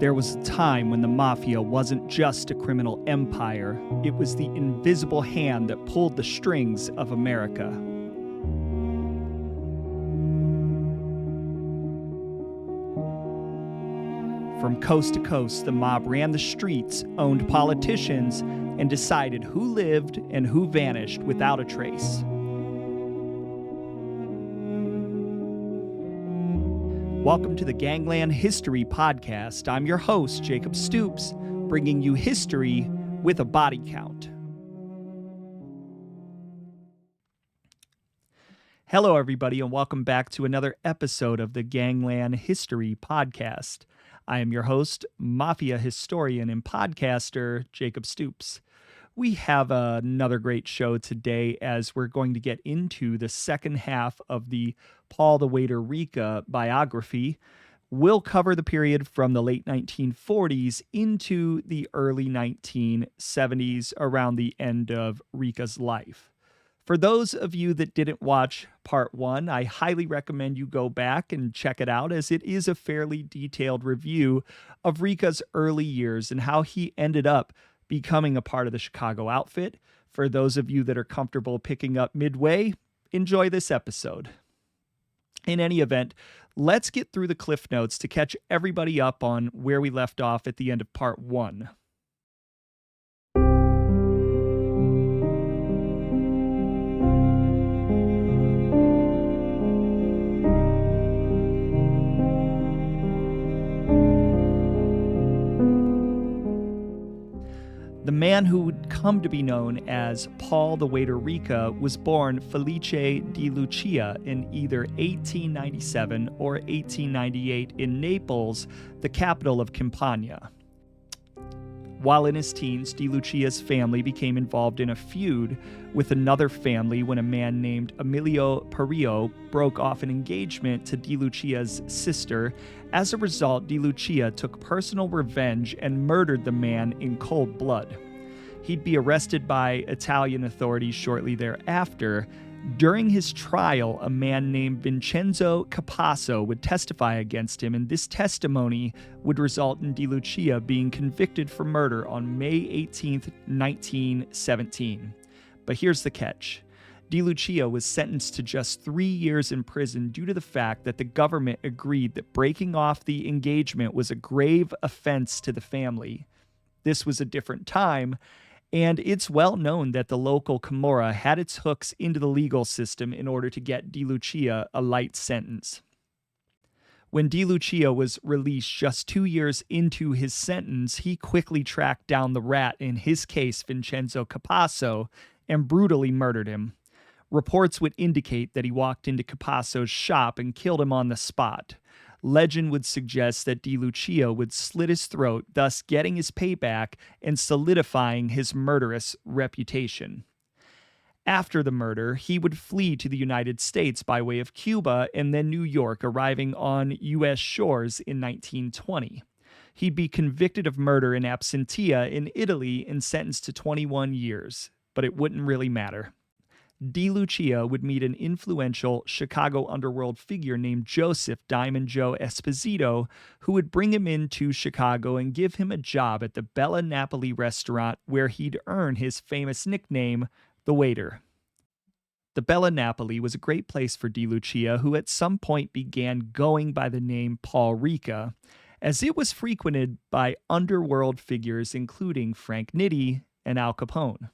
There was a time when the Mafia wasn't just a criminal empire, it was the invisible hand that pulled the strings of America. From coast to coast, the mob ran the streets, owned politicians, and decided who lived and who vanished without a trace. Welcome to the Gangland History Podcast. I'm your host, Jacob Stoops, bringing you history with a body count. Hello, everybody, and welcome back to another episode of the Gangland History Podcast. I am your host, Mafia historian and podcaster, Jacob Stoops. We have another great show today as we're going to get into the second half of the Paul the Waiter Ricca biography. We'll cover the period from the late 1940s into the early 1970s, around the end of Ricca's life. For those of you that didn't watch part one, I highly recommend you go back and check it out, as it is a fairly detailed review of Ricca's early years and how he ended up becoming a part of the Chicago outfit. For those of you that are comfortable picking up midway, enjoy this episode. In any event, let's get through the cliff notes to catch everybody up on where we left off at the end of part one. The man who would come to be known as Paul the Waiter Ricca was born Felice di Lucia in either 1897 or 1898 in Naples, the capital of Campania. While in his teens, Di Lucia's family became involved in a feud with another family when a man named Emilio Perillo broke off an engagement to Di Lucia's sister. As a result, Di Lucia took personal revenge and murdered the man in cold blood. He'd be arrested by Italian authorities shortly thereafter. During his trial, a man named Vincenzo Capasso would testify against him, and this testimony would result in Di Lucia being convicted for murder on May 18, 1917. But here's the catch. Di Lucia was sentenced to just 3 years in prison due to the fact that the government agreed that breaking off the engagement was a grave offense to the family. This was a different time, and it's well known that the local Camorra had its hooks into the legal system in order to get Di Lucia a light sentence. When Di Lucia was released just 2 years into his sentence, he quickly tracked down the rat in his case, Vincenzo Capasso, and brutally murdered him. Reports would indicate that he walked into Capasso's shop and killed him on the spot. Legend would suggest that Di Lucia would slit his throat, thus getting his payback and solidifying his murderous reputation. After the murder, he would flee to the United States by way of Cuba and then New York, arriving on U.S. shores in 1920. He'd be convicted of murder in absentia in Italy and sentenced to 21 years, but it wouldn't really matter. Di Lucia would meet an influential Chicago underworld figure named Joseph Diamond Joe Esposito, who would bring him into Chicago and give him a job at the Bella Napoli restaurant, where he'd earn his famous nickname, the Waiter. The Bella Napoli was a great place for Di Lucia, who at some point began going by the name Paul Ricca, as it was frequented by underworld figures including Frank Nitti and Al Capone.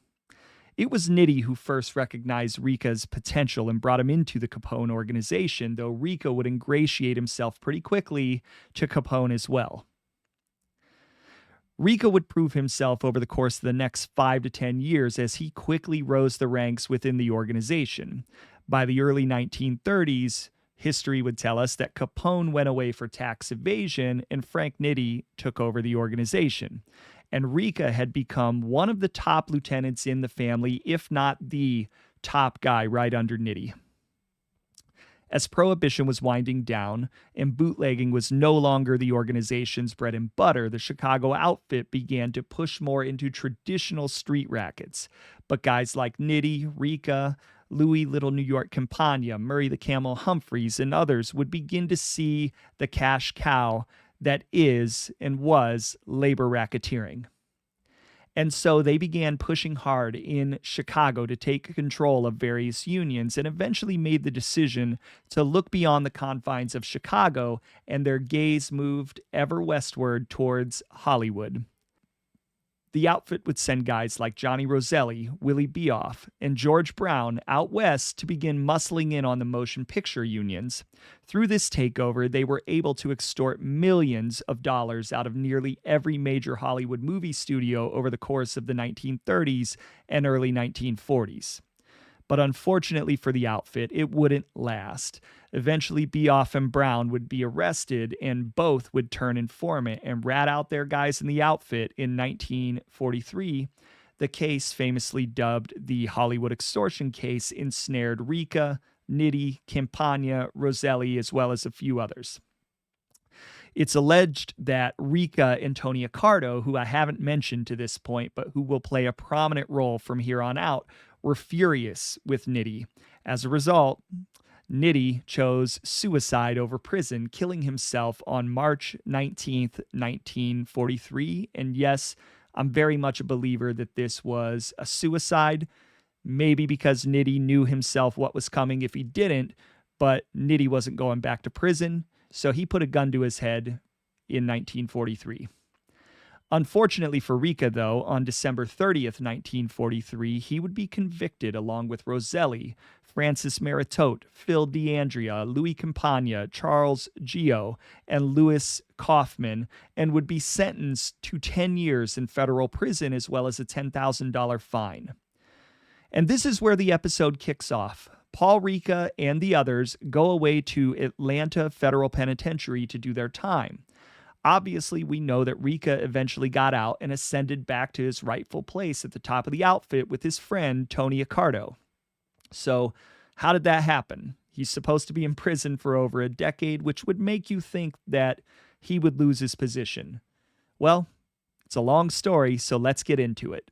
It was Nitti who first recognized Ricca's potential and brought him into the Capone organization, though Ricca would ingratiate himself pretty quickly to Capone as well. Ricca would prove himself over the course of the next 5 to 10 years as he quickly rose the ranks within the organization. By the early 1930s, history would tell us that Capone went away for tax evasion and Frank Nitti took over the organization. And Ricca had become one of the top lieutenants in the family, if not the top guy right under Nitti. As Prohibition was winding down and bootlegging was no longer the organization's bread and butter, the Chicago outfit began to push more into traditional street rackets. But guys like Nitti, Ricca, Louis Little New York Campagna, Murray the Camel Humphreys, and others would begin to see the cash cow that is and was labor racketeering. And so they began pushing hard in Chicago to take control of various unions and eventually made the decision to look beyond the confines of Chicago, and their gaze moved ever westward towards Hollywood. The outfit would send guys like Johnny Roselli, Willie Beoff, and George Brown out west to begin muscling in on the motion picture unions. Through this takeover, they were able to extort millions of dollars out of nearly every major Hollywood movie studio over the course of the 1930s and early 1940s. But unfortunately for the outfit, it wouldn't last. Eventually, Beoff and Brown would be arrested, and both would turn informant and rat out their guys in the outfit in 1943. The case, famously dubbed the Hollywood extortion case, ensnared Ricca, Nitti, Campagna, Roselli, as well as a few others. It's alleged that Ricca and Tony Accardo, who I haven't mentioned to this point, but who will play a prominent role from here on out, were furious with Nitti. As a result, Nitti chose suicide over prison, killing himself on March 19th, 1943. And yes, I'm very much a believer that this was a suicide, maybe because Nitti knew himself what was coming if he didn't, but Nitti wasn't going back to prison, so he put a gun to his head in 1943. Unfortunately for Ricca, though, on December 30th, 1943, he would be convicted along with Roselli, Francis Meritot, Phil D'Andrea, Louis Campagna, Charles Gio, and Louis Kaufman, and would be sentenced to 10 years in federal prison as well as a $10,000 fine. And this is where the episode kicks off. Paul Ricca and the others go away to Atlanta Federal Penitentiary to do their time. Obviously, we know that Ricca eventually got out and ascended back to his rightful place at the top of the outfit with his friend Tony Accardo. So, how did that happen? He's supposed to be in prison for over a decade, which would make you think that he would lose his position. Well, it's a long story, so let's get into it.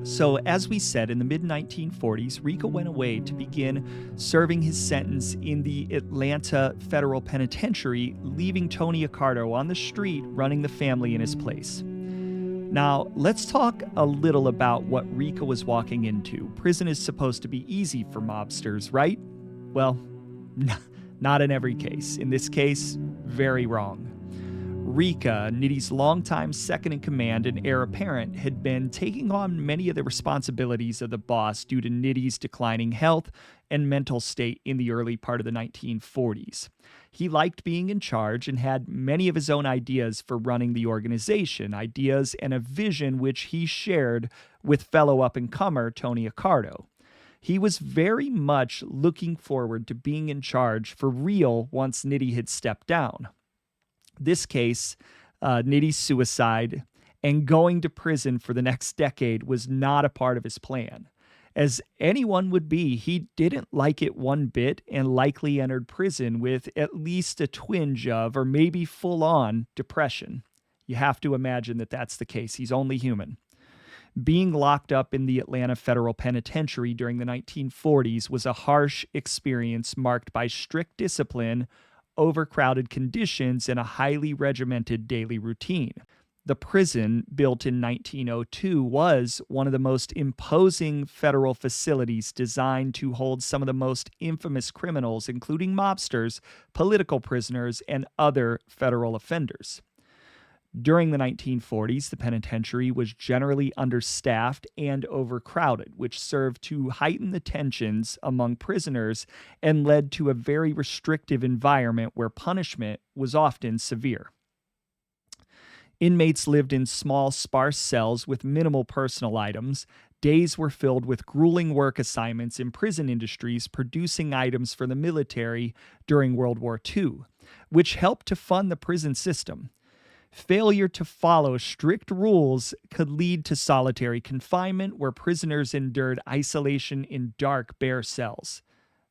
So, as we said, in the mid-1940s, Ricca went away to begin serving his sentence in the Atlanta Federal Penitentiary, leaving Tony Accardo on the street running the family in his place. Now, let's talk a little about what Ricca was walking into. Prison is supposed to be easy for mobsters, right? Well, not in every case. In this case, very wrong. Ricca, Nitti's longtime second-in-command and heir apparent, had been taking on many of the responsibilities of the boss due to Nitti's declining health and mental state in the early part of the 1940s. He liked being in charge and had many of his own ideas for running the organization, ideas and a vision which he shared with fellow up-and-comer Tony Accardo. He was very much looking forward to being in charge for real once Nitti had stepped down. This case, Nitti's suicide and going to prison for the next decade was not a part of his plan. As anyone would be, he didn't like it one bit and likely entered prison with at least a twinge of, or maybe full-on, depression. You have to imagine that that's the case. He's only human. Being locked up in the Atlanta Federal Penitentiary during the 1940s was a harsh experience marked by strict discipline, overcrowded conditions, and a highly regimented daily routine. The prison, built in 1902, was one of the most imposing federal facilities designed to hold some of the most infamous criminals, including mobsters, political prisoners, and other federal offenders. During the 1940s, the penitentiary was generally understaffed and overcrowded, which served to heighten the tensions among prisoners and led to a very restrictive environment where punishment was often severe. Inmates lived in small, sparse cells with minimal personal items. Days were filled with grueling work assignments in prison industries producing items for the military during World War II, which helped to fund the prison system. Failure to follow strict rules could lead to solitary confinement, where prisoners endured isolation in dark, bare cells.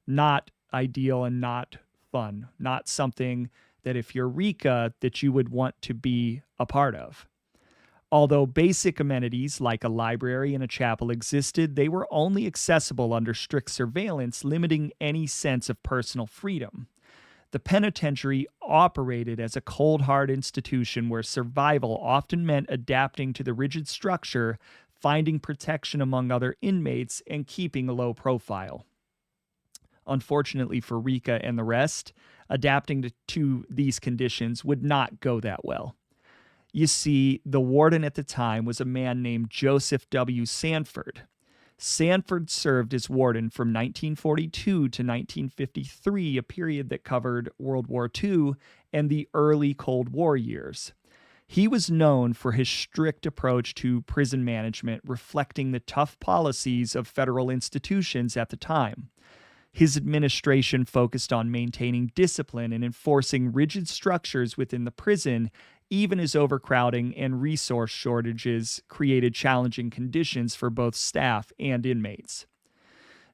Not ideal and not fun. Not something that if you're Ricca, that you would want to be a part of. Although basic amenities like a library and a chapel existed, they were only accessible under strict surveillance, limiting any sense of personal freedom. The penitentiary operated as a cold hard institution where survival often meant adapting to the rigid structure, finding protection among other inmates, and keeping a low profile. Unfortunately for Ricca and the rest, adapting to these conditions would not go that well. You see, the warden at the time was a man named Joseph W. Sanford. Sanford served as warden from 1942 to 1953, a period that covered World War II and the early Cold War years. He was known for his strict approach to prison management, reflecting the tough policies of federal institutions at the time. His administration focused on maintaining discipline and enforcing rigid structures within the prison, even as overcrowding and resource shortages created challenging conditions for both staff and inmates.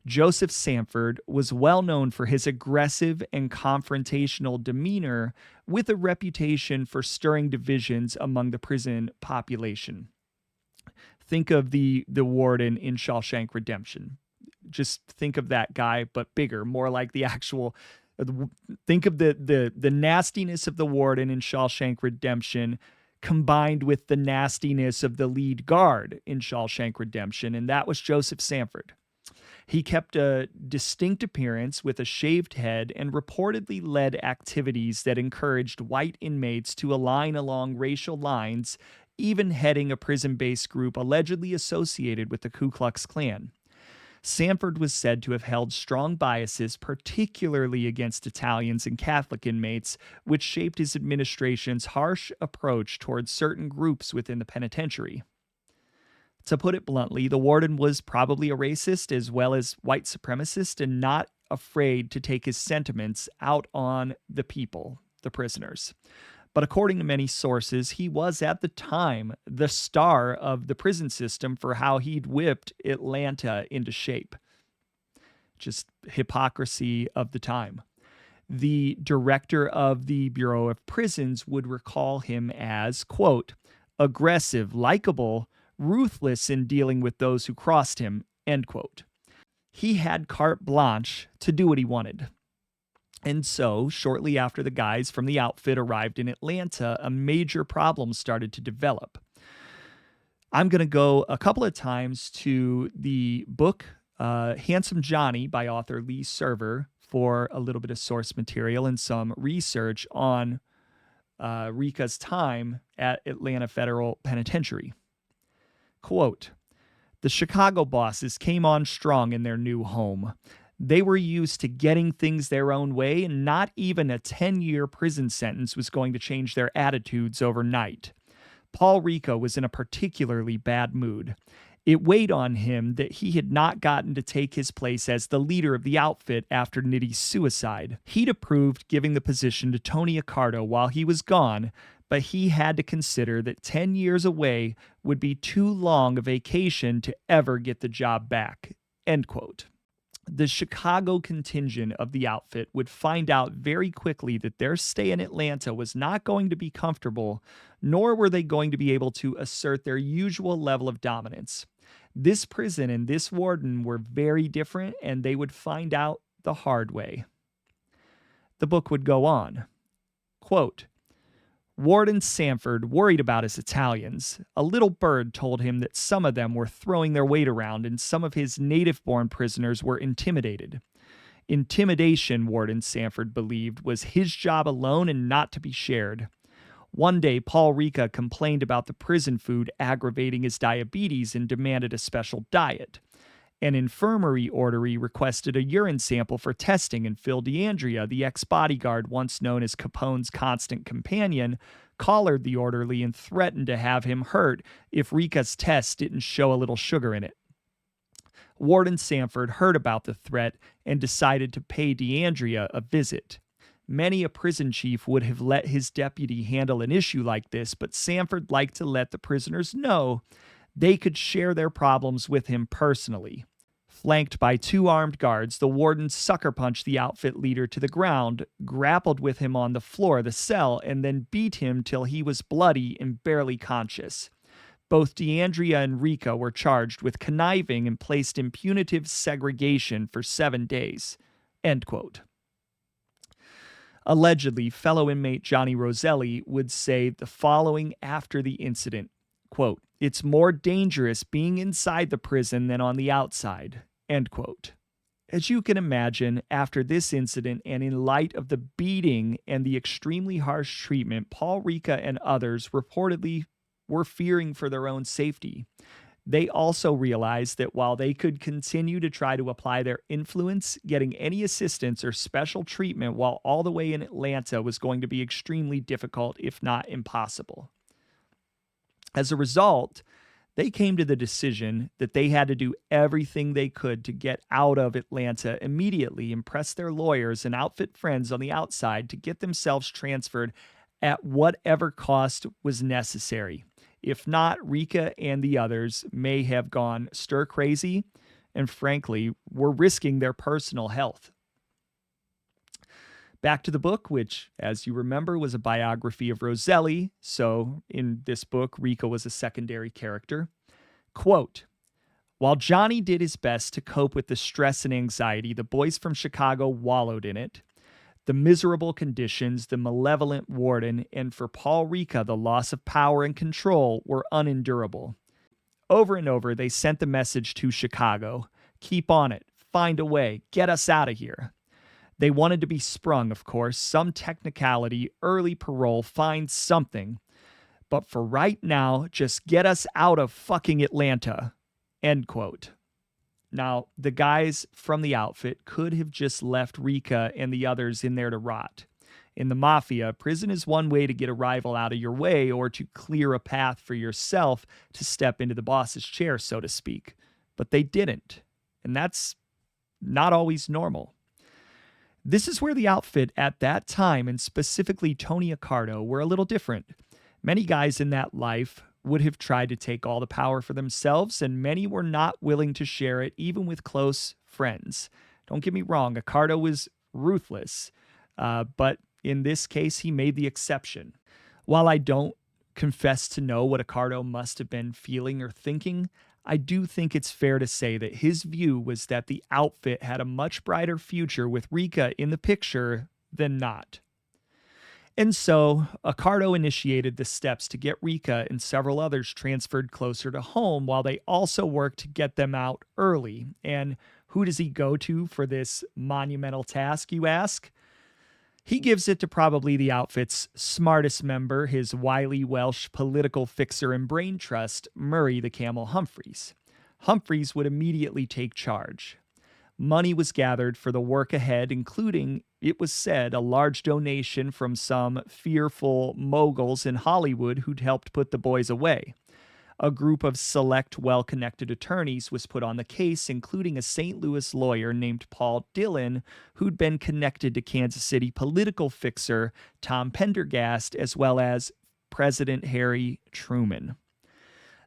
Joseph Sanford was well known for his aggressive and confrontational demeanor, with a reputation for stirring divisions among the prison population. Think of the warden in Shawshank Redemption. Just think of that guy, but bigger, more like the actual. Think of the nastiness of the warden in Shawshank Redemption combined with the nastiness of the lead guard in Shawshank Redemption, and that was Joseph Sanford. He kept a distinct appearance with a shaved head and reportedly led activities that encouraged white inmates to align along racial lines, even heading a prison-based group allegedly associated with the Ku Klux Klan. Sanford was said to have held strong biases, particularly against Italians and Catholic inmates, which shaped his administration's harsh approach towards certain groups within the penitentiary. To put it bluntly, the warden was probably a racist as well as white supremacist and not afraid to take his sentiments out on the people, the prisoners. But according to many sources, he was at the time the star of the prison system for how he'd whipped Atlanta into shape. Just hypocrisy of the time. The director of the Bureau of Prisons would recall him as, quote, aggressive, likable, ruthless in dealing with those who crossed him, end quote. He had carte blanche to do what he wanted. And so, shortly after the guys from the outfit arrived in Atlanta, a major problem started to develop. I'm going to go a couple of times to the book Handsome Johnny by author Lee Server for a little bit of source material and some research on Ricca's time at Atlanta Federal Penitentiary. Quote, the Chicago bosses came on strong in their new home. They were used to getting things their own way, and not even a 10-year prison sentence was going to change their attitudes overnight. Paul Ricca was in a particularly bad mood. It weighed on him that he had not gotten to take his place as the leader of the outfit after Nitty's suicide. He'd approved giving the position to Tony Accardo while he was gone, but he had to consider that 10 years away would be too long a vacation to ever get the job back. End quote. The Chicago contingent of the outfit would find out very quickly that their stay in Atlanta was not going to be comfortable, nor were they going to be able to assert their usual level of dominance. This prison and this warden were very different, and they would find out the hard way. The book would go on. Quote, Warden Sanford worried about his Italians. A little bird told him that some of them were throwing their weight around and some of his native-born prisoners were intimidated. Intimidation, Warden Sanford believed, was his job alone and not to be shared. One day, Paul Ricca complained about the prison food aggravating his diabetes and demanded a special diet. An infirmary orderly requested a urine sample for testing, and Phil DeAndrea, the ex-bodyguard once known as Capone's constant companion, collared the orderly and threatened to have him hurt if Ricca's test didn't show a little sugar in it. Warden Sanford heard about the threat and decided to pay DeAndrea a visit. Many a prison chief would have let his deputy handle an issue like this, but Sanford liked to let the prisoners know they could share their problems with him personally. Flanked by two armed guards, the warden sucker punched the outfit leader to the ground, grappled with him on the floor of the cell, and then beat him till he was bloody and barely conscious. Both DeAndrea and Ricca were charged with conniving and placed in punitive segregation for 7 days. End quote. Allegedly, fellow inmate Johnny Roselli would say the following after the incident, quote, "It's more dangerous being inside the prison than on the outside," end quote. As you can imagine, after this incident and in light of the beating and the extremely harsh treatment, Paul Ricca and others reportedly were fearing for their own safety. They also realized that while they could continue to try to apply their influence, getting any assistance or special treatment while all the way in Atlanta was going to be extremely difficult, if not impossible. As a result, they came to the decision that they had to do everything they could to get out of Atlanta immediately and press their lawyers and outfit friends on the outside to get themselves transferred at whatever cost was necessary. If not, Ricca and the others may have gone stir crazy and, frankly, were risking their personal health. Back to the book, which, as you remember, was a biography of Roselli. So in this book, Ricca was a secondary character. Quote, "While Johnny did his best to cope with the stress and anxiety, the boys from Chicago wallowed in it. The miserable conditions, the malevolent warden, and for Paul Ricca, the loss of power and control were unendurable. Over and over, they sent the message to Chicago, 'Keep on it, find a way, get us out of here.' They wanted to be sprung, of course, some technicality, early parole, find something. But for right now, just get us out of fucking Atlanta." End quote. Now, the guys from the outfit could have just left Ricca and the others in there to rot. In the Mafia, prison is one way to get a rival out of your way or to clear a path for yourself to step into the boss's chair, so to speak. But they didn't. And that's not always normal. This is where the outfit at that time, and specifically Tony Accardo, were a little different. Many guys in that life would have tried to take all the power for themselves, and many were not willing to share it, even with close friends. Don't get me wrong, Accardo was ruthless, but in this case, he made the exception. While I don't confess to know what Accardo must have been feeling or thinking, I do think it's fair to say that his view was that the outfit had a much brighter future with Ricca in the picture than not. And so, Accardo initiated the steps to get Ricca and several others transferred closer to home while they also worked to get them out early. And who does he go to for this monumental task, you ask? He gives it to probably the outfit's smartest member, his wily Welsh political fixer and brain trust, Murray the Camel Humphreys. Humphreys would immediately take charge. Money was gathered for the work ahead, including, it was said, a large donation from some fearful moguls in Hollywood who'd helped put the boys away. A group of select, well-connected attorneys was put on the case, including a St. Louis lawyer named Paul Dillon, who'd been connected to Kansas City political fixer Tom Pendergast, as well as President Harry Truman.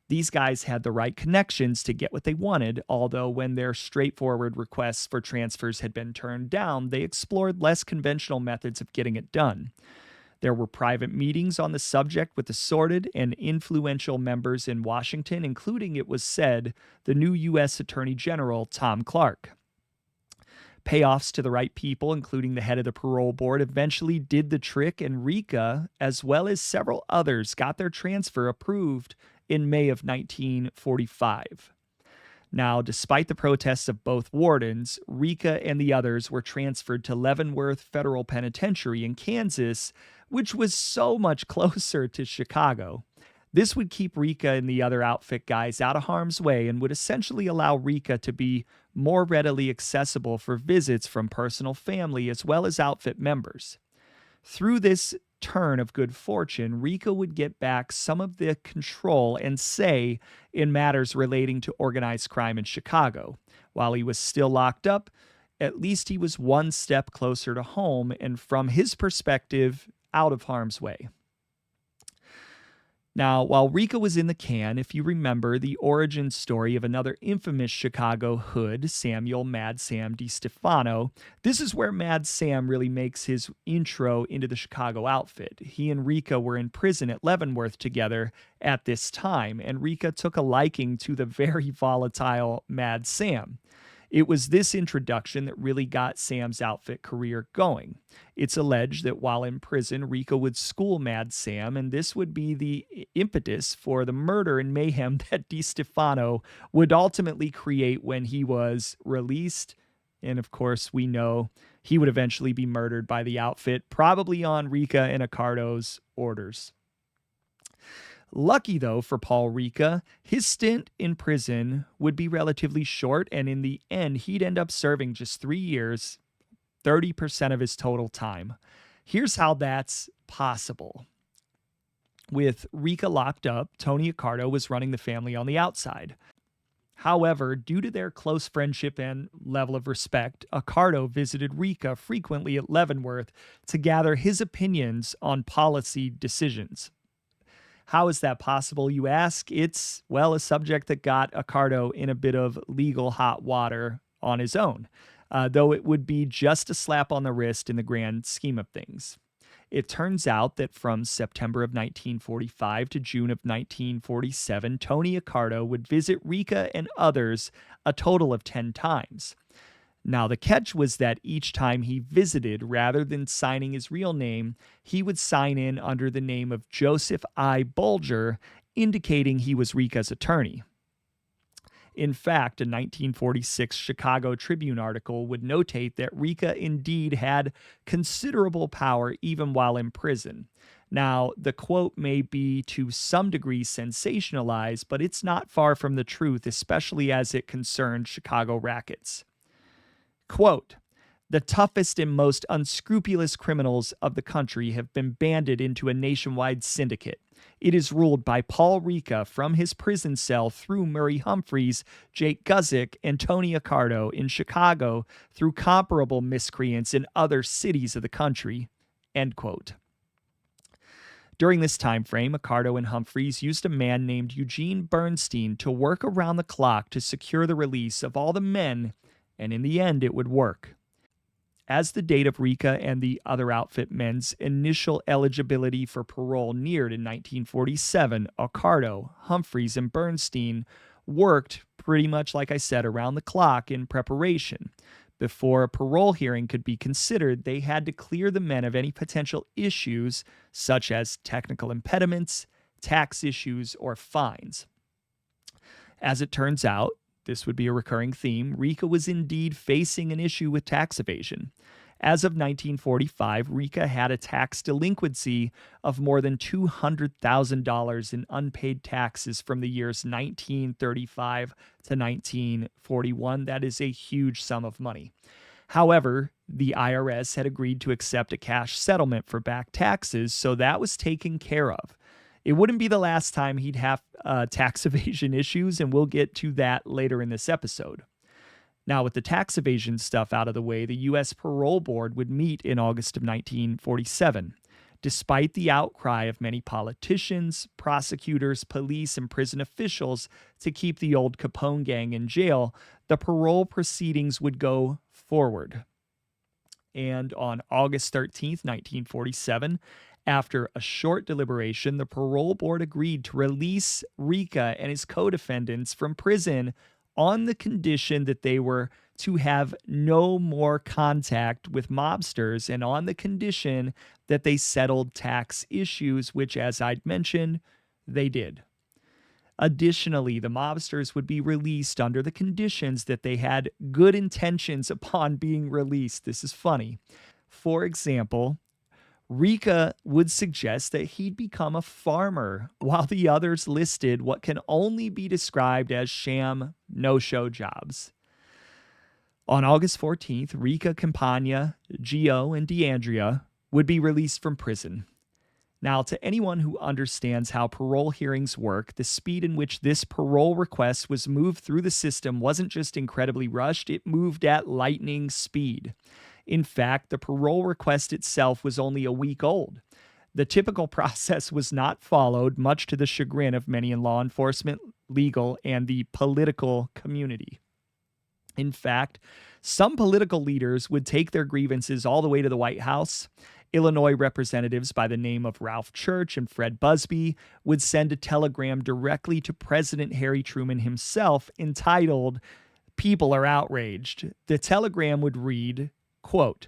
These guys had the right connections to get what they wanted, although when their straightforward requests for transfers had been turned down, they explored less conventional methods of getting it done. There were private meetings on the subject with assorted and influential members in Washington, including, it was said, the new U.S. Attorney General, Tom Clark. Payoffs to the right people, including the head of the parole board, eventually did the trick, and Ricca, as well as several others, got their transfer approved in May of 1945. Now, despite the protests of both wardens, Ricca and the others were transferred to Leavenworth Federal Penitentiary in Kansas, which was so much closer to Chicago. This would keep Ricca and the other outfit guys out of harm's way and would essentially allow Ricca to be more readily accessible for visits from personal family as well as outfit members. Through this turn of good fortune, Ricca would get back some of the control and say in matters relating to organized crime in Chicago. While he was still locked up, at least he was one step closer to home and, from his perspective, out of harm's way. Now, while Ricca was in the can, if you remember the origin story of another infamous Chicago hood, Samuel Mad Sam DiStefano, this is where Mad Sam really makes his intro into the Chicago outfit. He and Ricca were in prison at Leavenworth together at this time, and Ricca took a liking to the very volatile Mad Sam. It was this introduction that really got Sam's outfit career going. It's alleged that while in prison, Ricca would school Mad Sam, and this would be the impetus for the murder and mayhem that DiStefano would ultimately create when he was released. And of course, we know he would eventually be murdered by the outfit, probably on Ricca and Accardo's orders. Lucky, though, for Paul Ricca, his stint in prison would be relatively short, and in the end, he'd end up serving just 3 years, 30% of his total time. Here's how that's possible. With Ricca locked up, Tony Accardo was running the family on the outside. However, due to their close friendship and level of respect, Accardo visited Ricca frequently at Leavenworth to gather his opinions on policy decisions. How is that possible, you ask? It's, well, a subject that got Accardo in a bit of legal hot water on his own, though it would be just a slap on the wrist in the grand scheme of things. It turns out that from September of 1945 to June of 1947, Tony Accardo would visit Ricca and others a total of 10 times. Now, the catch was that each time he visited, rather than signing his real name, he would sign in under the name of Joseph I. Bulger, indicating he was Ricca's attorney. In fact, a 1946 Chicago Tribune article would notate that Ricca indeed had considerable power even while in prison. Now, the quote may be to some degree sensationalized, but it's not far from the truth, especially as it concerned Chicago rackets. Quote, "The toughest and most unscrupulous criminals of the country have been banded into a nationwide syndicate. It is ruled by Paul Ricca from his prison cell through Murray Humphreys, Jake Guzik, and Tony Accardo in Chicago through comparable miscreants in other cities of the country." End quote. During this time frame, Accardo and Humphreys used a man named Eugene Bernstein to work around the clock to secure the release of all the men, and in the end, it would work. As the date of Ricca and the other outfit men's initial eligibility for parole neared in 1947, Accardo, Humphreys, and Bernstein worked pretty much, like I said, around the clock in preparation. Before a parole hearing could be considered, they had to clear the men of any potential issues, such as technical impediments, tax issues, or fines. As it turns out, this would be a recurring theme, Ricca was indeed facing an issue with tax evasion. As of 1945, Ricca had a tax delinquency of more than $200,000 in unpaid taxes from the years 1935 to 1941. That is a huge sum of money. However, the IRS had agreed to accept a cash settlement for back taxes, so that was taken care of. It wouldn't be the last time he'd have tax evasion issues, and we'll get to that later in this episode. Now, with the tax evasion stuff out of the way, the U.S. Parole Board would meet in August of 1947. Despite the outcry of many politicians, prosecutors, police, and prison officials to keep the old Capone gang in jail, the parole proceedings would go forward. And on August 13th, 1947, after a short deliberation, the parole board agreed to release Ricca and his co-defendants from prison on the condition that they were to have no more contact with mobsters and on the condition that they settled tax issues, which, as I'd mentioned, they did. Additionally, the mobsters would be released under the conditions that they had good intentions upon being released. This is funny. For example, Ricca would suggest that he'd become a farmer, while the others listed what can only be described as sham no-show jobs. On August 14th, Ricca, Campagna, Gio, and DeAndrea would be released from prison. Now, to anyone who understands how parole hearings work, the speed in which this parole request was moved through the system wasn't just incredibly rushed, it moved at lightning speed. In fact, the parole request itself was only a week old. The typical process was not followed, much to the chagrin of many in law enforcement, legal, and the political community. In fact, some political leaders would take their grievances all the way to the White House. Illinois representatives by the name of Ralph Church and Fred Busby would send a telegram directly to President Harry Truman himself entitled, "People are outraged." The telegram would read, quote,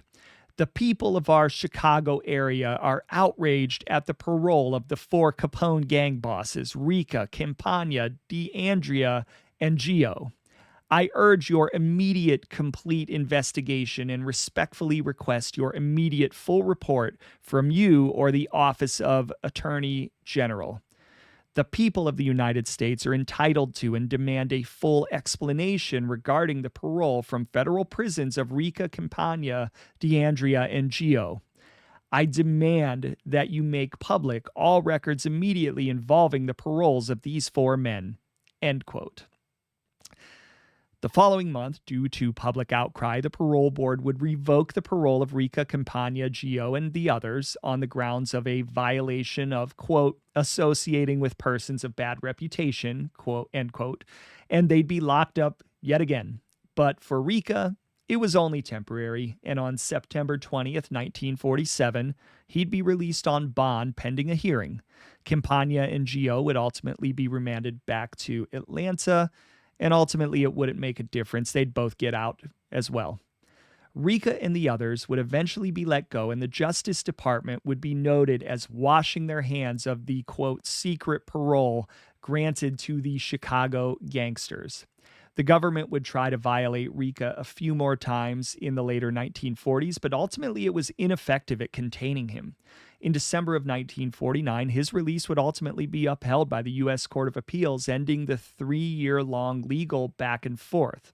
"The people of our Chicago area are outraged at the parole of the 4 Capone gang bosses, Ricca, Campagna, DeAndrea, and Gio. I urge your immediate complete investigation and respectfully request your immediate full report from you or the Office of Attorney General. The people of the United States are entitled to and demand a full explanation regarding the parole from federal prisons of Ricca, Campagna, DeAndrea, and Gio. I demand that you make public all records immediately involving the paroles of these 4 men." End quote. The following month, due to public outcry, the parole board would revoke the parole of Ricca, Campagna, Gio, and the others on the grounds of a violation of, quote, "associating with persons of bad reputation," quote, end quote, and they'd be locked up yet again. But for Ricca, it was only temporary, and on September 20th, 1947, he'd be released on bond pending a hearing. Campagna and Gio would ultimately be remanded back to Atlanta, and ultimately it wouldn't make a difference. They'd both get out as well. Ricca and the others would eventually be let go, and the Justice Department would be noted as washing their hands of the, quote, "secret parole" granted to the Chicago gangsters. The government would try to violate Ricca a few more times in the later 1940s, but ultimately it was ineffective at containing him. In December of 1949, his release would ultimately be upheld by the U.S. Court of Appeals, ending the 3-year-long legal back and forth.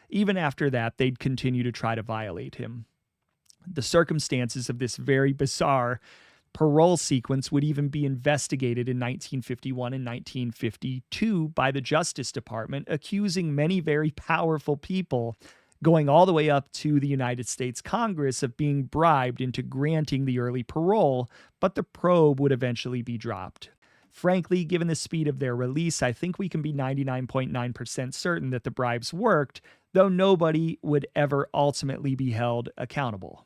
Even after that, they'd continue to try to violate him. The circumstances of this very bizarre parole sequence would even be investigated in 1951 and 1952 by the Justice Department, accusing many very powerful people, going all the way up to the United States Congress, of being bribed into granting the early parole, but the probe would eventually be dropped. Frankly, given the speed of their release, I think we can be 99.9% certain that the bribes worked, though nobody would ever ultimately be held accountable.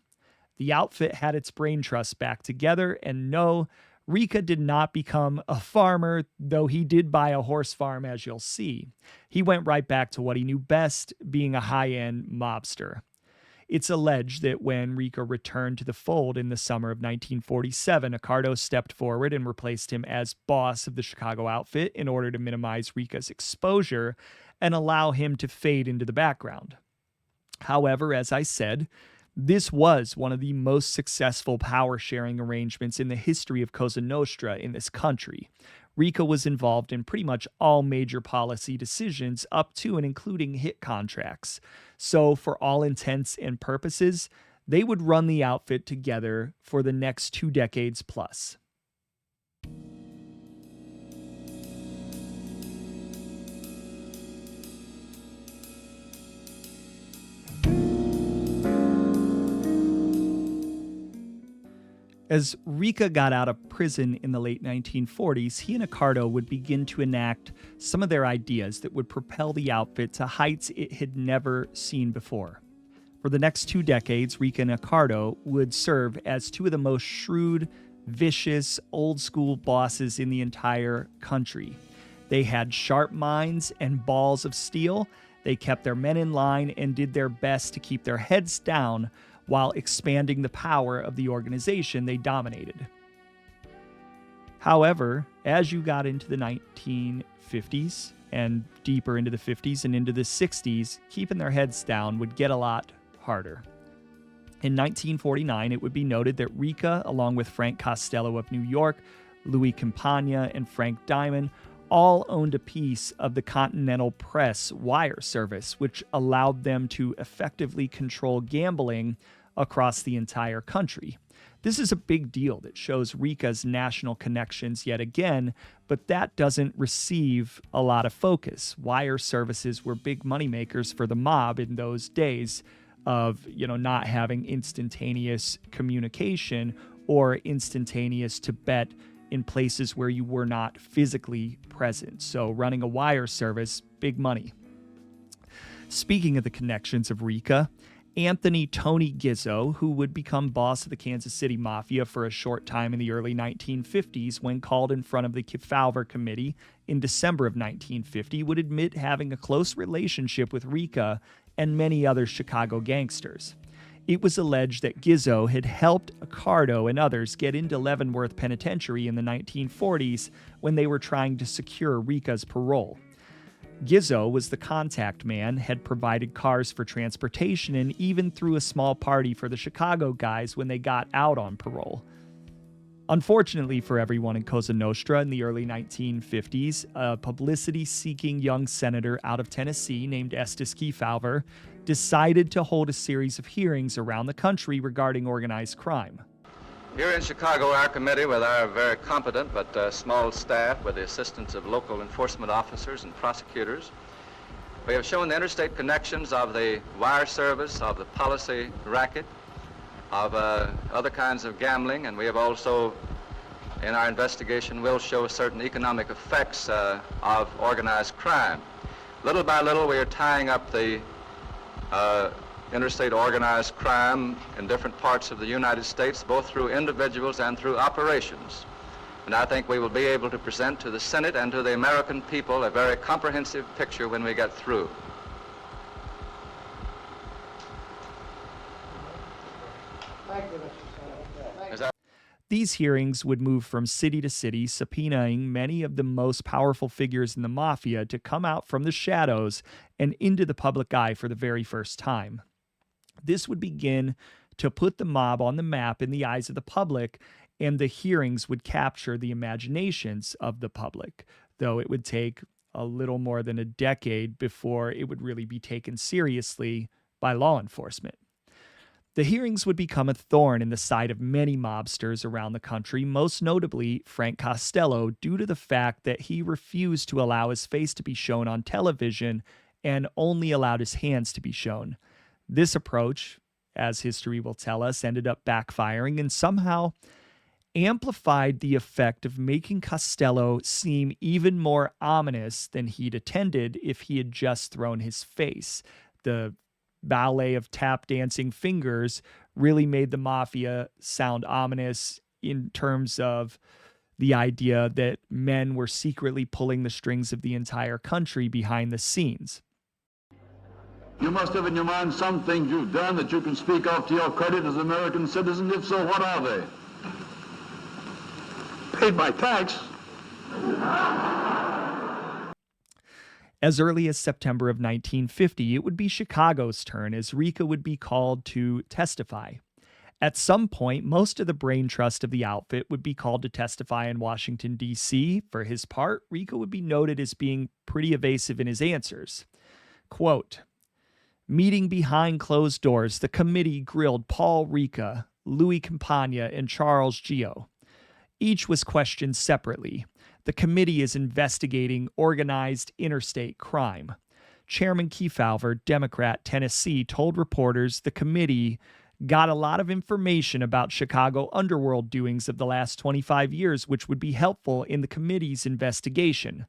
The outfit had its brain trust back together, and no, Ricca did not become a farmer, though he did buy a horse farm, as you'll see. He went right back to what he knew best, being a high-end mobster. It's alleged that when Ricca returned to the fold in the summer of 1947, Accardo stepped forward and replaced him as boss of the Chicago outfit in order to minimize Ricca's exposure and allow him to fade into the background. However, as I said, this was one of the most successful power-sharing arrangements in the history of Cosa Nostra in this country. Ricca was involved in pretty much all major policy decisions up to and including hit contracts. So for all intents and purposes, they would run the outfit together for the next 2 decades plus. As Ricca got out of prison in the late 1940s, he and Accardo would begin to enact some of their ideas that would propel the outfit to heights it had never seen before. For the next 2 decades, Ricca and Accardo would serve as 2 of the most shrewd, vicious, old-school bosses in the entire country. They had sharp minds and balls of steel. They kept their men in line and did their best to keep their heads down while expanding the power of the organization they dominated. However, as you got into the 1950s and deeper into the 50s and into the 60s, keeping their heads down would get a lot harder. In 1949, it would be noted that Ricca, along with Frank Costello of New York, Louis Campagna, and Frank Diamond, all owned a piece of the Continental Press wire service, which allowed them to effectively control gambling across the entire country. This is a big deal that shows Ricca's national connections yet again, but that doesn't receive a lot of focus. Wire services were big moneymakers for the mob in those days of, not having instantaneous communication or instantaneous to bet in places where you were not physically present. So running a wire service, big money. Speaking of the connections of Ricca, Anthony Tony Gizzo, who would become boss of the Kansas City Mafia for a short time in the early 1950s when called in front of the Kefauver Committee in December of 1950, would admit having a close relationship with Ricca and many other Chicago gangsters. It was alleged that Gizzo had helped Accardo and others get into Leavenworth Penitentiary in the 1940s when they were trying to secure Ricca's parole. Gizzo was the contact man, had provided cars for transportation, and even threw a small party for the Chicago guys when they got out on parole. Unfortunately for everyone in Cosa Nostra in the early 1950s, a publicity-seeking young senator out of Tennessee named Estes Kefauver decided to hold a series of hearings around the country regarding organized crime. Here in Chicago, our committee, with our very competent but small staff, with the assistance of local enforcement officers and prosecutors, we have shown the interstate connections of the wire service, of the policy racket, of other kinds of gambling, and we have also, in our investigation, will show certain economic effects of organized crime. Little by little, we are tying up the interstate organized crime in different parts of the United States, both through individuals and through operations. And I think we will be able to present to the Senate and to the American people a very comprehensive picture when we get through. Thank you, Mr. Senator. These hearings would move from city to city, subpoenaing many of the most powerful figures in the Mafia to come out from the shadows and into the public eye for the very first time. This would begin to put the mob on the map in the eyes of the public, and the hearings would capture the imaginations of the public, though it would take a little more than a decade before it would really be taken seriously by law enforcement. The hearings would become a thorn in the side of many mobsters around the country, most notably Frank Costello, due to the fact that he refused to allow his face to be shown on television and only allowed his hands to be shown. This approach, as history will tell us, ended up backfiring and somehow amplified the effect of making Costello seem even more ominous than he'd intended if he had just thrown his face. The ballet of tap dancing fingers really made the Mafia sound ominous in terms of the idea that men were secretly pulling the strings of the entire country behind the scenes. You must have in your mind some things you've done that you can speak of to your credit as American citizens. If so, what are they? Paid my tax. As early as September of 1950, it would be Chicago's turn as Ricca would be called to testify. At some point, most of the brain trust of the outfit would be called to testify in Washington, D.C. For his part, Ricca would be noted as being pretty evasive in his answers. Quote, "Meeting behind closed doors, the committee grilled Paul Ricca, Louis Campagna, and Charles Gio. Each was questioned separately. The committee is investigating organized interstate crime. Chairman Kefauver, Democrat, Tennessee, told reporters the committee got a lot of information about Chicago underworld doings of the last 25 years, which would be helpful in the committee's investigation.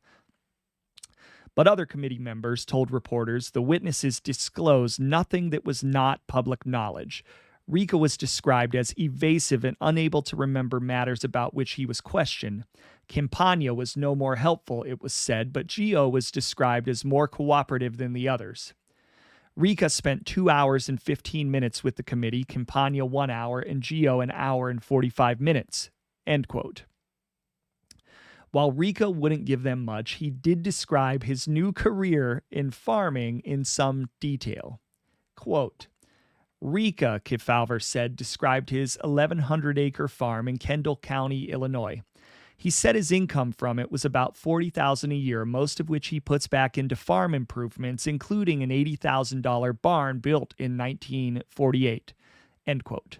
But other committee members told reporters the witnesses disclosed nothing that was not public knowledge. Ricca was described as evasive and unable to remember matters about which he was questioned. Campagna was no more helpful, it was said, but Gio was described as more cooperative than the others. Ricca spent 2 hours and 15 minutes with the committee, Campagna 1 hour, and Gio an hour and 45 minutes." End quote. While Ricca wouldn't give them much, he did describe his new career in farming in some detail. Quote, "Ricca," Kefauver said, described his 1,100-acre farm in Kendall County, Illinois. He said his income from it was about $40,000 a year, most of which he puts back into farm improvements, including an $80,000 barn built in 1948. End quote.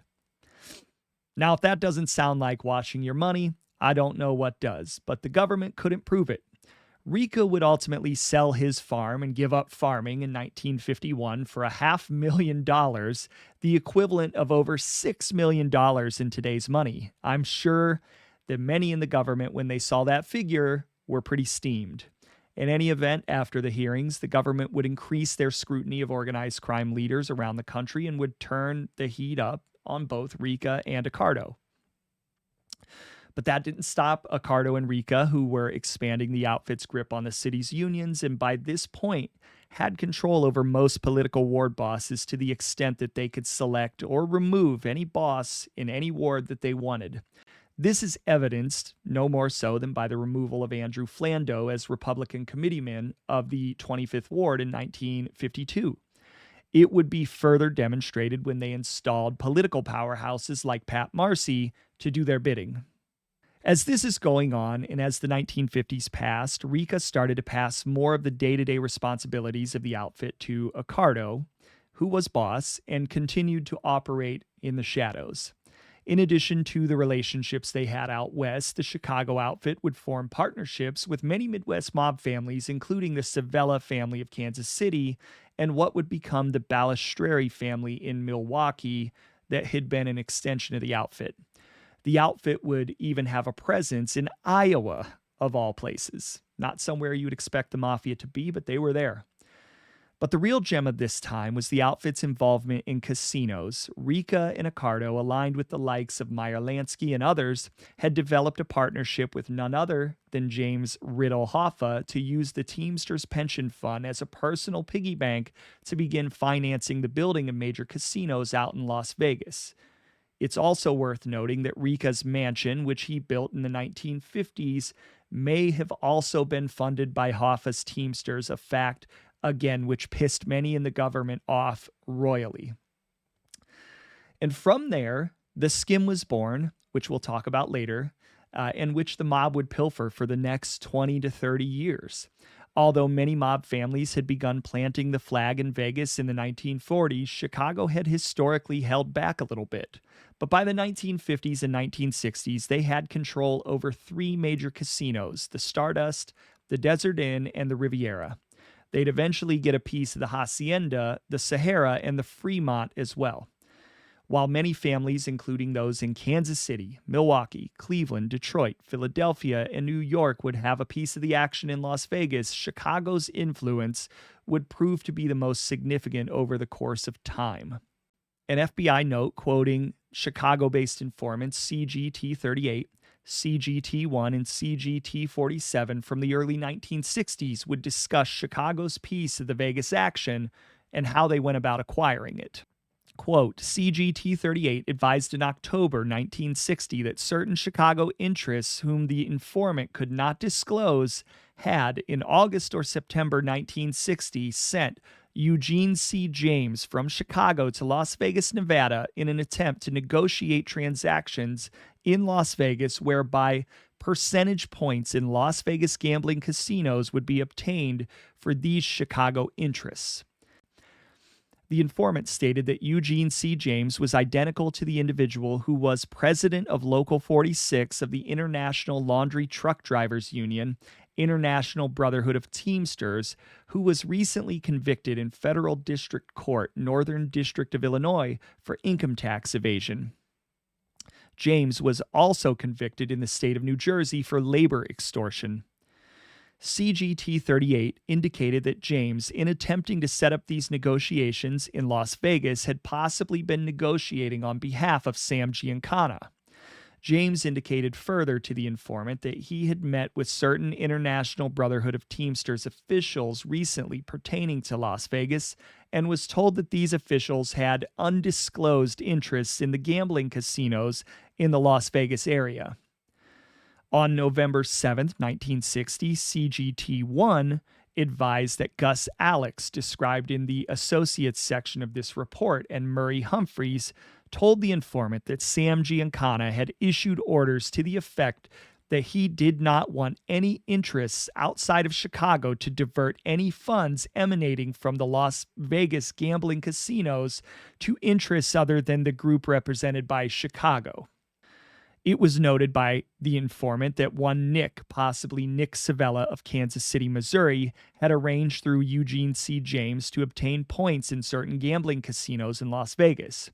Now, if that doesn't sound like washing your money, I don't know what does, but the government couldn't prove it. Ricca would ultimately sell his farm and give up farming in 1951 for $500,000, the equivalent of over $6 million in today's money. I'm sure that many in the government, when they saw that figure, were pretty steamed. In any event, after the hearings, the government would increase their scrutiny of organized crime leaders around the country and would turn the heat up on both Ricca and Accardo. But that didn't stop Accardo and Ricca, who were expanding the outfit's grip on the city's unions and by this point had control over most political ward bosses to the extent that they could select or remove any boss in any ward that they wanted. This is evidenced no more so than by the removal of Andrew Flando as Republican committeeman of the 25th Ward in 1952. It would be further demonstrated when they installed political powerhouses like Pat Marcy to do their bidding. As this is going on, and as the 1950s passed, Ricca started to pass more of the day-to-day responsibilities of the outfit to Accardo, who was boss, and continued to operate in the shadows. In addition to the relationships they had out west, the Chicago outfit would form partnerships with many Midwest mob families, including the Savella family of Kansas City and what would become the Balistreri family in Milwaukee that had been an extension of the outfit. The outfit would even have a presence in Iowa, of all places. Not somewhere you would expect the Mafia to be, but they were there. But the real gem of this time was the outfit's involvement in casinos. Ricca and Accardo, aligned with the likes of Meyer Lansky and others, had developed a partnership with none other than James Riddle Hoffa to use the Teamsters Pension Fund as a personal piggy bank to begin financing the building of major casinos out in Las Vegas. It's also worth noting that Ricca's mansion, which he built in the 1950s, may have also been funded by Hoffa's Teamsters, a fact, again, which pissed many in the government off royally. And from there, the Skim was born, which we'll talk about later, and which the mob would pilfer for the next 20 to 30 years. Although many mob families had begun planting the flag in Vegas in the 1940s, Chicago had historically held back a little bit. But by the 1950s and 1960s, they had control over three major casinos, the Stardust, the Desert Inn, and the Riviera. They'd eventually get a piece of the Hacienda, the Sahara, and the Fremont as well. While many families, including those in Kansas City, Milwaukee, Cleveland, Detroit, Philadelphia, and New York would have a piece of the action in Las Vegas, Chicago's influence would prove to be the most significant over the course of time. An FBI note quoting Chicago-based informants CGT-38, CGT-1, and CGT-47 from the early 1960s would discuss Chicago's piece of the Vegas action and how they went about acquiring it. Quote, CGT-38 advised in October 1960 that certain Chicago interests whom the informant could not disclose had, in August or September 1960, sent Eugene C. James from Chicago to Las Vegas, Nevada in an attempt to negotiate transactions in Las Vegas whereby percentage points in Las Vegas gambling casinos would be obtained for these Chicago interests. The informant stated that Eugene C. James was identical to the individual who was president of Local 46 of the International Laundry Truck Drivers Union, International Brotherhood of Teamsters, who was recently convicted in Federal District Court, Northern District of Illinois, for income tax evasion. James was also convicted in the state of New Jersey for labor extortion. CGT-38 indicated that James, in attempting to set up these negotiations in Las Vegas, had possibly been negotiating on behalf of Sam Giancana. James indicated further to the informant that he had met with certain International Brotherhood of Teamsters officials recently pertaining to Las Vegas and was told that these officials had undisclosed interests in the gambling casinos in the Las Vegas area. On November 7, 1960, CGT-1 advised that Gus Alex, described in the Associates section of this report, and Murray Humphreys told the informant that Sam Giancana had issued orders to the effect that he did not want any interests outside of Chicago to divert any funds emanating from the Las Vegas gambling casinos to interests other than the group represented by Chicago. It was noted by the informant that one Nick, possibly Nick Savella of Kansas City, Missouri, had arranged through Eugene C. James to obtain points in certain gambling casinos in Las Vegas.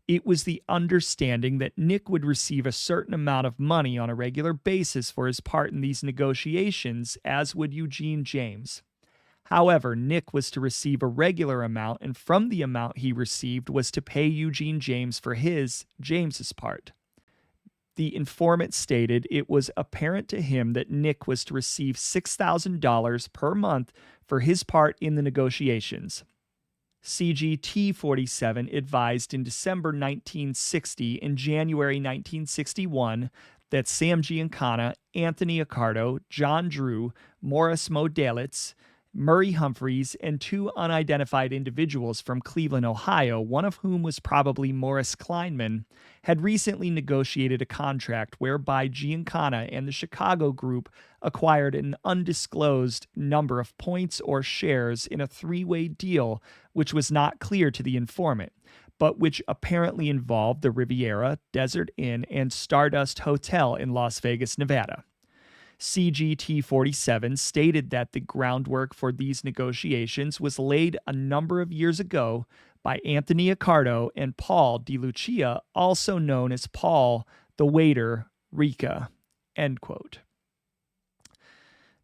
It was the understanding that Nick would receive a certain amount of money on a regular basis for his part in these negotiations, as would Eugene James. However, Nick was to receive a regular amount, and from the amount he received was to pay Eugene James for James's part. The informant stated it was apparent to him that Nick was to receive $6,000 per month for his part in the negotiations. CGT 47 advised in December 1960 and January 1961 that Sam Giancana, Anthony Accardo, John Drew, Morris Modelitz, Murray Humphreys, and two unidentified individuals from Cleveland, Ohio, one of whom was probably Morris Kleinman, had recently negotiated a contract whereby Giancana and the Chicago group acquired an undisclosed number of points or shares in a three-way deal which was not clear to the informant, but which apparently involved the Riviera, Desert Inn, and Stardust Hotel in Las Vegas, Nevada. CGT 47 stated that the groundwork for these negotiations was laid a number of years ago by Anthony Accardo and Paul DeLucia, also known as Paul the Waiter Ricca. End quote.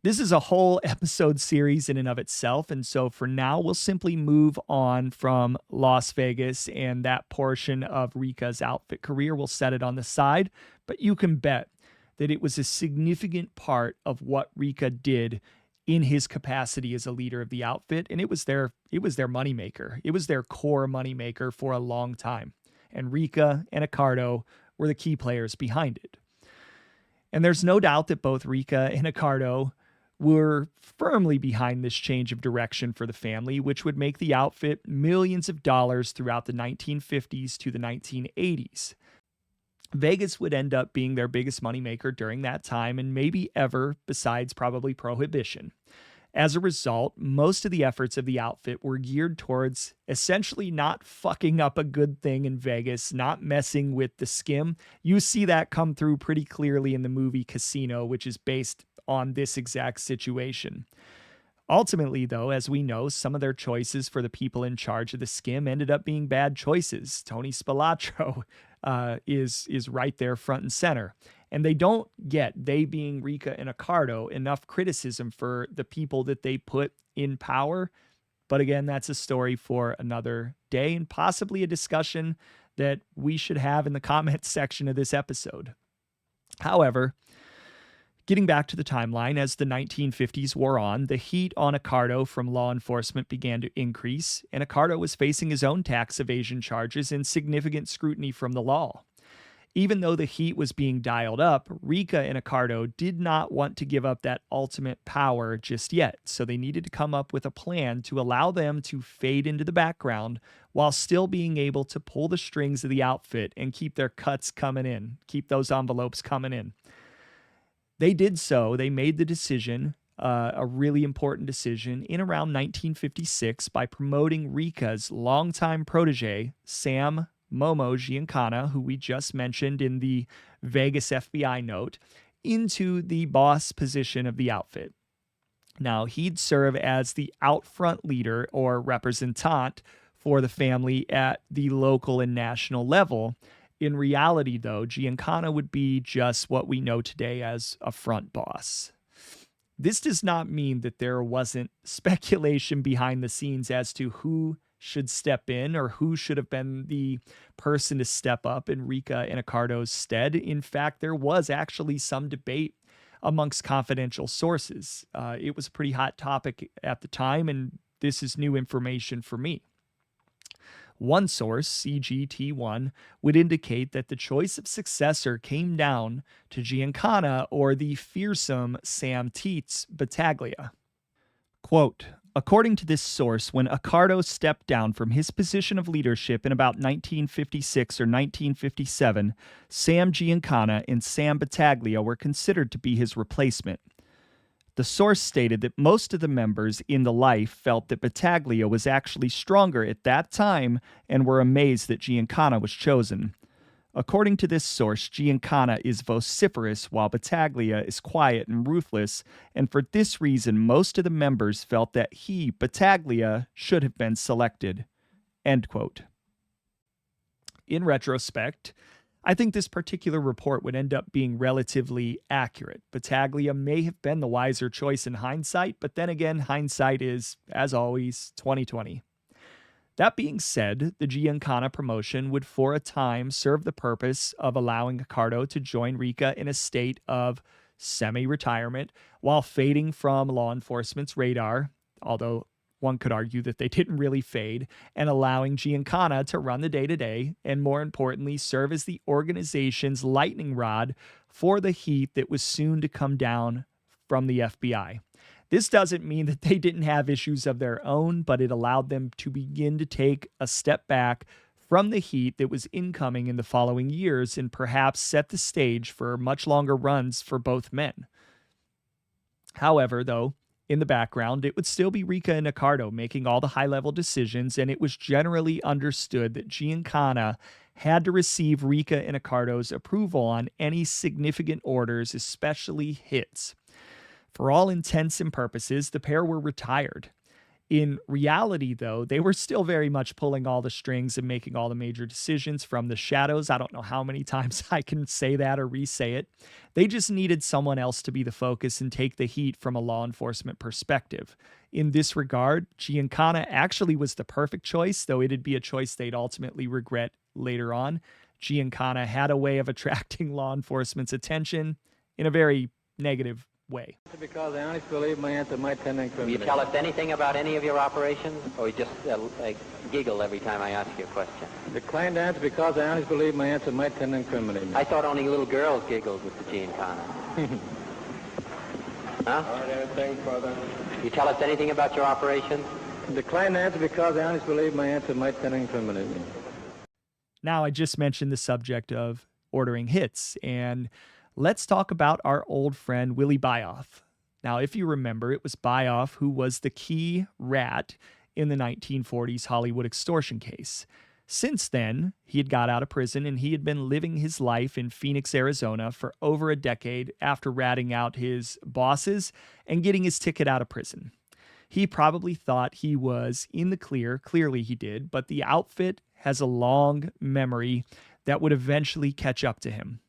This is a whole episode series in and of itself, and so for now we'll simply move on from Las Vegas and that portion of Ricca's outfit career. We'll set it on the side, but you can bet that it was a significant part of what Ricca did in his capacity as a leader of the outfit, and it was their moneymaker. It was their core moneymaker for a long time, and Ricca and Accardo were the key players behind it. And there's no doubt that both Ricca and Accardo were firmly behind this change of direction for the family, which would make the outfit millions of dollars throughout the 1950s to the 1980s. Vegas would end up being their biggest moneymaker during that time and maybe ever, besides probably Prohibition. As a result, most of the efforts of the outfit were geared towards essentially not fucking up a good thing in Vegas, not messing with the skim. You see that come through pretty clearly in the movie Casino, which is based on this exact situation. Ultimately, though, as we know, some of their choices for the people in charge of the skim ended up being bad choices. Tony Spilatro is right there front and center. And they being Ricca and Accardo, enough criticism for the people that they put in power. But again, that's a story for another day and possibly a discussion that we should have in the comments section of this episode. However, getting back to the timeline, as the 1950s wore on, the heat on Accardo from law enforcement began to increase, and Accardo was facing his own tax evasion charges and significant scrutiny from the law. Even though the heat was being dialed up, Ricca and Accardo did not want to give up that ultimate power just yet, so they needed to come up with a plan to allow them to fade into the background while still being able to pull the strings of the outfit and keep their cuts coming in, keep those envelopes coming in. They did so. They made the decision, a really important decision, in around 1956 by promoting Ricca's longtime protege, Sam Momo Giancana, who we just mentioned in the Vegas FBI note, into the boss position of the outfit. Now, he'd serve as the out front leader or representant for the family at the local and national level. In reality, though, Giancana would be just what we know today as a front boss. This does not mean that there wasn't speculation behind the scenes as to who should step in or who should have been the person to step up in Ricca and Accardo's stead. In fact, there was actually some debate amongst confidential sources. It was a pretty hot topic at the time, and this is new information for me. One source, CGT1, would indicate that the choice of successor came down to Giancana or the fearsome Sam Tietz Battaglia. Quote, according to this source, when Accardo stepped down from his position of leadership in about 1956 or 1957, Sam Giancana and Sam Battaglia were considered to be his replacement. The source stated that most of the members in the Life felt that Battaglia was actually stronger at that time and were amazed that Giancana was chosen. According to this source, Giancana is vociferous while Battaglia is quiet and ruthless, and for this reason, most of the members felt that he, Battaglia, should have been selected. End quote. In retrospect, I think this particular report would end up being relatively accurate. Battaglia may have been the wiser choice in hindsight, but then again, hindsight is, as always, 20/20. That being said, the Giancana promotion would for a time serve the purpose of allowing Accardo to join Ricca in a state of semi-retirement while fading from law enforcement's radar, although one could argue that they didn't really fade, and allowing Giancana to run the day-to-day and, more importantly, serve as the organization's lightning rod for the heat that was soon to come down from the FBI. This doesn't mean that they didn't have issues of their own, but it allowed them to begin to take a step back from the heat that was incoming in the following years and perhaps set the stage for much longer runs for both men. However, though, in the background, it would still be Ricca and Accardo making all the high-level decisions, and it was generally understood that Giancana had to receive Ricca and Accardo's approval on any significant orders, especially hits. For all intents and purposes, the pair were retired. In reality, though, they were still very much pulling all the strings and making all the major decisions from the shadows. I don't know how many times I can say that or re-say it. They just needed someone else to be the focus and take the heat from a law enforcement perspective. In this regard, Giancana actually was the perfect choice, though it'd be a choice they'd ultimately regret later on. Giancana had a way of attracting law enforcement's attention in a very negative way. Because I honestly believe my answer might tend to incriminate. Will you tell us anything about any of your operations, or you just giggle every time I ask you a question? Declined to answer because I honestly believe my answer might tend to incriminate me. I thought only little girls giggled with the Giancana. Huh? All right, anything further? You tell us anything about your operations? Declined to answer because I honestly believe my answer might tend to incriminate me. Now, I just mentioned the subject of ordering hits, and let's talk about our old friend Willie Byoff. Now, if you remember, it was Byoff who was the key rat in the 1940s Hollywood extortion case. Since then, he had got out of prison and he had been living his life in Phoenix, Arizona for over a decade after ratting out his bosses and getting his ticket out of prison. He probably thought he was in the clear. Clearly he did, but the outfit has a long memory that would eventually catch up to him.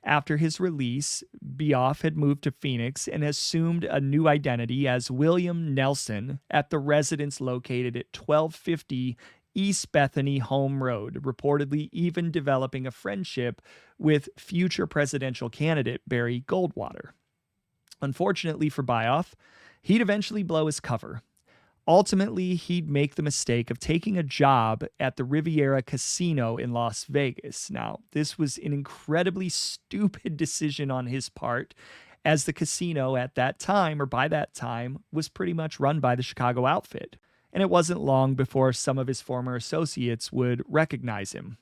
After his release, Byoff had moved to Phoenix and assumed a new identity as William Nelson at the residence located at 1250 East Bethany Home Road, reportedly even developing a friendship with future presidential candidate Barry Goldwater. Unfortunately for Byoff, he'd eventually blow his cover. Ultimately, he'd make the mistake of taking a job at the Riviera Casino in Las Vegas. Now, this was an incredibly stupid decision on his part, as the casino at that time, or by that time, was pretty much run by the Chicago outfit. And it wasn't long before some of his former associates would recognize him.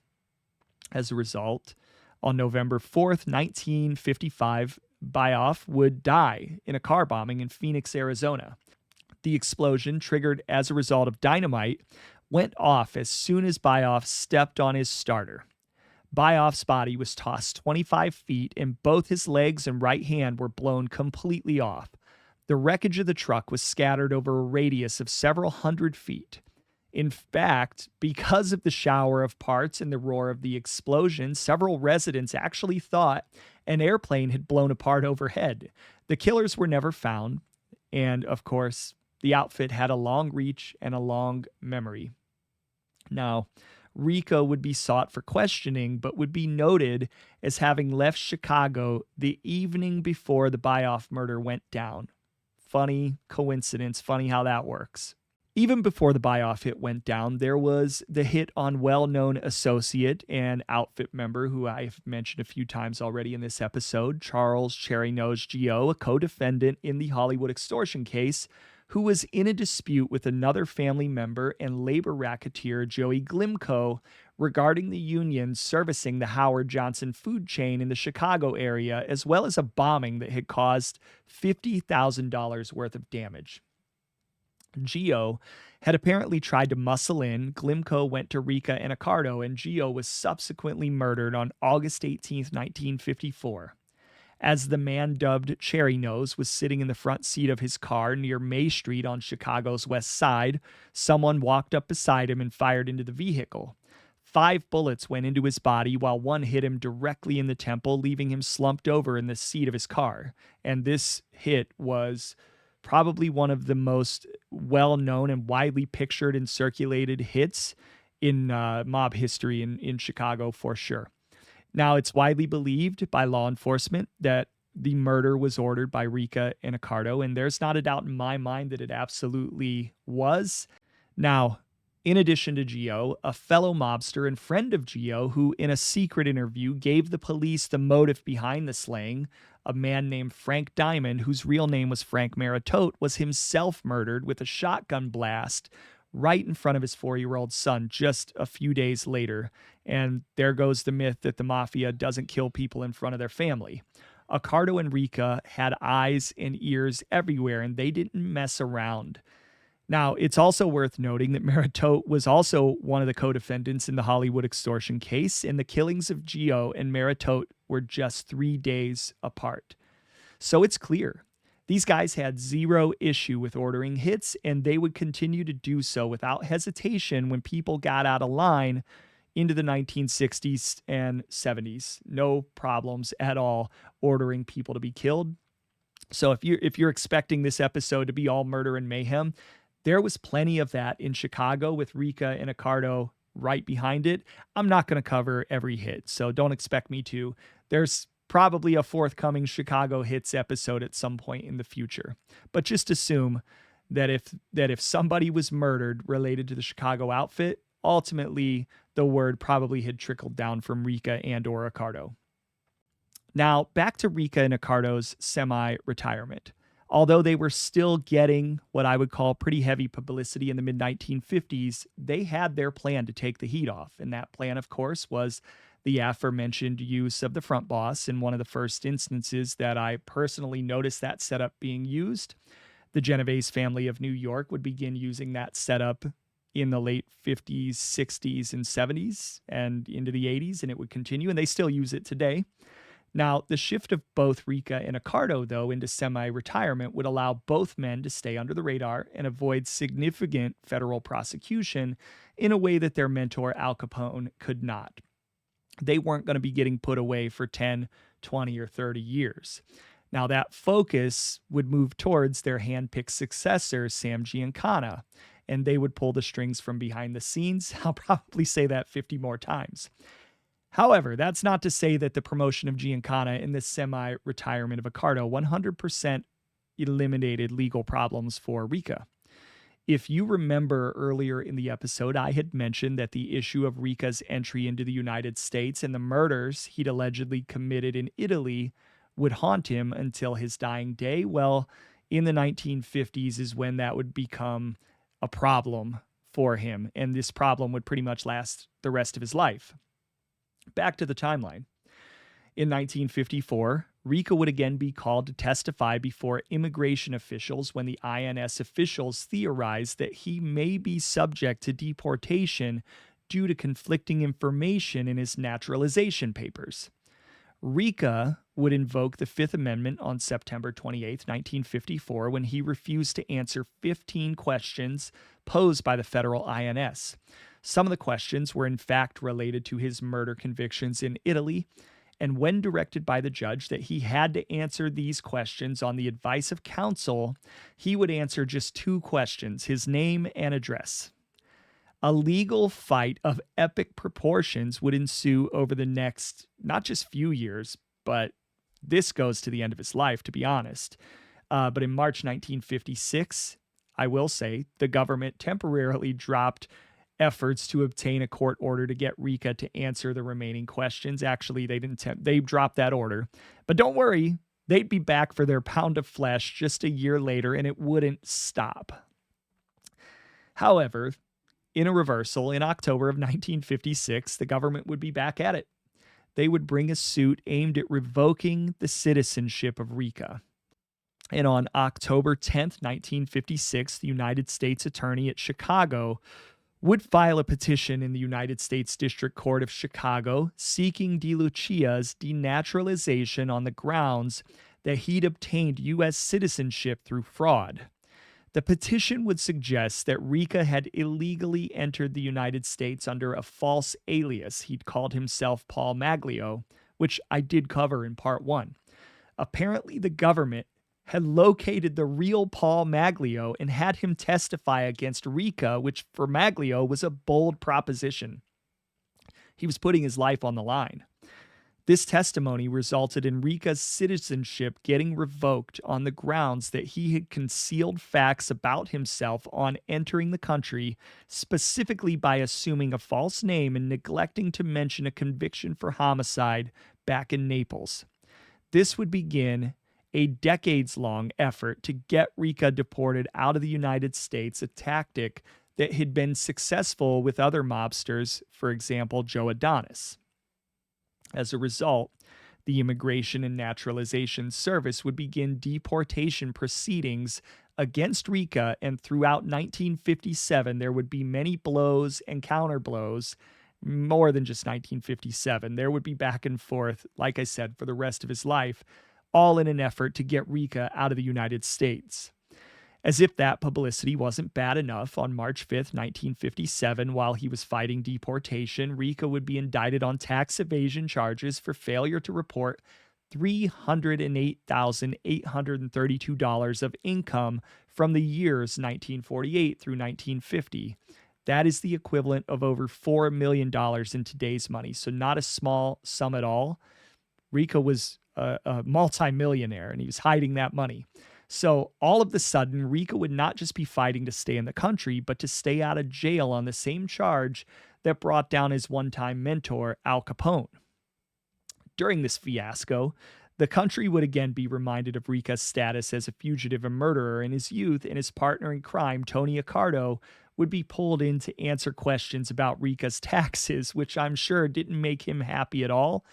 As a result, on November 4th, 1955, Byoff would die in a car bombing in Phoenix, Arizona. The explosion, triggered as a result of dynamite, went off as soon as Byoff stepped on his starter. Byoff's body was tossed 25 feet, and both his legs and right hand were blown completely off. The wreckage of the truck was scattered over a radius of several hundred feet. In fact, because of the shower of parts and the roar of the explosion, several residents actually thought an airplane had blown apart overhead. The killers were never found, and of course, the outfit had a long reach and a long memory. Now, Ricca would be sought for questioning, but would be noted as having left Chicago the evening before the Byoff murder went down. Funny coincidence, funny how that works. Even before the Byoff hit went down, there was the hit on well-known associate and outfit member who I've mentioned a few times already in this episode, Charles Cherry Nose Gio, a co-defendant in the Hollywood extortion case, who was in a dispute with another family member and labor racketeer Joey Glimko regarding the union servicing the Howard Johnson food chain in the Chicago area, as well as a bombing that had caused $50,000 worth of damage. Gio had apparently tried to muscle in. Glimko went to Ricca and Accardo, and Gio was subsequently murdered on August 18th, 1954. As the man dubbed Cherry Nose was sitting in the front seat of his car near May Street on Chicago's west side, someone walked up beside him and fired into the vehicle. 5 bullets went into his body while one hit him directly in the temple, leaving him slumped over in the seat of his car. And this hit was probably one of the most well-known and widely pictured and circulated hits in mob history in Chicago for sure. Now, it's widely believed by law enforcement that the murder was ordered by Ricca and Accardo, and there's not a doubt in my mind that it absolutely was. Now, in addition to Gio, a fellow mobster and friend of Gio, who in a secret interview gave the police the motive behind the slaying, a man named Frank Diamond, whose real name was Frank Maritote, was himself murdered with a shotgun blast right in front of his 4-year-old son just a few days later. And there goes the myth that the Mafia doesn't kill people in front of their family. Accardo and Ricca had eyes and ears everywhere, and they didn't mess around. Now, it's also worth noting that Maritote was also one of the co-defendants in the Hollywood extortion case, and the killings of Gio and Maritote were just 3 days apart. So it's clear. These guys had zero issue with ordering hits, and they would continue to do so without hesitation when people got out of line into the 1960s and 70s. No problems at all ordering people to be killed. So if you're expecting this episode to be all murder and mayhem, there was plenty of that in Chicago with Ricca and Accardo right behind it. I'm not going to cover every hit, so don't expect me to. There's probably a forthcoming Chicago Hits episode at some point in the future. But just assume that if somebody was murdered related to the Chicago outfit, ultimately the word probably had trickled down from Ricca and or Accardo. Now, back to Ricca and Accardo's semi-retirement. Although they were still getting what I would call pretty heavy publicity in the mid-1950s, they had their plan to take the heat off. And that plan, of course, was the aforementioned use of the front boss. In one of the first instances that I personally noticed that setup being used, the Genovese family of New York would begin using that setup in the late 50s, 60s, and 70s and into the 80s, and it would continue, and they still use it today. Now, the shift of both Ricca and Accardo, though, into semi-retirement would allow both men to stay under the radar and avoid significant federal prosecution in a way that their mentor Al Capone could not. They weren't going to be getting put away for 10, 20, or 30 years. Now, that focus would move towards their hand-picked successor, Sam Giancana, and they would pull the strings from behind the scenes. I'll probably say that 50 more times. However, that's not to say that the promotion of Giancana and the semi-retirement of Accardo 100% eliminated legal problems for Ricca. If you remember earlier in the episode, I had mentioned that the issue of Ricca's entry into the United States and the murders he'd allegedly committed in Italy would haunt him until his dying day. Well, in the 1950s is when that would become a problem for him, and this problem would pretty much last the rest of his life. Back to the timeline. In 1954, Ricca would again be called to testify before immigration officials when the INS officials theorized that he may be subject to deportation due to conflicting information in his naturalization papers. Ricca would invoke the Fifth Amendment on September 28, 1954, when he refused to answer 15 questions posed by the federal INS. Some of the questions were in fact related to his murder convictions in Italy, and when directed by the judge that he had to answer these questions on the advice of counsel, he would answer just 2 questions, his name and address. A legal fight of epic proportions would ensue over the next, not just few years, but this goes to the end of his life, to be honest. But in March 1956, I will say, the government temporarily dropped efforts to obtain a court order to get Ricca to answer the remaining questions. Actually, they dropped that order. But don't worry, they'd be back for their pound of flesh just a year later, and it wouldn't stop. However, in a reversal, in October of 1956, the government would be back at it. They would bring a suit aimed at revoking the citizenship of Ricca. And on October 10th, 1956, the United States Attorney at Chicago would file a petition in the United States District Court of Chicago seeking DeLucia's denaturalization on the grounds that he'd obtained U.S. citizenship through fraud. The petition would suggest that Ricca had illegally entered the United States under a false alias. He'd called himself Paul Maglio, which I did cover in part 1. Apparently, the government had located the real Paul Maglio and had him testify against Ricca, which for Maglio was a bold proposition. He was putting his life on the line. This testimony resulted in Ricca's citizenship getting revoked on the grounds that he had concealed facts about himself on entering the country, specifically by assuming a false name and neglecting to mention a conviction for homicide back in Naples. This would begin a decades-long effort to get Ricca deported out of the United States, a tactic that had been successful with other mobsters, for example, Joe Adonis. As a result, the Immigration and Naturalization Service would begin deportation proceedings against Ricca, and throughout 1957, there would be many blows and counterblows, more than just 1957. There would be back and forth, like I said, for the rest of his life, all in an effort to get Ricca out of the United States. As if that publicity wasn't bad enough, on March 5th, 1957, while he was fighting deportation, Ricca would be indicted on tax evasion charges for failure to report $308,832 of income from the years 1948 through 1950. That is the equivalent of over $4 million in today's money, so not a small sum at all. Ricca was a multimillionaire, and he was hiding that money. So all of a sudden, Ricca would not just be fighting to stay in the country, but to stay out of jail on the same charge that brought down his one-time mentor, Al Capone. During this fiasco, the country would again be reminded of Ricca's status as a fugitive and murderer in his youth, and his partner in crime, Tony Accardo, would be pulled in to answer questions about Ricca's taxes, which I'm sure didn't make him happy at all.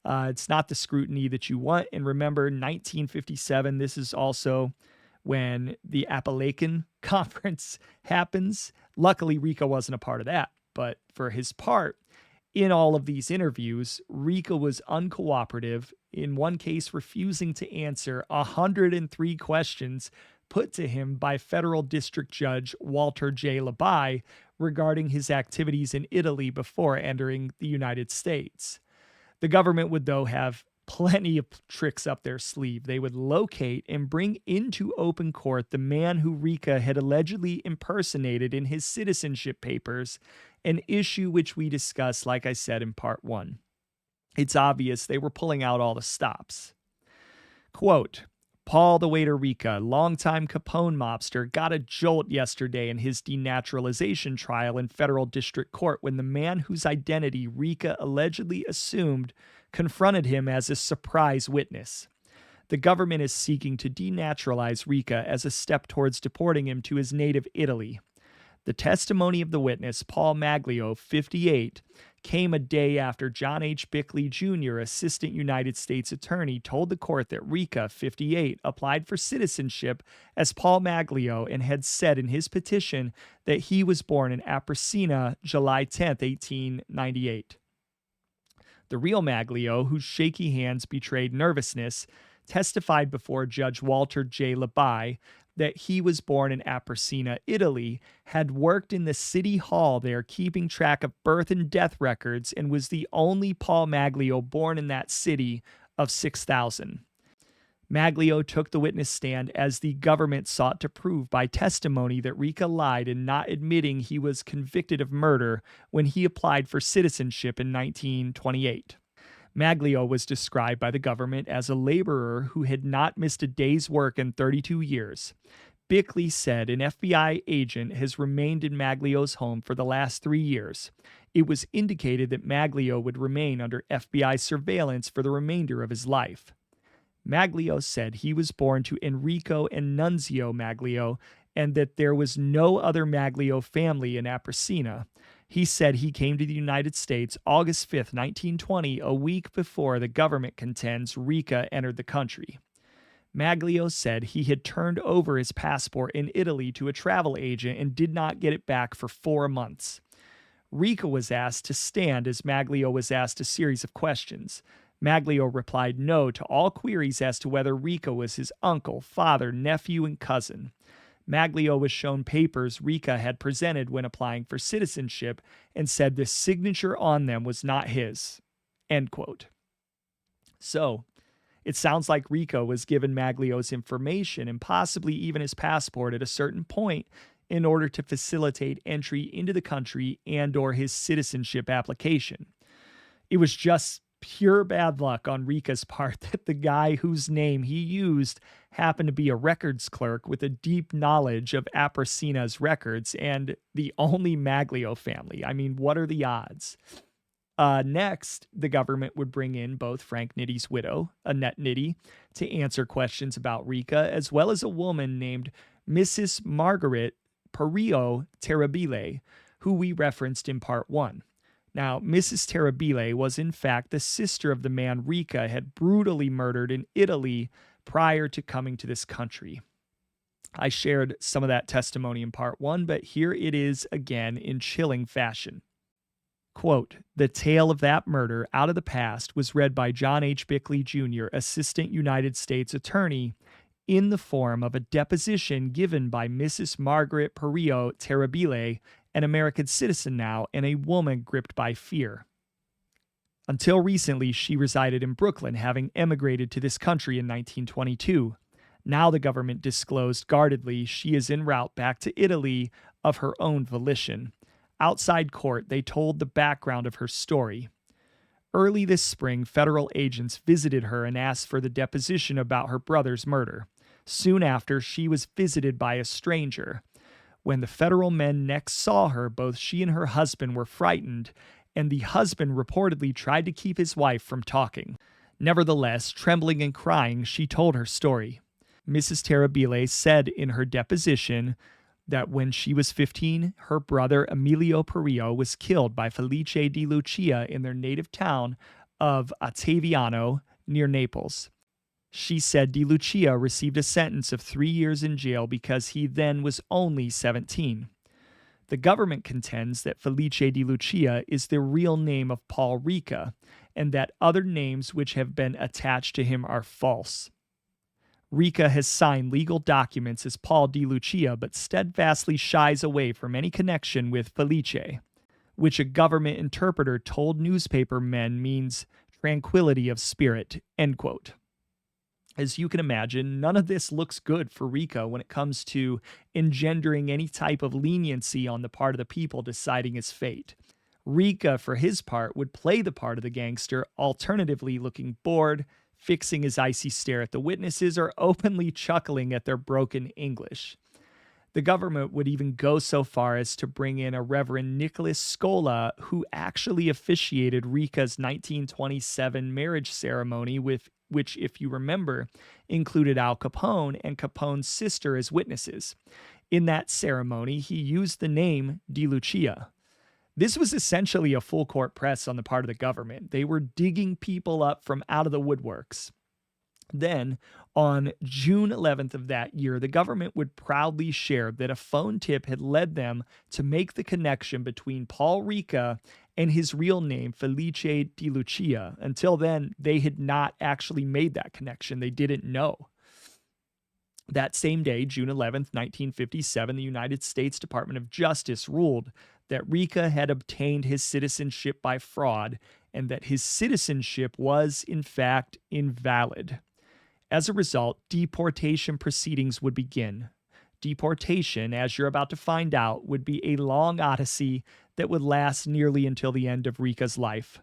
It's not the scrutiny that you want. And remember, 1957, this is also when the Appalachian Conference happens. Luckily, Ricca wasn't a part of that. But for his part, in all of these interviews, Ricca was uncooperative, in one case refusing to answer 103 questions put to him by federal district judge Walter J. Labai regarding his activities in Italy before entering the United States. The government would, though, have plenty of tricks up their sleeve. They would locate and bring into open court the man who Ricca had allegedly impersonated in his citizenship papers, an issue which we discussed, like I said, in part 1. It's obvious they were pulling out all the stops. Quote, Paul the Waiter Ricca, longtime Capone mobster, got a jolt yesterday in his denaturalization trial in federal district court when the man whose identity Ricca allegedly assumed confronted him as a surprise witness. The government is seeking to denaturalize Ricca as a step towards deporting him to his native Italy. The testimony of the witness, Paul Maglio, 58, came a day after John H. Bickley Jr., Assistant United States Attorney, told the court that Ricca, 58, applied for citizenship as Paul Maglio and had said in his petition that he was born in Aprisina, July 10, 1898. The real Maglio, whose shaky hands betrayed nervousness, testified before Judge Walter J. Labai that he was born in Aprisina, Italy, had worked in the city hall there keeping track of birth and death records, and was the only Paul Maglio born in that city of 6,000. Maglio took the witness stand as the government sought to prove by testimony that Ricca lied in not admitting he was convicted of murder when he applied for citizenship in 1928. Maglio was described by the government as a laborer who had not missed a day's work in 32 years. Bickley said an FBI agent has remained in Maglio's home for the last 3 years. It was indicated that Maglio would remain under FBI surveillance for the remainder of his life. Maglio said he was born to Enrico and Nunzio Maglio and that there was no other Maglio family in Aprisina. He said he came to the United States August 5, 1920, a week before the government contends Ricca entered the country. Maglio said he had turned over his passport in Italy to a travel agent and did not get it back for 4 months. Ricca was asked to stand as Maglio was asked a series of questions. Maglio replied no to all queries as to whether Ricca was his uncle, father, nephew, and cousin. Maglio was shown papers Ricca had presented when applying for citizenship and said the signature on them was not his. End quote. So, it sounds like Ricca was given Maglio's information and possibly even his passport at a certain point in order to facilitate entry into the country and/or his citizenship application. It was just pure bad luck on Ricca's part that the guy whose name he used happened to be a records clerk with a deep knowledge of Aprisina's records and the only Maglio family. I mean, what are the odds? Next, the government would bring in both Frank Nitti's widow, Annette Nitti, to answer questions about Ricca, as well as a woman named Mrs. Margaret Perillo Terribile, who we referenced in part 1. Now, Mrs. Terribile was in fact the sister of the man Ricca had brutally murdered in Italy prior to coming to this country. I shared some of that testimony in part 1, but here it is again in chilling fashion. Quote, "The tale of that murder out of the past was read by John H. Bickley, Jr., Assistant United States Attorney, in the form of a deposition given by Mrs. Margaret Perillo Terribile, an American citizen now, and a woman gripped by fear. Until recently, she resided in Brooklyn, having emigrated to this country in 1922. Now the government disclosed guardedly she is en route back to Italy of her own volition. Outside court, they told the background of her story. Early this spring, federal agents visited her and asked for the deposition about her brother's murder. Soon after, she was visited by a stranger. When the federal men next saw her, both she and her husband were frightened, and the husband reportedly tried to keep his wife from talking. Nevertheless, trembling and crying, she told her story. Mrs. Terribile said in her deposition that when she was 15, her brother Emilio Perillo was killed by Felice di Lucia in their native town of Ottaviano near Naples. She said Di Lucia received a sentence of 3 years in jail because he then was only 17. The government contends that Felice di Lucia is the real name of Paul Ricca, and that other names which have been attached to him are false. Ricca has signed legal documents as Paul di Lucia, but steadfastly shies away from any connection with Felice, which a government interpreter told newspaper men means tranquility of spirit, end quote. As you can imagine, none of this looks good for Ricca when it comes to engendering any type of leniency on the part of the people deciding his fate. Ricca, for his part, would play the part of the gangster, alternatively looking bored, fixing his icy stare at the witnesses, or openly chuckling at their broken English. The government would even go so far as to bring in a Reverend Nicholas Scola, who actually officiated Ricca's 1927 marriage ceremony, which, if you remember, included Al Capone and Capone's sister as witnesses. In that ceremony, he used the name Di Lucia. This was essentially a full court press on the part of the government. They were digging people up from out of the woodworks. Then, on June 11th of that year, the government would proudly share that a phone tip had led them to make the connection between Paul Ricca and his real name, Felice di Lucia. Until then, they had not actually made that connection. They didn't know. That same day, June 11th, 1957, the United States Department of Justice ruled that Ricca had obtained his citizenship by fraud and that his citizenship was, in fact, invalid. As a result, deportation proceedings would begin. Deportation, as you're about to find out, would be a long odyssey that would last nearly until the end of Ricca's life.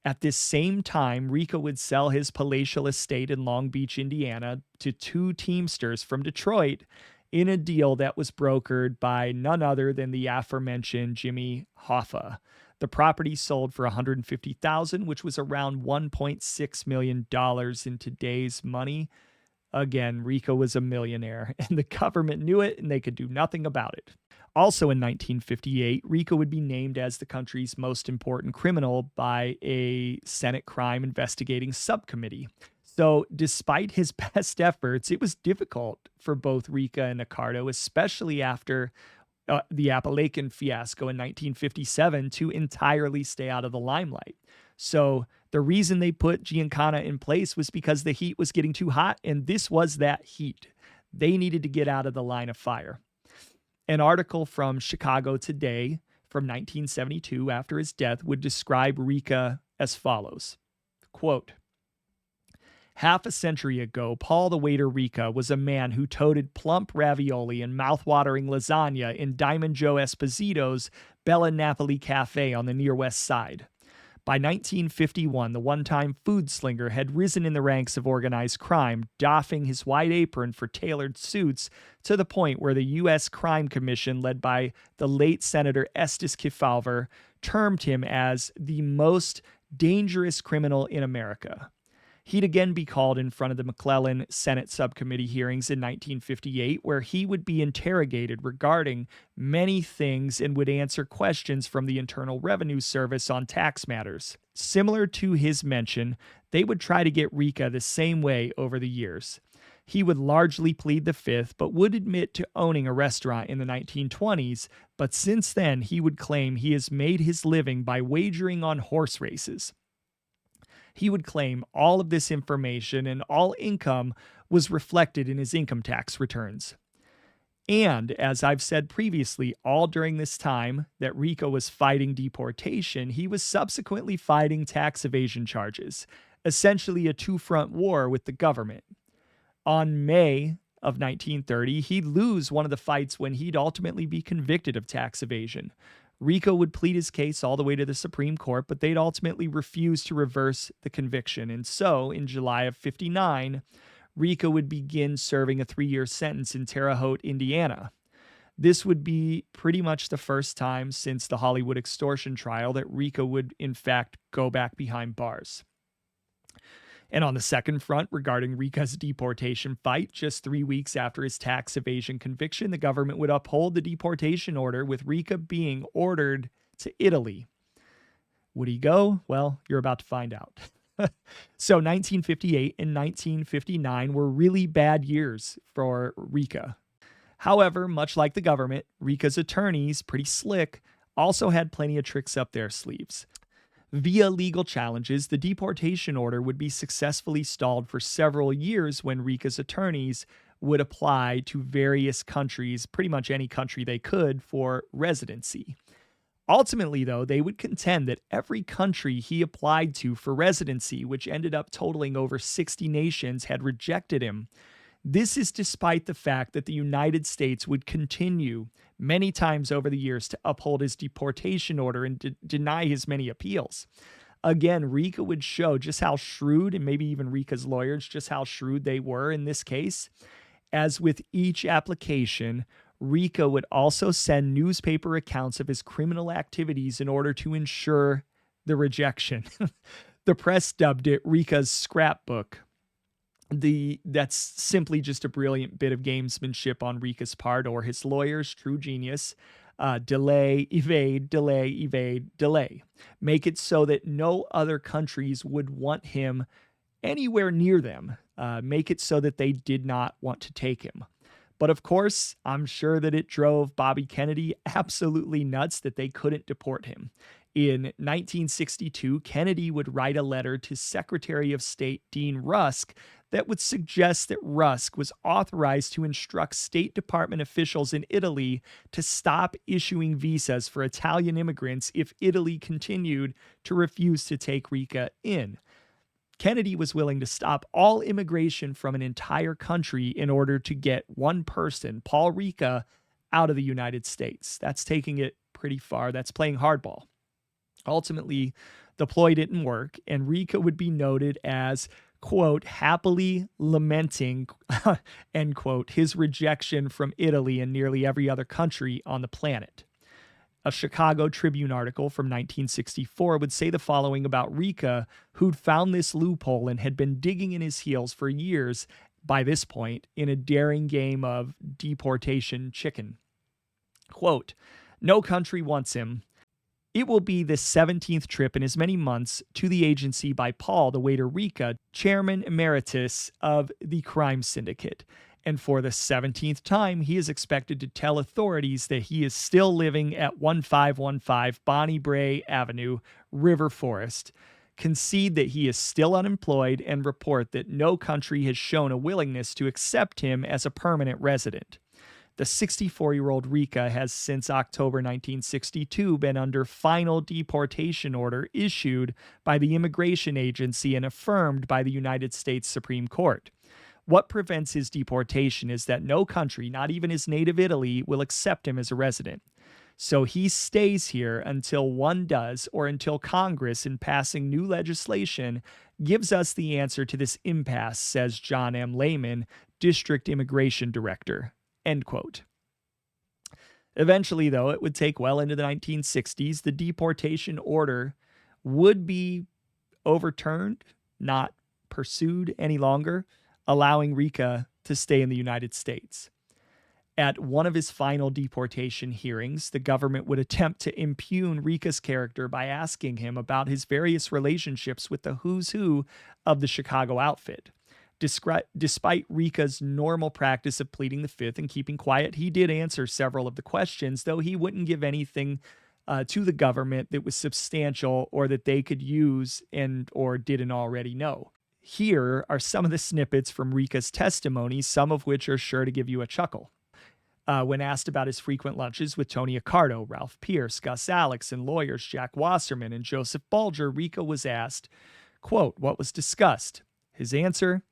At this same time, Ricca would sell his palatial estate in Long Beach, Indiana, to 2 Teamsters from Detroit in a deal that was brokered by none other than the aforementioned Jimmy Hoffa. The property sold for $150,000, which was around $1.6 million in today's money. Again, Ricca was a millionaire, and the government knew it, and they could do nothing about it. Also in 1958, Ricca would be named as the country's most important criminal by a Senate crime investigating subcommittee. So, despite his best efforts, it was difficult for both Ricca and Accardo, especially after the Appalachian fiasco in 1957, to entirely stay out of the limelight. So, the reason they put Giancana in place was because the heat was getting too hot, and this was that heat. They needed to get out of the line of fire. An article from Chicago Today from 1972, after his death, would describe Ricca as follows, quote, "Half a century ago, Paul the waiter Ricca was a man who toted plump ravioli and mouth-watering lasagna in Diamond Joe Esposito's Bella Napoli Cafe on the near West Side. By 1951, the one-time food slinger had risen in the ranks of organized crime, doffing his white apron for tailored suits to the point where the U.S. Crime Commission, led by the late Senator Estes Kefauver, termed him as the most dangerous criminal in America. He'd again be called in front of the McClellan Senate subcommittee hearings in 1958, where he would be interrogated regarding many things and would answer questions from the Internal Revenue Service on tax matters. Similar to his mention, they would try to get Ricca the same way over the years. He would largely plead the fifth, but would admit to owning a restaurant in the 1920s, but since then he would claim he has made his living by wagering on horse races. He would claim all of this information and all income was reflected in his income tax returns. And, as I've said previously, all during this time that Ricca was fighting deportation, he was subsequently fighting tax evasion charges, essentially a two-front war with the government. On May of 1930, he'd lose one of the fights when he'd ultimately be convicted of tax evasion. Ricca would plead his case all the way to the Supreme Court, but they'd ultimately refuse to reverse the conviction. And so, in July of 59, Ricca would begin serving a 3-year sentence in Terre Haute, Indiana. This would be pretty much the first time since the Hollywood extortion trial that Ricca would, in fact, go back behind bars. And on the second front, regarding Ricca's deportation fight, just 3 weeks after his tax evasion conviction, the government would uphold the deportation order, with Ricca being ordered to Italy. Would he go? Well, you're about to find out. So 1958 and 1959 were really bad years for Ricca. However, much like the government, Ricca's attorneys, pretty slick, also had plenty of tricks up their sleeves. Via legal challenges, the deportation order would be successfully stalled for several years when Ricca's attorneys would apply to various countries, pretty much any country they could, for residency. Ultimately, though, they would contend that every country he applied to for residency, which ended up totaling over 60 nations, had rejected him. This is despite the fact that the United States would continue many times over the years to uphold his deportation order and deny his many appeals. Again, Ricca would show just how shrewd, and maybe even Ricca's lawyers, just how shrewd they were in this case. As with each application, Ricca would also send newspaper accounts of his criminal activities in order to ensure the rejection. The press dubbed it Ricca's scrapbook. That's simply just a brilliant bit of gamesmanship on Ricca's part, or his lawyer's true genius. Delay, evade, delay, evade, delay. Make it so that no other countries would want him anywhere near them. Make it so that they did not want to take him. But of course, I'm sure that it drove Bobby Kennedy absolutely nuts that they couldn't deport him. In 1962, Kennedy would write a letter to Secretary of State Dean Rusk that would suggest that Rusk was authorized to instruct State Department officials in Italy to stop issuing visas for Italian immigrants if Italy continued to refuse to take Ricca in. Kennedy was willing to stop all immigration from an entire country in order to get one person, Paul Ricca, out of the United States. That's taking it pretty far. That's playing hardball. Ultimately, the ploy didn't work, and Ricca would be noted as, quote, happily lamenting, end quote, his rejection from Italy and nearly every other country on the planet. A Chicago Tribune article from 1964 would say the following about Ricca, who'd found this loophole and had been digging in his heels for years by this point in a daring game of deportation chicken. Quote, no country wants him. It will be the 17th trip in as many months to the agency by Paul, the waiter Ricca, chairman emeritus of the crime syndicate. And for the 17th time, he is expected to tell authorities that he is still living at 1515 Bonnie Bray Avenue, River Forest, concede that he is still unemployed, and report that no country has shown a willingness to accept him as a permanent resident. The 64-year-old Ricca has since October 1962 been under final deportation order issued by the immigration agency and affirmed by the United States Supreme Court. What prevents his deportation is that no country, not even his native Italy, will accept him as a resident. So he stays here until one does, or until Congress, in passing new legislation, gives us the answer to this impasse, says John M. Lehman, District Immigration Director. End quote. Eventually, though, it would take well into the 1960s. The deportation order would be overturned, not pursued any longer, allowing Ricca to stay in the United States. At one of his final deportation hearings, the government would attempt to impugn Ricca's character by asking him about his various relationships with the who's who of the Chicago outfit. Despite Ricca's normal practice of pleading the fifth and keeping quiet, he did answer several of the questions, though he wouldn't give anything to the government that was substantial or that they could use and or didn't already know. Here are some of the snippets from Ricca's testimony, some of which are sure to give you a chuckle. When asked about his frequent lunches with Tony Accardo, Ralph Pierce, Gus Alex, and lawyers Jack Wasserman and Joseph Bulger, Ricca was asked, quote, what was discussed? His answer,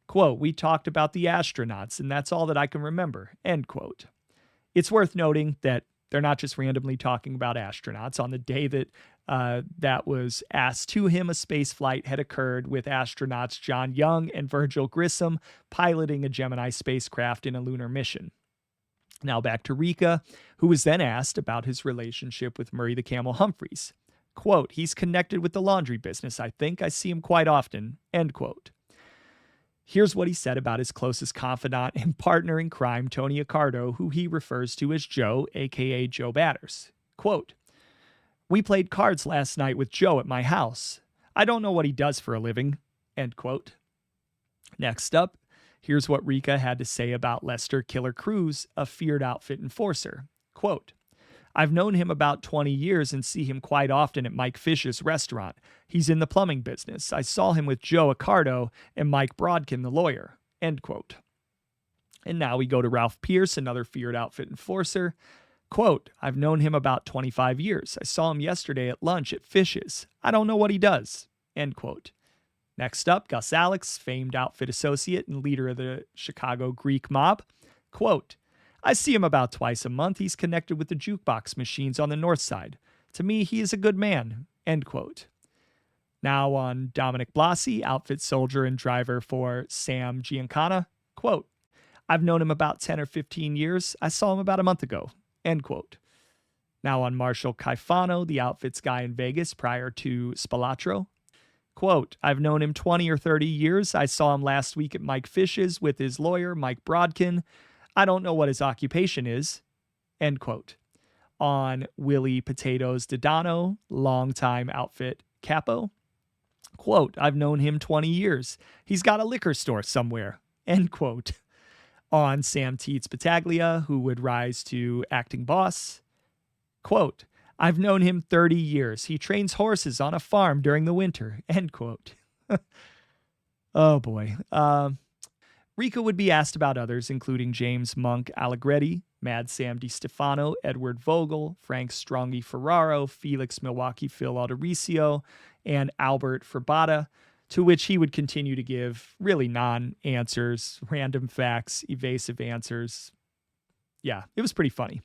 quote, we talked about the astronauts, and that's all that I can remember, end quote. It's worth noting that they're not just randomly talking about astronauts. On the day that that was asked to him, a space flight had occurred with astronauts John Young and Virgil Grissom piloting a Gemini spacecraft in a lunar mission. Now back to Ricca, who was then asked about his relationship with Murray the Camel Humphreys. Quote, he's connected with the laundry business. I think I see him quite often, end quote. Here's what he said about his closest confidant and partner in crime, Tony Accardo, who he refers to as Joe, a.k.a. Joe Batters. Quote, we played cards last night with Joe at my house. I don't know what he does for a living, end quote. Next up, here's what Ricca had to say about Lester Killer Cruz, a feared outfit enforcer. Quote, I've known him about 20 years and see him quite often at Mike Fish's restaurant. He's in the plumbing business. I saw him with Joe Accardo and Mike Brodkin, the lawyer, end quote. And now we go to Ralph Pierce, another feared outfit enforcer. Quote, I've known him about 25 years. I saw him yesterday at lunch at Fish's. I don't know what he does, end quote. Next up, Gus Alex, famed outfit associate and leader of the Chicago Greek mob. Quote, I see him about twice a month. He's connected with the jukebox machines on the north side. To me, he is a good man, end quote. Now on Dominic Blasi, outfit soldier and driver for Sam Giancana. Quote, I've known him about 10 or 15 years. I saw him about a month ago, end quote. Now on Marshall Caifano, the outfits guy in Vegas prior to Spalatro. Quote, I've known him 20 or 30 years. I saw him last week at Mike Fish's with his lawyer, Mike Brodkin. I don't know what his occupation is, end quote. On Willie Potatoes Dodano, longtime outfit capo. Quote, I've known him 20 years. He's got a liquor store somewhere, end quote. On Sam Teets Battaglia, who would rise to acting boss. Quote, I've known him 30 years. He trains horses on a farm during the winter, end quote. Oh boy. Ricca would be asked about others, including James Monk Allegretti, Mad Sam DiStefano, Edward Vogel, Frank Strongy Ferraro, Felix Milwaukee Phil Aldericio, and Albert Ferbata, to which he would continue to give really non-answers, random facts, evasive answers. Yeah, it was pretty funny.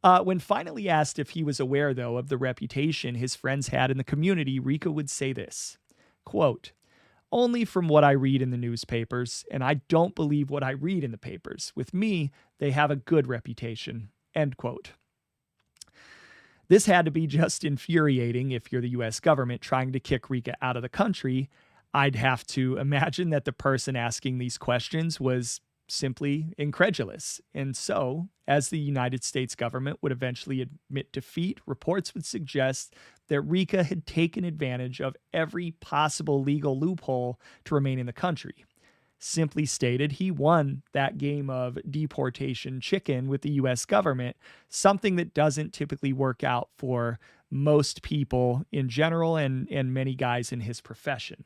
When finally asked if he was aware, though, of the reputation his friends had in the community, Ricca would say this, quote, only from what I read in the newspapers, and I don't believe what I read in the papers. With me, they have a good reputation, end quote. This had to be just infuriating if you're the U.S. government trying to kick Ricca out of the country. I'd have to imagine that the person asking these questions was simply incredulous. And so, as the United States government would eventually admit defeat, reports would suggest that Ricca had taken advantage of every possible legal loophole to remain in the country. Simply stated, he won that game of deportation chicken with the U.S. government, something that doesn't typically work out for most people in general and many guys in his profession.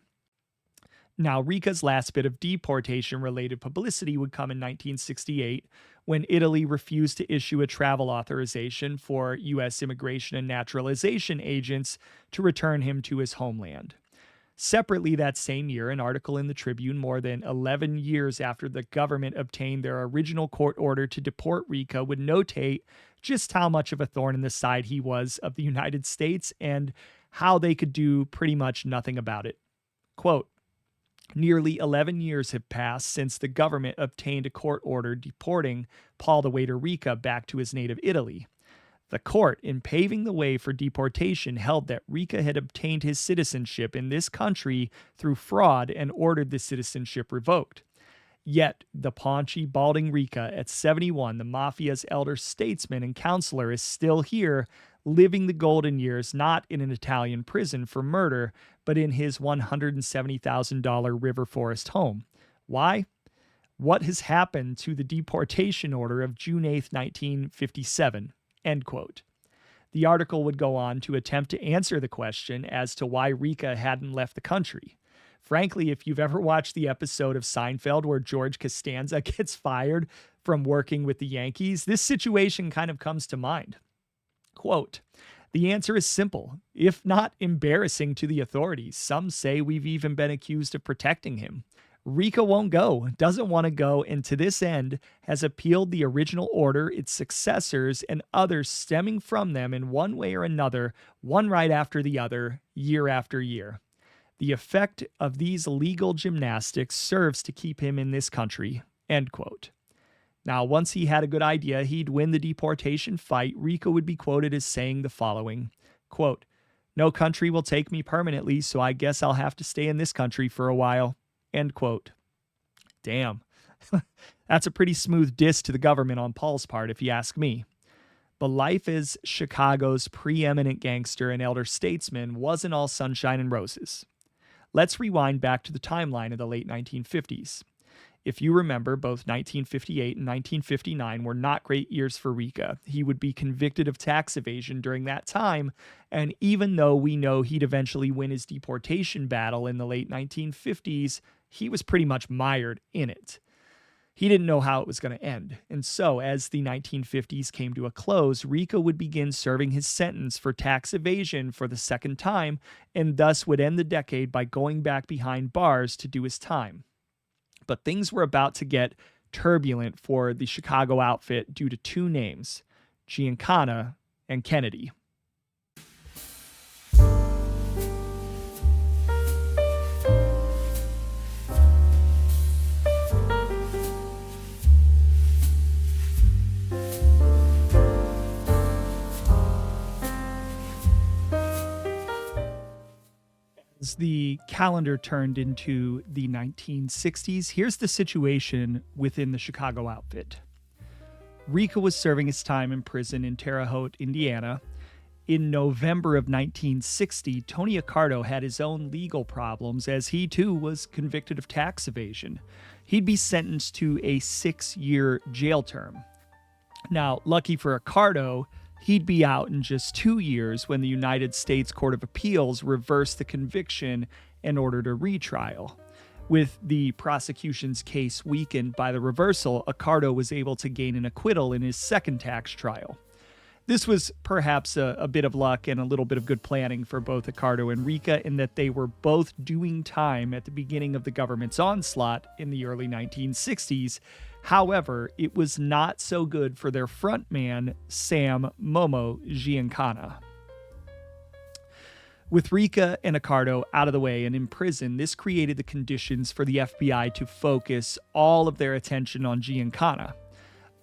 Now, Ricca's last bit of deportation-related publicity would come in 1968 when Italy refused to issue a travel authorization for U.S. immigration and naturalization agents to return him to his homeland. Separately, that same year, an article in the Tribune more than 11 years after the government obtained their original court order to deport Ricca would notate just how much of a thorn in the side he was of the United States and how they could do pretty much nothing about it. Quote, "Nearly 11 years have passed since the government obtained a court order deporting Paul the Waiter Ricca back to his native Italy. The court, in paving the way for deportation, held that Ricca had obtained his citizenship in this country through fraud and ordered the citizenship revoked. Yet, the paunchy, balding Ricca at 71, the Mafia's elder statesman and counselor, is still here, living the golden years not in an Italian prison for murder, but in his $170,000 River Forest home. Why? What has happened to the deportation order of June 8, 1957? End quote. The article would go on to attempt to answer the question as to why Ricca hadn't left the country. Frankly, if you've ever watched the episode of Seinfeld where George Costanza gets fired from working with the Yankees, this situation kind of comes to mind. Quote, "The answer is simple, if not embarrassing to the authorities. Some say we've even been accused of protecting him. Ricca won't go, doesn't want to go, and to this end has appealed the original order, its successors, and others stemming from them in one way or another, one right after the other, year after year. The effect of these legal gymnastics serves to keep him in this country." End quote. Now, once he had a good idea he'd win the deportation fight, Ricca would be quoted as saying the following, quote, "No country will take me permanently, so I guess I'll have to stay in this country for a while." End quote. Damn. That's a pretty smooth diss to the government on Paul's part, if you ask me. But life as Chicago's preeminent gangster and elder statesman wasn't all sunshine and roses. Let's rewind back to the timeline of the late 1950s. If you remember, both 1958 and 1959 were not great years for Ricca. He would be convicted of tax evasion during that time, and even though we know he'd eventually win his deportation battle in the late 1950s, he was pretty much mired in it. He didn't know how it was going to end, and so as the 1950s came to a close, Ricca would begin serving his sentence for tax evasion for the second time, and thus would end the decade by going back behind bars to do his time. But things were about to get turbulent for the Chicago outfit due to two names, Giancana and Kennedy. As the calendar turned into the 1960s, here's the situation within the Chicago outfit. Ricca was serving his time in prison in Terre Haute, Indiana. In November of 1960, Tony Accardo had his own legal problems as he too was convicted of tax evasion. He'd be sentenced to a 6-year jail term. Now, lucky for Accardo, he'd be out in just 2 years when the United States Court of Appeals reversed the conviction and ordered a retrial. With the prosecution's case weakened by the reversal, Accardo was able to gain an acquittal in his second tax trial. This was perhaps a bit of luck and a little bit of good planning for both Accardo and Ricca in that they were both doing time at the beginning of the government's onslaught in the early 1960s. However, it was not so good for their frontman, Sam Momo Giancana. With Ricca and Accardo out of the way and in prison, this created the conditions for the FBI to focus all of their attention on Giancana.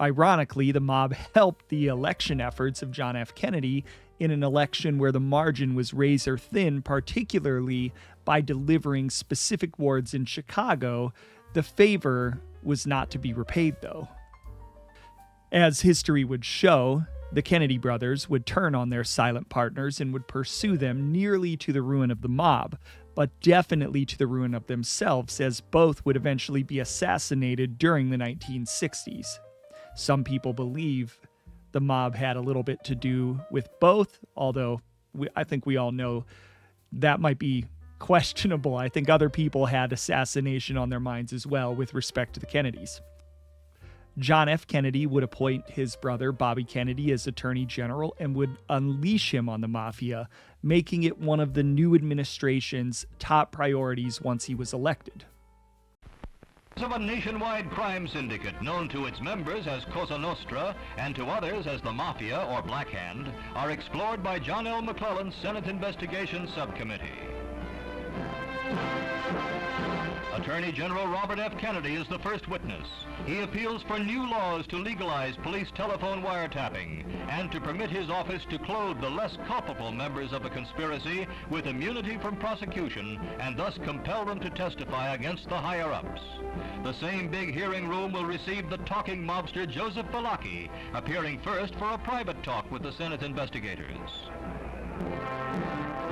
Ironically, the mob helped the election efforts of John F. Kennedy in an election where the margin was razor thin, particularly by delivering specific wards in Chicago the favor was not to be repaid, though. As history would show, the Kennedy brothers would turn on their silent partners and would pursue them nearly to the ruin of the mob, but definitely to the ruin of themselves, as both would eventually be assassinated during the 1960s. Some people believe the mob had a little bit to do with both, although I think we all know that might be questionable. I think other people had assassination on their minds as well with respect to the Kennedys. John F. Kennedy would appoint his brother Bobby Kennedy as Attorney General and would unleash him on the Mafia, making it one of the new administration's top priorities once he was elected. Of a nationwide crime syndicate known to its members as Cosa Nostra and to others as the Mafia or Black Hand are explored by John L. McClellan's Senate Investigation Subcommittee. Attorney General Robert F. Kennedy is the first witness. He appeals for new laws to legalize police telephone wiretapping and to permit his office to clothe the less culpable members of the conspiracy with immunity from prosecution and thus compel them to testify against the higher-ups. The same big hearing room will receive the talking mobster Joseph Balaki, appearing first for a private talk with the Senate investigators.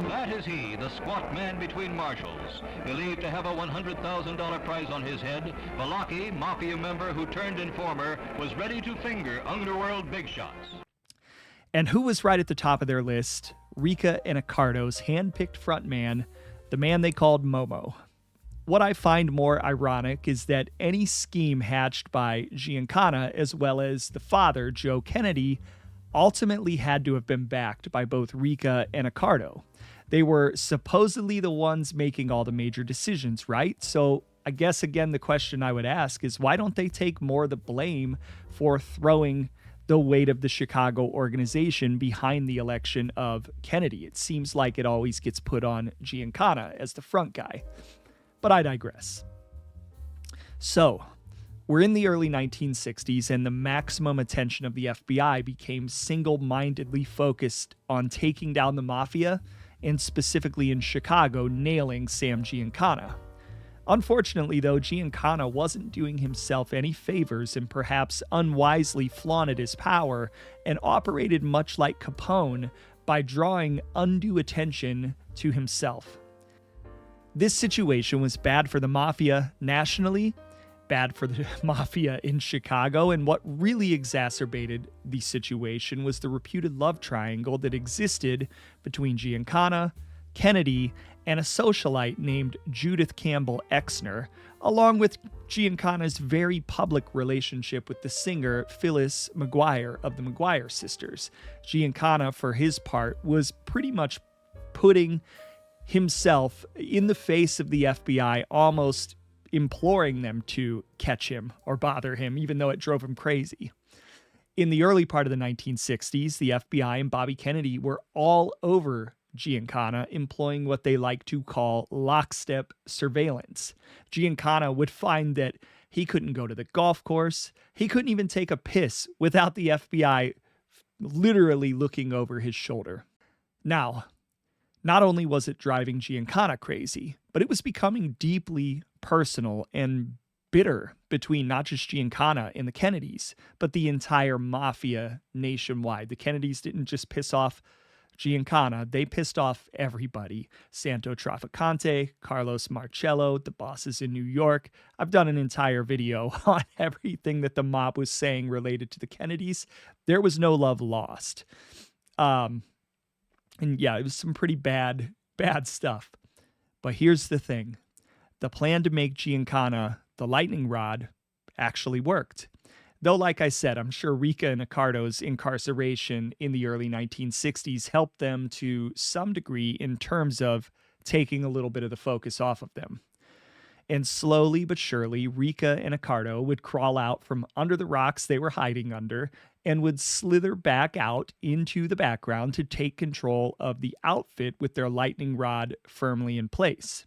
That is he, the squat man between marshals. Believed to have a $100,000 prize on his head, Balaki, Mafia member who turned informer, was ready to finger underworld big shots. And who was right at the top of their list? Ricca and Accardo's hand-picked frontman, the man they called Momo. What I find more ironic is that any scheme hatched by Giancana, as well as the father, Joe Kennedy, ultimately had to have been backed by both Ricca and Accardo. They were supposedly the ones making all the major decisions, right? So I guess, again, the question I would ask is, why don't they take more of the blame for throwing the weight of the Chicago organization behind the election of Kennedy? It seems like it always gets put on Giancana as the front guy. But I digress. So, we're in the early 1960s, and the maximum attention of the FBI became single-mindedly focused on taking down the Mafia, and specifically in Chicago, nailing Sam Giancana. Unfortunately, though, Giancana wasn't doing himself any favors and perhaps unwisely flaunted his power and operated much like Capone by drawing undue attention to himself. This situation was bad for the Mafia nationally, bad for the Mafia in Chicago, and what really exacerbated the situation was the reputed love triangle that existed between Giancana, Kennedy, and a socialite named Judith Campbell Exner, along with Giancana's very public relationship with the singer Phyllis McGuire of the McGuire sisters. Giancana, for his part, was pretty much putting himself in the face of the FBI, almost imploring them to catch him or bother him, even though it drove him crazy. In the early part of the 1960s, the FBI and Bobby Kennedy were all over Giancana, employing what they like to call lockstep surveillance. Giancana would find that he couldn't go to the golf course, he couldn't even take a piss without the FBI literally looking over his shoulder. Now, not only was it driving Giancana crazy, but it was becoming deeply personal and bitter between not just Giancana and the Kennedys, but the entire Mafia nationwide. The Kennedys didn't just piss off Giancana, they pissed off everybody. Santo Trafficante, Carlos Marcello, the bosses in New York. I've done an entire video on everything that the mob was saying related to the Kennedys. There was no love lost. And yeah, it was some pretty bad stuff. But here's the thing. The plan to make Giancana the lightning rod actually worked. Though, like I said, I'm sure Ricca and Accardo's incarceration in the early 1960s helped them to some degree in terms of taking a little bit of the focus off of them. And slowly but surely, Ricca and Accardo would crawl out from under the rocks they were hiding under and would slither back out into the background to take control of the outfit with their lightning rod firmly in place.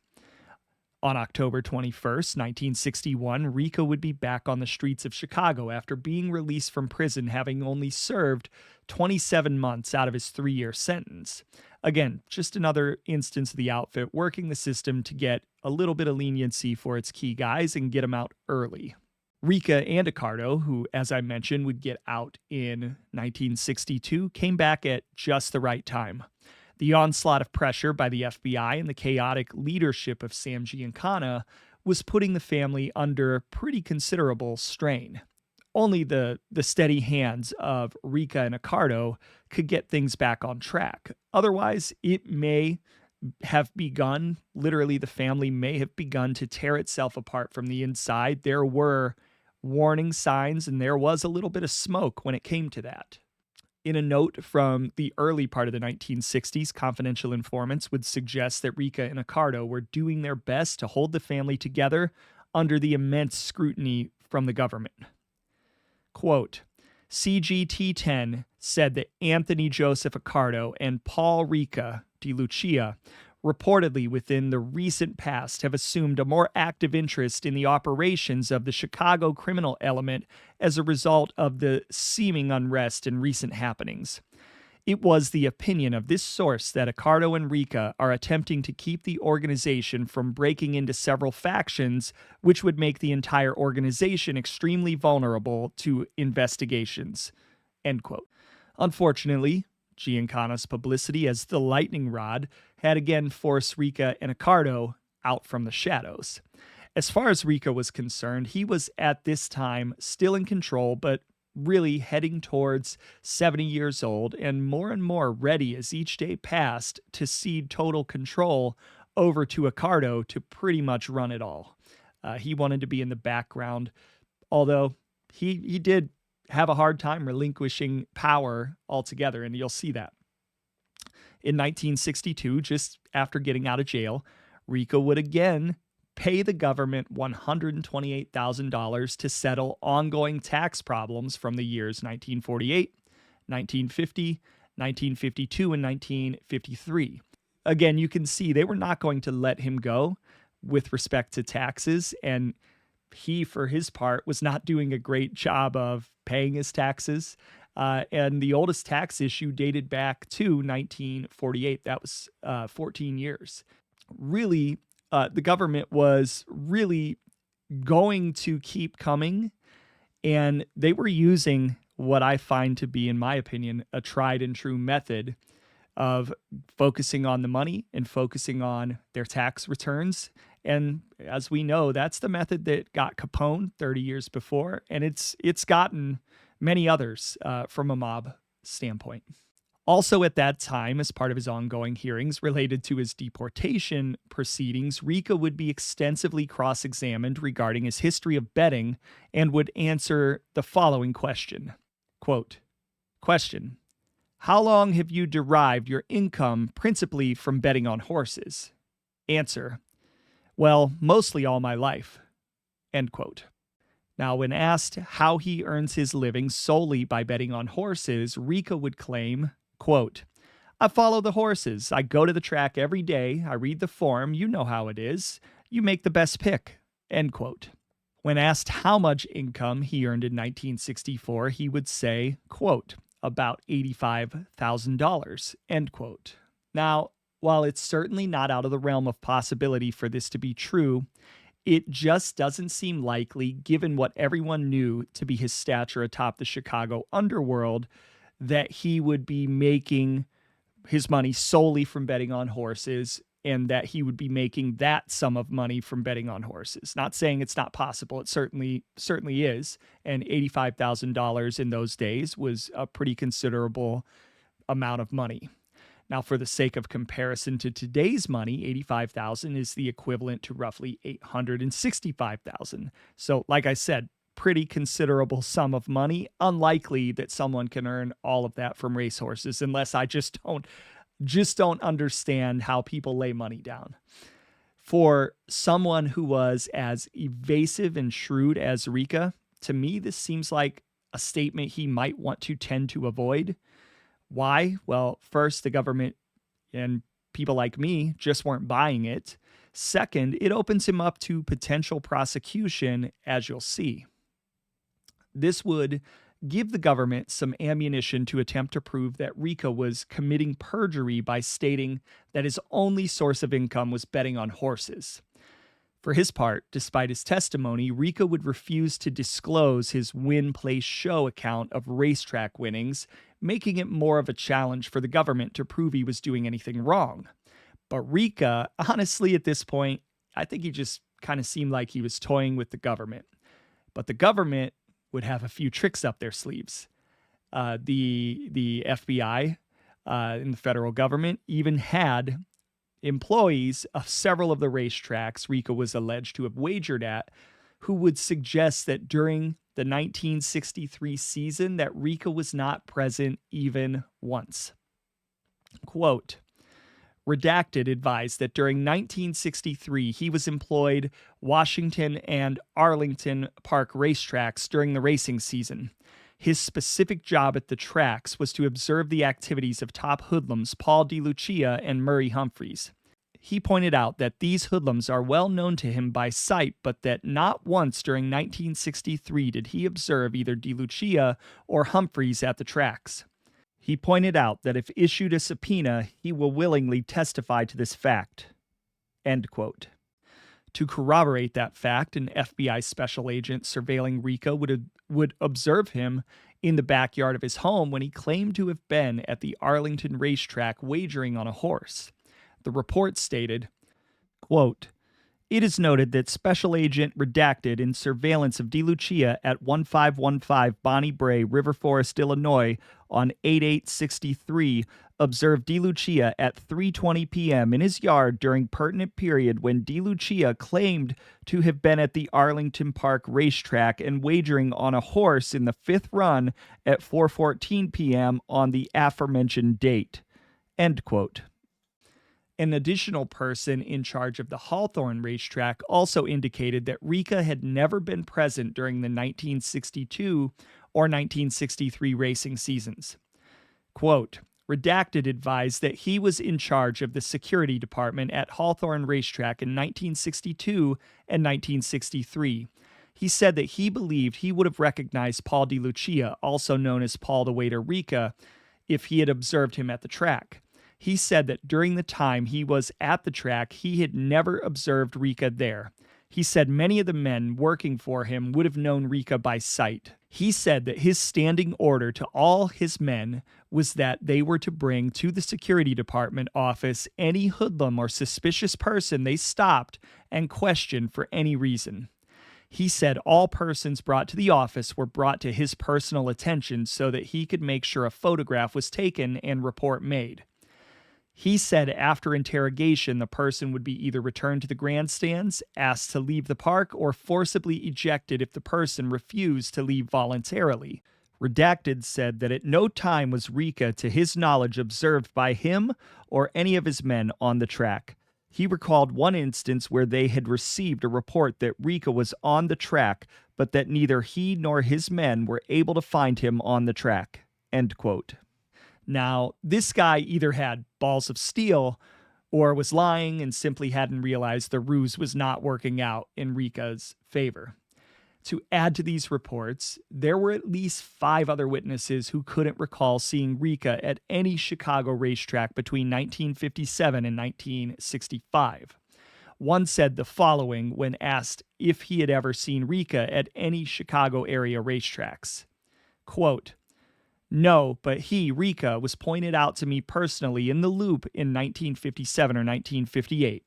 On October 21st, 1961, Ricca would be back on the streets of Chicago after being released from prison, having only served 27 months out of his 3-year sentence. Again, just another instance of the outfit working the system to get a little bit of leniency for its key guys and get them out early. Ricca and Accardo, who, as I mentioned, would get out in 1962, came back at just the right time. The onslaught of pressure by the FBI and the chaotic leadership of Sam Giancana was putting the family under pretty considerable strain. Only the steady hands of Ricca and Accardo could get things back on track. Otherwise, it may have begun, literally the family may have begun to tear itself apart from the inside. There were warning signs, and there was a little bit of smoke when it came to that. In a note from the early part of the 1960s, confidential informants would suggest that Ricca and Accardo were doing their best to hold the family together under the immense scrutiny from the government. Quote, CGT-10 said that Anthony Joseph Accardo and Paul Ricca de Lucia reportedly within the recent past have assumed a more active interest in the operations of the Chicago criminal element as a result of the seeming unrest in recent happenings. It was the opinion of this source that Accardo and Ricca are attempting to keep the organization from breaking into several factions, which would make the entire organization extremely vulnerable to investigations. End quote. Unfortunately, Giancana's publicity as the lightning rod had again forced Ricca and Accardo out from the shadows. As far as Ricca was concerned, he was at this time still in control, but really heading towards 70 years old and more ready as each day passed to cede total control over to Accardo to pretty much run it all. He wanted to be in the background, although he did have a hard time relinquishing power altogether, and you'll see that. In 1962, just after getting out of jail, Ricca would again pay the government $128,000 to settle ongoing tax problems from the years 1948, 1950, 1952, and 1953. Again, you can see they were not going to let him go with respect to taxes, and he, for his part, was not doing a great job of paying his taxes. And the oldest tax issue dated back to 1948. That was 14 years. Really, the government was really going to keep coming, and they were using what I find to be, in my opinion, a tried and true method of focusing on the money and focusing on their tax returns. And as we know, that's the method that got Capone 30 years before, and it's gotten many others from a mob standpoint. Also at that time, as part of his ongoing hearings related to his deportation proceedings, Ricca would be extensively cross-examined regarding his history of betting and would answer the following question. Quote, question, how long have you derived your income principally from betting on horses? Answer, well, mostly all my life. End quote. Now, when asked how he earns his living solely by betting on horses, Ricca would claim, quote, I follow the horses. I go to the track every day. I read the form. You know how it is. You make the best pick. End quote. When asked how much income he earned in 1964, he would say, quote, about $85,000, end quote. Now, while it's certainly not out of the realm of possibility for this to be true, it just doesn't seem likely, given what everyone knew to be his stature atop the Chicago underworld, that he would be making his money solely from betting on horses, and that he would be making that sum of money from betting on horses. Not saying it's not possible. It certainly is. And $85,000 in those days was a pretty considerable amount of money. Now, for the sake of comparison to today's money, $85,000 is the equivalent to roughly $865,000. So, like I said, pretty considerable sum of money. Unlikely that someone can earn all of that from racehorses, unless I just don't understand how people lay money down. For someone who was as evasive and shrewd as Ricca, to me, this seems like a statement he might want to tend to avoid. Why? Well, first, the government and people like me just weren't buying it. Second, it opens him up to potential prosecution, as you'll see. This would give the government some ammunition to attempt to prove that Ricca was committing perjury by stating that his only source of income was betting on horses. For his part, despite his testimony, Ricca would refuse to disclose his win-place-show account of racetrack winnings, making it more of a challenge for the government to prove he was doing anything wrong. But Ricca, honestly, at this point, I think he just kind of seemed like he was toying with the government. But the government would have a few tricks up their sleeves. The FBI and the federal government even had employees of several of the racetracks Ricca was alleged to have wagered at, who would suggest that during the 1963 season that Ricca was not present even once. Quote, Redacted advised that during 1963 he was employed Washington and Arlington Park racetracks during the racing season. His specific job at the tracks was to observe the activities of top hoodlums Paul DeLucia and Murray Humphreys. He pointed out that these hoodlums are well known to him by sight, but that not once during 1963 did he observe either DeLucia or Humphreys at the tracks. He pointed out that if issued a subpoena, he will willingly testify to this fact. End quote. To corroborate that fact, an FBI special agent surveilling Ricca would observe him in the backyard of his home when he claimed to have been at the Arlington racetrack wagering on a horse. The report stated, quote, It is noted that Special Agent Redacted in surveillance of DeLucia at 1515 Bonnie Bray, River Forest, Illinois on 8/8/63 observed DeLucia at 3:20 p.m. in his yard during pertinent period when DeLucia claimed to have been at the Arlington Park racetrack and wagering on a horse in the fifth run at 4:14 p.m. on the aforementioned date. End quote. An additional person in charge of the Hawthorne racetrack also indicated that Ricca had never been present during the 1962 or 1963 racing seasons. Quote, Redacted advised that he was in charge of the security department at Hawthorne Racetrack in 1962 and 1963. He said that he believed he would have recognized Paul DeLucia, also known as Paul the Waiter Ricca, if he had observed him at the track. He said that during the time he was at the track, he had never observed Ricca there. He said many of the men working for him would have known Ricca by sight. He said that his standing order to all his men was that they were to bring to the security department office any hoodlum or suspicious person they stopped and questioned for any reason. He said all persons brought to the office were brought to his personal attention so that he could make sure a photograph was taken and report made. He said after interrogation, the person would be either returned to the grandstands, asked to leave the park, or forcibly ejected if the person refused to leave voluntarily. Redacted said that at no time was Ricca, to his knowledge, observed by him or any of his men on the track. He recalled one instance where they had received a report that Ricca was on the track, but that neither he nor his men were able to find him on the track. End quote. Now, this guy either had balls of steel or was lying and simply hadn't realized the ruse was not working out in Ricca's favor. To add to these reports, there were at least 5 other witnesses who couldn't recall seeing Ricca at any Chicago racetrack between 1957 and 1965. One said the following when asked if he had ever seen Ricca at any Chicago area racetracks. Quote, No, but he, Ricca, was pointed out to me personally in the Loop in 1957 or 1958.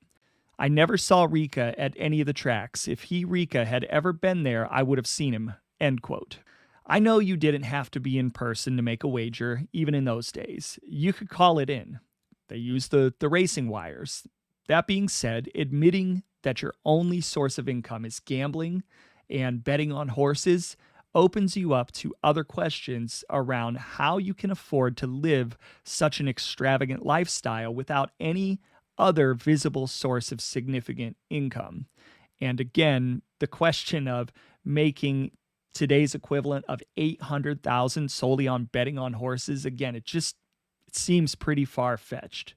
I never saw Ricca at any of the tracks. If he, Ricca, had ever been there, I would have seen him. End quote. I know you didn't have to be in person to make a wager, even in those days. You could call it in. They used the racing wires. That being said, admitting that your only source of income is gambling and betting on horses opens you up to other questions around how you can afford to live such an extravagant lifestyle without any other visible source of significant income. And again, the question of making today's equivalent of $800,000 solely on betting on horses, again, it seems pretty far-fetched.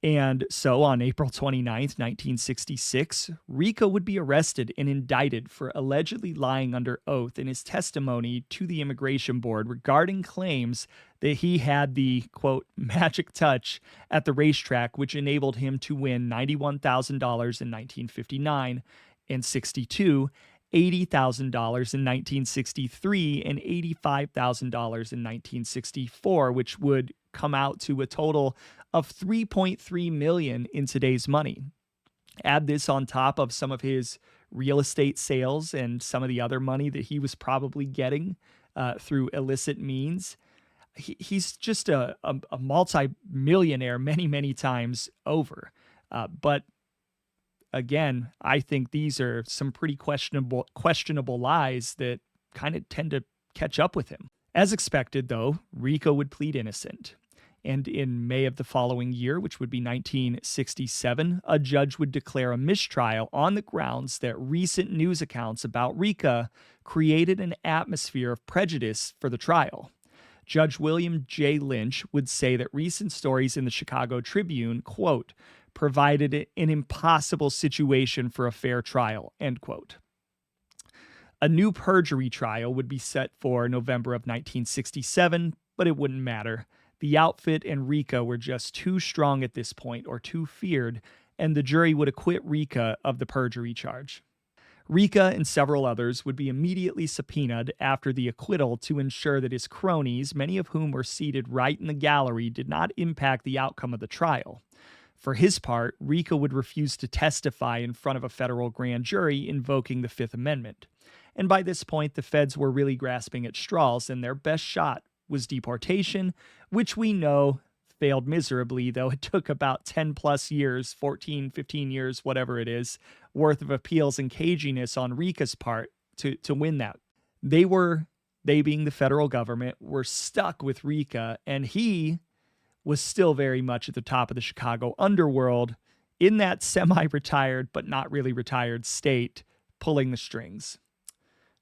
And so on April 29th, 1966, Ricca would be arrested and indicted for allegedly lying under oath in his testimony to the Immigration Board regarding claims that he had the, quote, magic touch at the racetrack, which enabled him to win $91,000 in 1959 and 62, $80,000 in 1963, and $85,000 in 1964, which would come out to a total of $3.3 million in today's money. Add this on top of some of his real estate sales and some of the other money that he was probably getting through illicit means. He's just a multi-millionaire many, many times over. But again, I think these are some pretty questionable lies that kind of tend to catch up with him. As expected, though, Ricca would plead innocent. And in May of the following year, which would be 1967, a judge would declare a mistrial on the grounds that recent news accounts about Ricca created an atmosphere of prejudice for the trial. Judge William J. Lynch would say that recent stories in the Chicago Tribune, quote, provided an impossible situation for a fair trial, end quote. A new perjury trial would be set for November of 1967, but it wouldn't matter. The outfit and Ricca were just too strong at this point, or too feared, and the jury would acquit Ricca of the perjury charge. Ricca and several others would be immediately subpoenaed after the acquittal to ensure that his cronies, many of whom were seated right in the gallery, did not impact the outcome of the trial. For his part, Ricca would refuse to testify in front of a federal grand jury invoking the Fifth Amendment. And by this point, the feds were really grasping at straws, and their best shot was deportation, which we know failed miserably, though it took about 10 plus years, 14, 15 years, whatever it is, worth of appeals and caginess on Ricca's part to win that. They being the federal government, were stuck with Ricca, and he was still very much at the top of the Chicago underworld in that semi-retired but not really retired state, pulling the strings.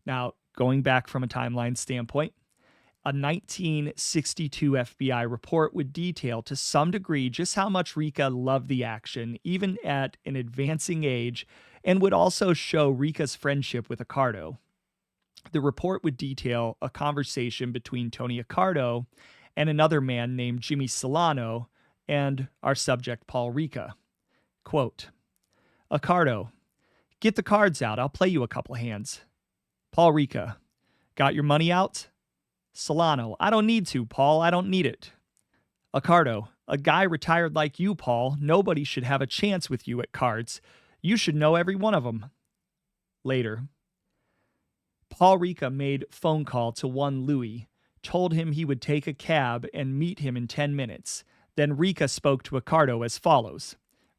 Now, going back from a timeline standpoint, a 1962 FBI report would detail to some degree just how much Ricca loved the action, even at an advancing age, and would also show Ricca's friendship with Accardo. The report would detail a conversation between Tony Accardo and another man named Jimmy Solano and our subject, Paul Ricca. Quote, Accardo, get the cards out. I'll play you a couple hands. Paul Ricca, got your money out? Solano, I don't need to, Paul. I don't need it. Accardo, a guy retired like you, Paul. Nobody should have a chance with you at cards. You should know every one of them. Later, Paul Ricca made phone call to one Louis, told him he would take a cab and meet him in 10 minutes. Then Ricca spoke to Accardo as follows.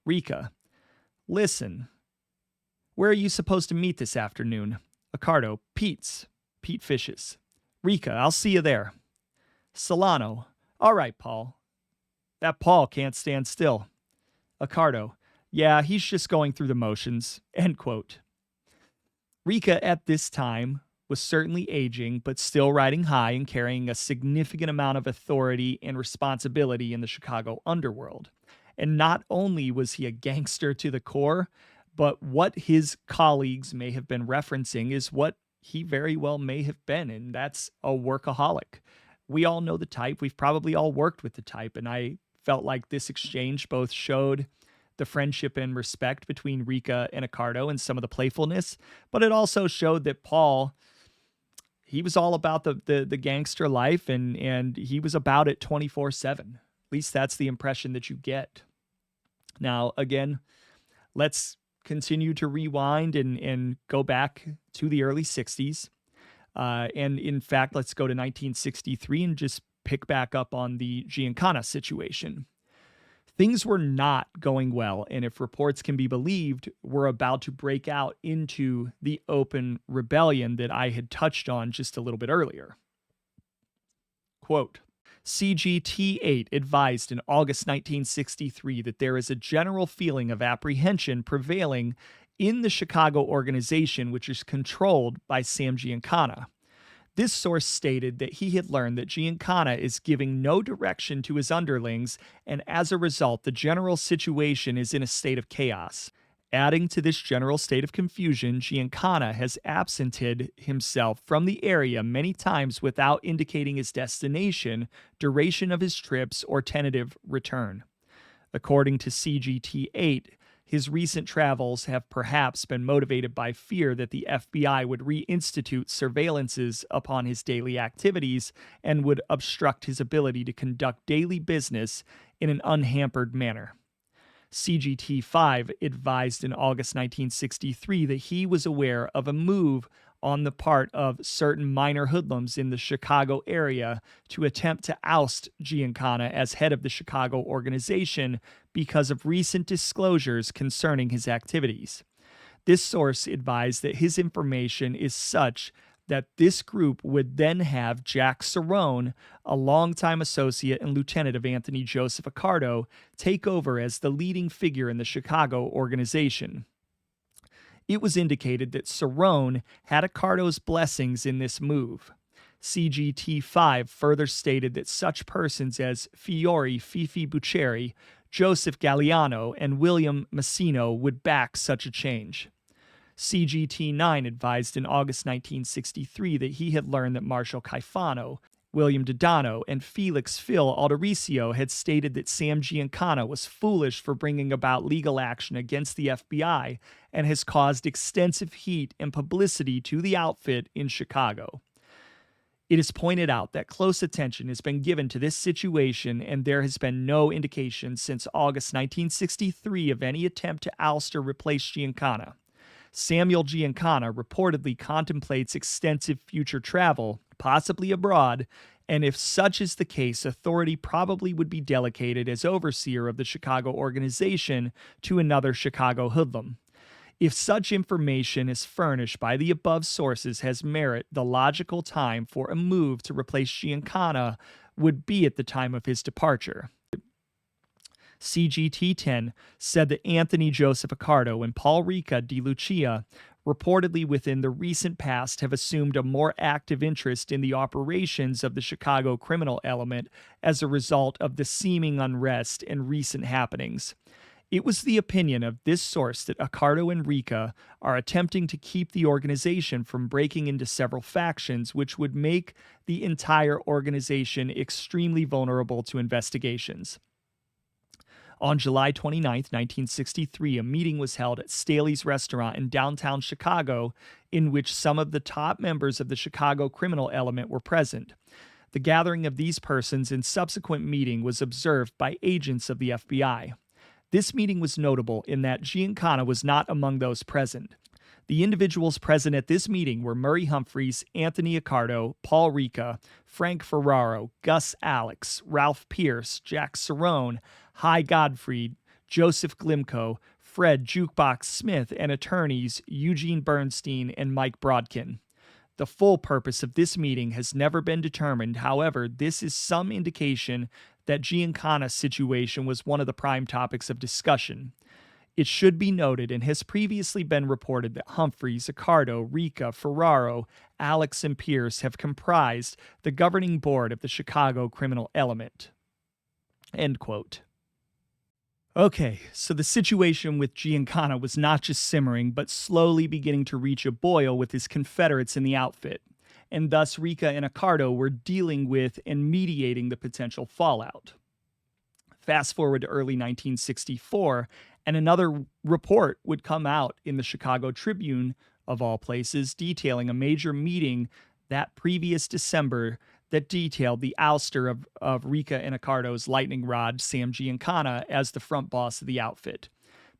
Ricca, listen, where are you supposed to meet this afternoon? Accardo, Pete's. Pete Fish's. Ricca, I'll see you there. Solano, all right, Paul. That Paul can't stand still. Accardo, yeah, he's just going through the motions. End quote. Ricca at this time was certainly aging, but still riding high and carrying a significant amount of authority and responsibility in the Chicago underworld. And not only was he a gangster to the core, but what his colleagues may have been referencing is what he very well may have been, and that's a workaholic. We all know the type. We've probably all worked with the type, and I felt like this exchange both showed the friendship and respect between Ricca and Accardo and some of the playfulness, but it also showed that Paul, he was all about the gangster life, and he was about it 24/7. At least that's the impression that you get. Now, again, let's continue to rewind and go back to the early 60s. And in fact, let's go to 1963 and just pick back up on the Giancana situation. Things were not going well, and if reports can be believed, were about to break out into the open rebellion that I had touched on just a little bit earlier. Quote, CGT-8 advised in August 1963 that there is a general feeling of apprehension prevailing in the Chicago organization, which is controlled by Sam Giancana. This source stated that he had learned that Giancana is giving no direction to his underlings, and as a result, the general situation is in a state of chaos. Adding to this general state of confusion, Giancana has absented himself from the area many times without indicating his destination, duration of his trips, or tentative return. According to CGT 8, his recent travels have perhaps been motivated by fear that the FBI would reinstitute surveillances upon his daily activities and would obstruct his ability to conduct daily business in an unhampered manner. CGT 5 advised in August 1963 that he was aware of a move on the part of certain minor hoodlums in the Chicago area to attempt to oust Giancana as head of the Chicago organization because of recent disclosures concerning his activities. This source advised that his information is such that this group would then have Jack Cerrone, a longtime associate and lieutenant of Anthony Joseph Accardo, take over as the leading figure in the Chicago organization. It was indicated that Cerrone had Accardo's blessings in this move. CGT 5 further stated that such persons as Fiore Fifi Buccieri, Joseph Galliano, and William Massino would back such a change. CGT 9 advised in August 1963 that he had learned that Marshal Caifano, William Dodano, and Felix Phil Aldericio had stated that Sam Giancana was foolish for bringing about legal action against the FBI and has caused extensive heat and publicity to the outfit in Chicago. It is pointed out that close attention has been given to this situation, and there has been no indication since August 1963 of any attempt to oust or replace Giancana. Samuel Giancana reportedly contemplates extensive future travel, possibly abroad, and if such is the case, authority probably would be delegated as overseer of the Chicago organization to another Chicago hoodlum. If such information is furnished by the above sources has merit, the logical time for a move to replace Giancana would be at the time of his departure. CGT 10 said that Anthony Joseph Accardo and Paul Ricca di Lucia reportedly within the recent past have assumed a more active interest in the operations of the Chicago criminal element as a result of the seeming unrest and recent happenings. It was the opinion of this source that Accardo and Ricca are attempting to keep the organization from breaking into several factions, which would make the entire organization extremely vulnerable to investigations. On July 29, 1963, a meeting was held at Staley's Restaurant in downtown Chicago in which some of the top members of the Chicago criminal element were present. The gathering of these persons in subsequent meeting was observed by agents of the FBI. This meeting was notable in that Giancana was not among those present. The individuals present at this meeting were Murray Humphreys, Anthony Accardo, Paul Ricca, Frank Ferraro, Gus Alex, Ralph Pierce, Jack Cerrone, Hy Godfried, Joseph Glimko, Fred Jukebox Smith, and attorneys Eugene Bernstein and Mike Brodkin. The full purpose of this meeting has never been determined. However, this is some indication that Giancana's situation was one of the prime topics of discussion. It should be noted and has previously been reported that Humphreys, Accardo, Ricca, Ferraro, Alex, and Pierce have comprised the governing board of the Chicago criminal element. End quote. Okay, so the situation with Giancana was not just simmering, but slowly beginning to reach a boil with his Confederates in the outfit, and thus Ricca and Accardo were dealing with and mediating the potential fallout. Fast forward to early 1964, and another report would come out in the Chicago Tribune, of all places, detailing a major meeting that previous December that detailed the ouster of Ricca and Accardo's lightning rod, Sam Giancana, as the front boss of the outfit.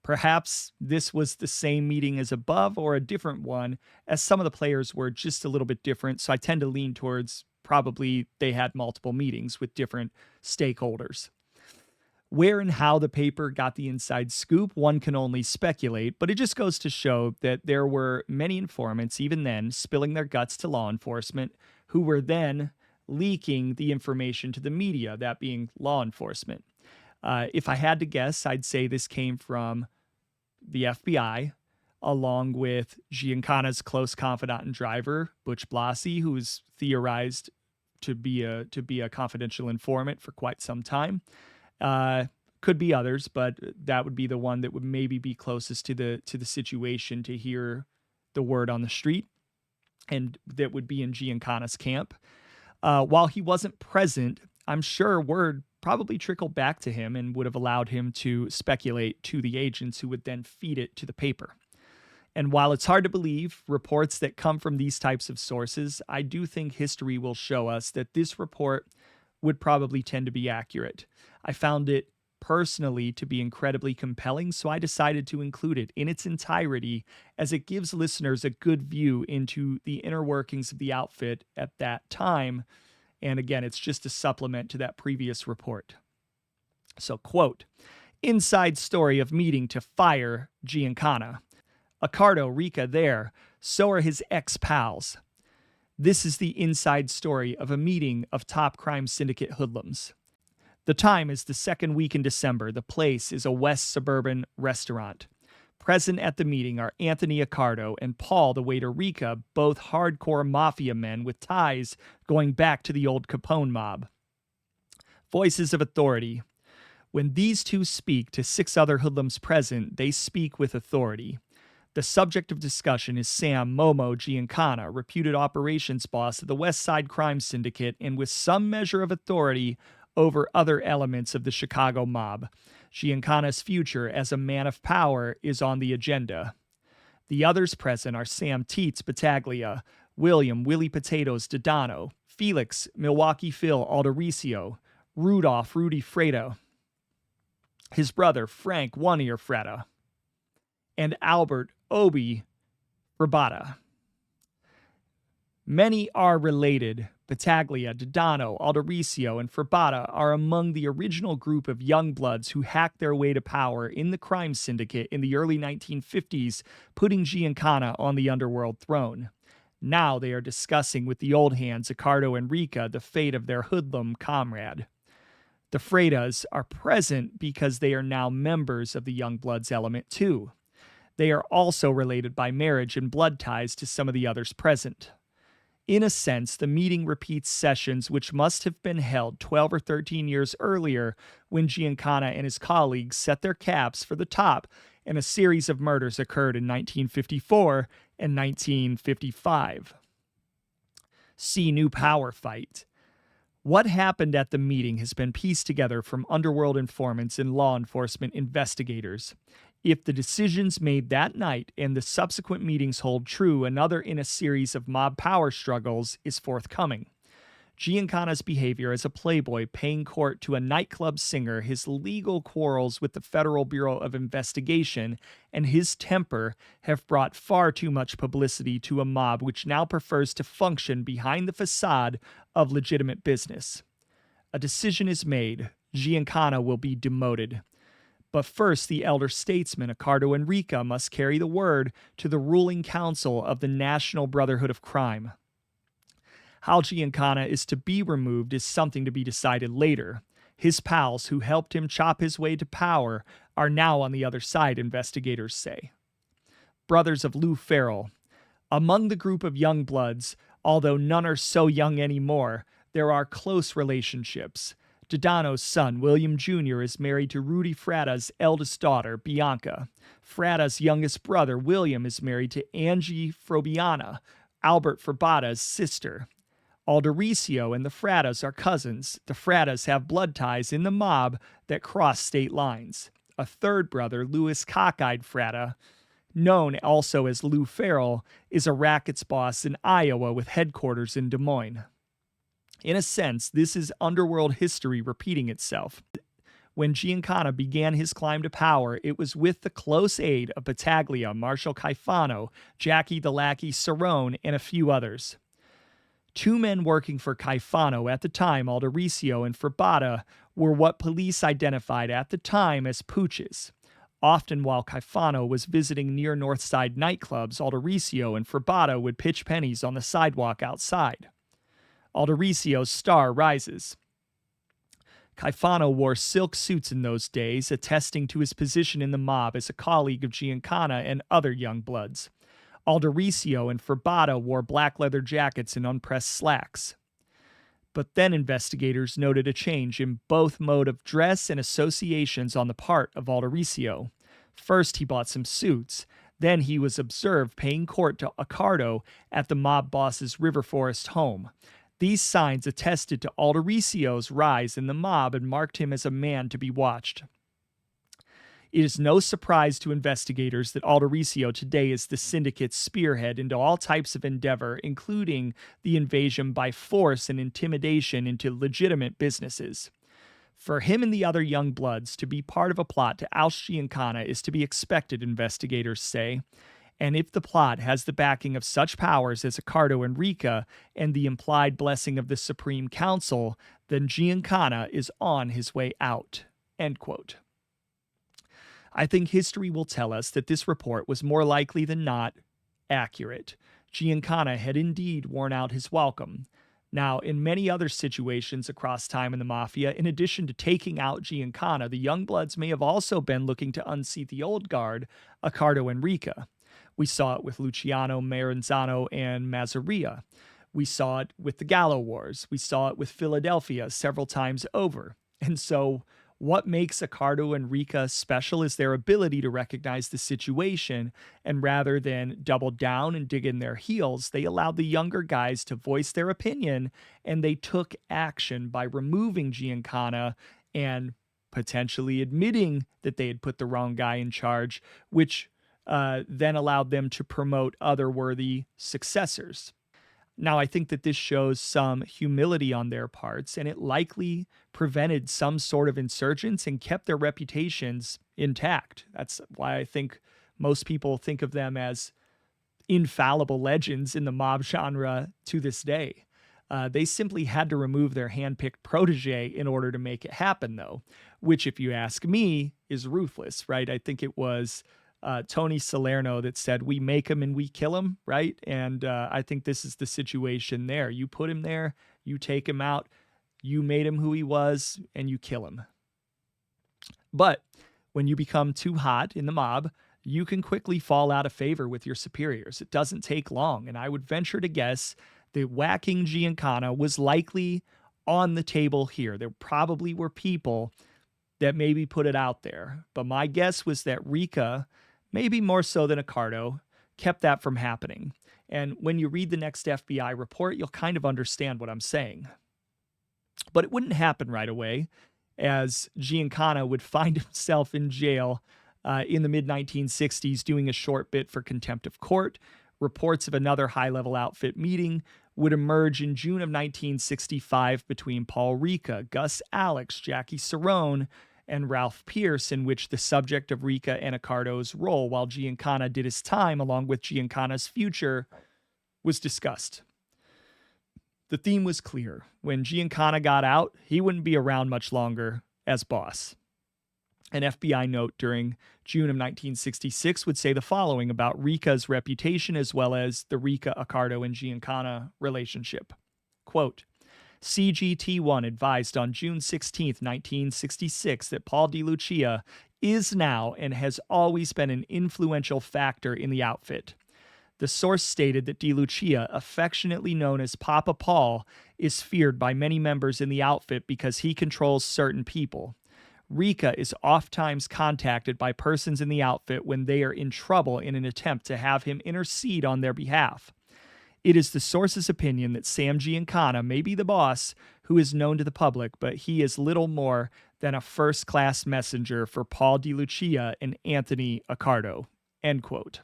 Perhaps this was the same meeting as above or a different one, as some of the players were just a little bit different, so I tend to lean towards probably they had multiple meetings with different stakeholders. Where and how the paper got the inside scoop, one can only speculate, but it just goes to show that there were many informants, even then, spilling their guts to law enforcement, who were then leaking the information to the media, that being law enforcement. If I had to guess, I'd say this came from the FBI, along with Giancana's close confidant and driver, Butch Blasi, who's theorized to be a confidential informant for quite some time. Could be others, but that would be the one that would maybe be closest to the situation to hear the word on the street, and that would be in Giancana's camp. While he wasn't present, I'm sure word probably trickled back to him and would have allowed him to speculate to the agents, who would then feed it to the paper. And while it's hard to believe reports that come from these types of sources, I do think history will show us that this report would probably tend to be accurate. I found it personally to be incredibly compelling, so I decided to include it in its entirety, as it gives listeners a good view into the inner workings of the outfit at that time. And again, it's just a supplement to that previous report. So, quote, "Inside story of meeting to fire Giancana. Accardo, Ricca there, so are his ex-pals. This is the inside story of a meeting of top crime syndicate hoodlums. The time is the second week in December. The place is a West suburban restaurant. Present at the meeting are Anthony Accardo and Paul, the waiter Ricca, both hardcore mafia men with ties going back to the old Capone mob. Voices of authority. When these two speak to 6 other hoodlums present, they speak with authority. The subject of discussion is Sam Momo Giancana, reputed operations boss of the West Side Crime Syndicate, and with some measure of authority over other elements of the Chicago mob. Giancana's future as a man of power is on the agenda. The others present are Sam Teets Battaglia, William Willie Potatoes Dodano, Felix Milwaukee Phil Aldericio, Rudolph Rudy Freda, his brother Frank One Ear Freda, and Albert Obi Rabata. Many are related. Battaglia, Dodano, Aldericio, and Frabata are among the original group of young bloods who hacked their way to power in the crime syndicate in the early 1950s, putting Giancana on the underworld throne. Now they are discussing with the old hands, Accardo and Ricca, the fate of their hoodlum comrade. The Fredas are present because they are now members of the Young Bloods element too. They are also related by marriage and blood ties to some of the others present. In a sense, the meeting repeats sessions which must have been held 12 or 13 years earlier, when Giancana and his colleagues set their caps for the top and a series of murders occurred in 1954 and 1955. See New Power Fight. What happened at the meeting has been pieced together from underworld informants and law enforcement investigators. If the decisions made that night and the subsequent meetings hold true, another in a series of mob power struggles is forthcoming. Giancana's behavior as a playboy paying court to a nightclub singer, his legal quarrels with the Federal Bureau of Investigation, and his temper have brought far too much publicity to a mob which now prefers to function behind the facade of legitimate business. A decision is made. Giancana will be demoted. But first, the elder statesmen, Accardo and Ricca, must carry the word to the ruling council of the National Brotherhood of Crime. How Giancana is to be removed is something to be decided later. His pals, who helped him chop his way to power, are now on the other side, investigators say. Brothers of Lou Farrell. Among the group of young bloods, although none are so young anymore, there are close relationships. Dodano's son, William Jr., is married to Rudy Frada's eldest daughter, Bianca. Frada's youngest brother, William, is married to Angie Frobiana, Albert Frabata's sister. Aldericio and the Fradas are cousins. The Fradas have blood ties in the mob that cross state lines. A third brother, Louis Cockeyed Frada, known also as Lou Farrell, is a rackets boss in Iowa with headquarters in Des Moines. In a sense, this is underworld history repeating itself. When Giancana began his climb to power, it was with the close aid of Battaglia, Marshal Caifano, Jackie the Lackey Cerrone, and a few others. Two men working for Caifano at the time, Aldericio and Frabata, were what police identified at the time as pooches. Often while Caifano was visiting near North Side nightclubs, Aldericio and Frabata would pitch pennies on the sidewalk outside. Aldericio's star rises. Caifano wore silk suits in those days, attesting to his position in the mob as a colleague of Giancana and other young bloods. Aldericio and Ferbata wore black leather jackets and unpressed slacks. But then investigators noted a change in both mode of dress and associations on the part of Aldericio. First, he bought some suits. Then he was observed paying court to Accardo at the mob boss's River Forest home. These signs attested to Aldericio's rise in the mob and marked him as a man to be watched. It is no surprise to investigators that Aldericio today is the syndicate's spearhead into all types of endeavor, including the invasion by force and intimidation into legitimate businesses. For him and the other young bloods to be part of a plot to oust Giancana is to be expected, investigators say. And if the plot has the backing of such powers as Accardo and Ricca and the implied blessing of the Supreme Council, then Giancana is on his way out. End quote. I think history will tell us that this report was more likely than not accurate. Giancana had indeed worn out his welcome. Now, in many other situations across time in the Mafia, in addition to taking out Giancana, the young bloods may have also been looking to unseat the old guard, Accardo and Ricca. We saw it with Luciano, Maranzano, and Mazzaria. We saw it with the Gallo Wars. We saw it with Philadelphia several times over. And so what makes Accardo and Ricca special is their ability to recognize the situation, and rather than double down and dig in their heels, they allowed the younger guys to voice their opinion, and they took action by removing Giancana and potentially admitting that they had put the wrong guy in charge, which then allowed them to promote other worthy successors. Now, I think that this shows some humility on their parts, and it likely prevented some sort of insurgents and kept their reputations intact. That's why I think most people think of them as infallible legends in the mob genre to this day. They simply had to remove their hand-picked protege in order to make it happen, though, which, if you ask me, is ruthless, right? I think it was Tony Salerno that said, we make him and we kill him, right? And I think this is the situation there. You put him there, you take him out, you made him who he was, and you kill him. But when you become too hot in the mob, you can quickly fall out of favor with your superiors. It doesn't take long, and I would venture to guess that whacking Giancana was likely on the table here. There probably were people that maybe put it out there, but my guess was that Ricca, maybe more so than Accardo, kept that from happening. And when you read the next FBI report, you'll kind of understand what I'm saying. But it wouldn't happen right away, as Giancana would find himself in jail in the mid-1960s doing a short bit for contempt of court. Reports of another high-level outfit meeting would emerge in June of 1965 between Paul Ricca, Gus Alex, Jackie Cerrone, and Ralph Pierce, in which the subject of Ricca and Accardo's role while Giancana did his time along with Giancana's future was discussed. The theme was clear. When Giancana got out, he wouldn't be around much longer as boss. An FBI note during June of 1966 would say the following about Ricca's reputation as well as the Ricca, Accardo, and Giancana relationship. Quote, CGT1 advised on June 16, 1966, that Paul DiLucia is now and has always been an influential factor in the outfit. The source stated that DiLucia, affectionately known as Papa Paul, is feared by many members in the outfit because he controls certain people. Ricca is oftentimes contacted by persons in the outfit when they are in trouble in an attempt to have him intercede on their behalf. It is the source's opinion that Sam Giancana may be the boss who is known to the public, but he is little more than a first-class messenger for Paul DiLucia and Anthony Accardo. End quote.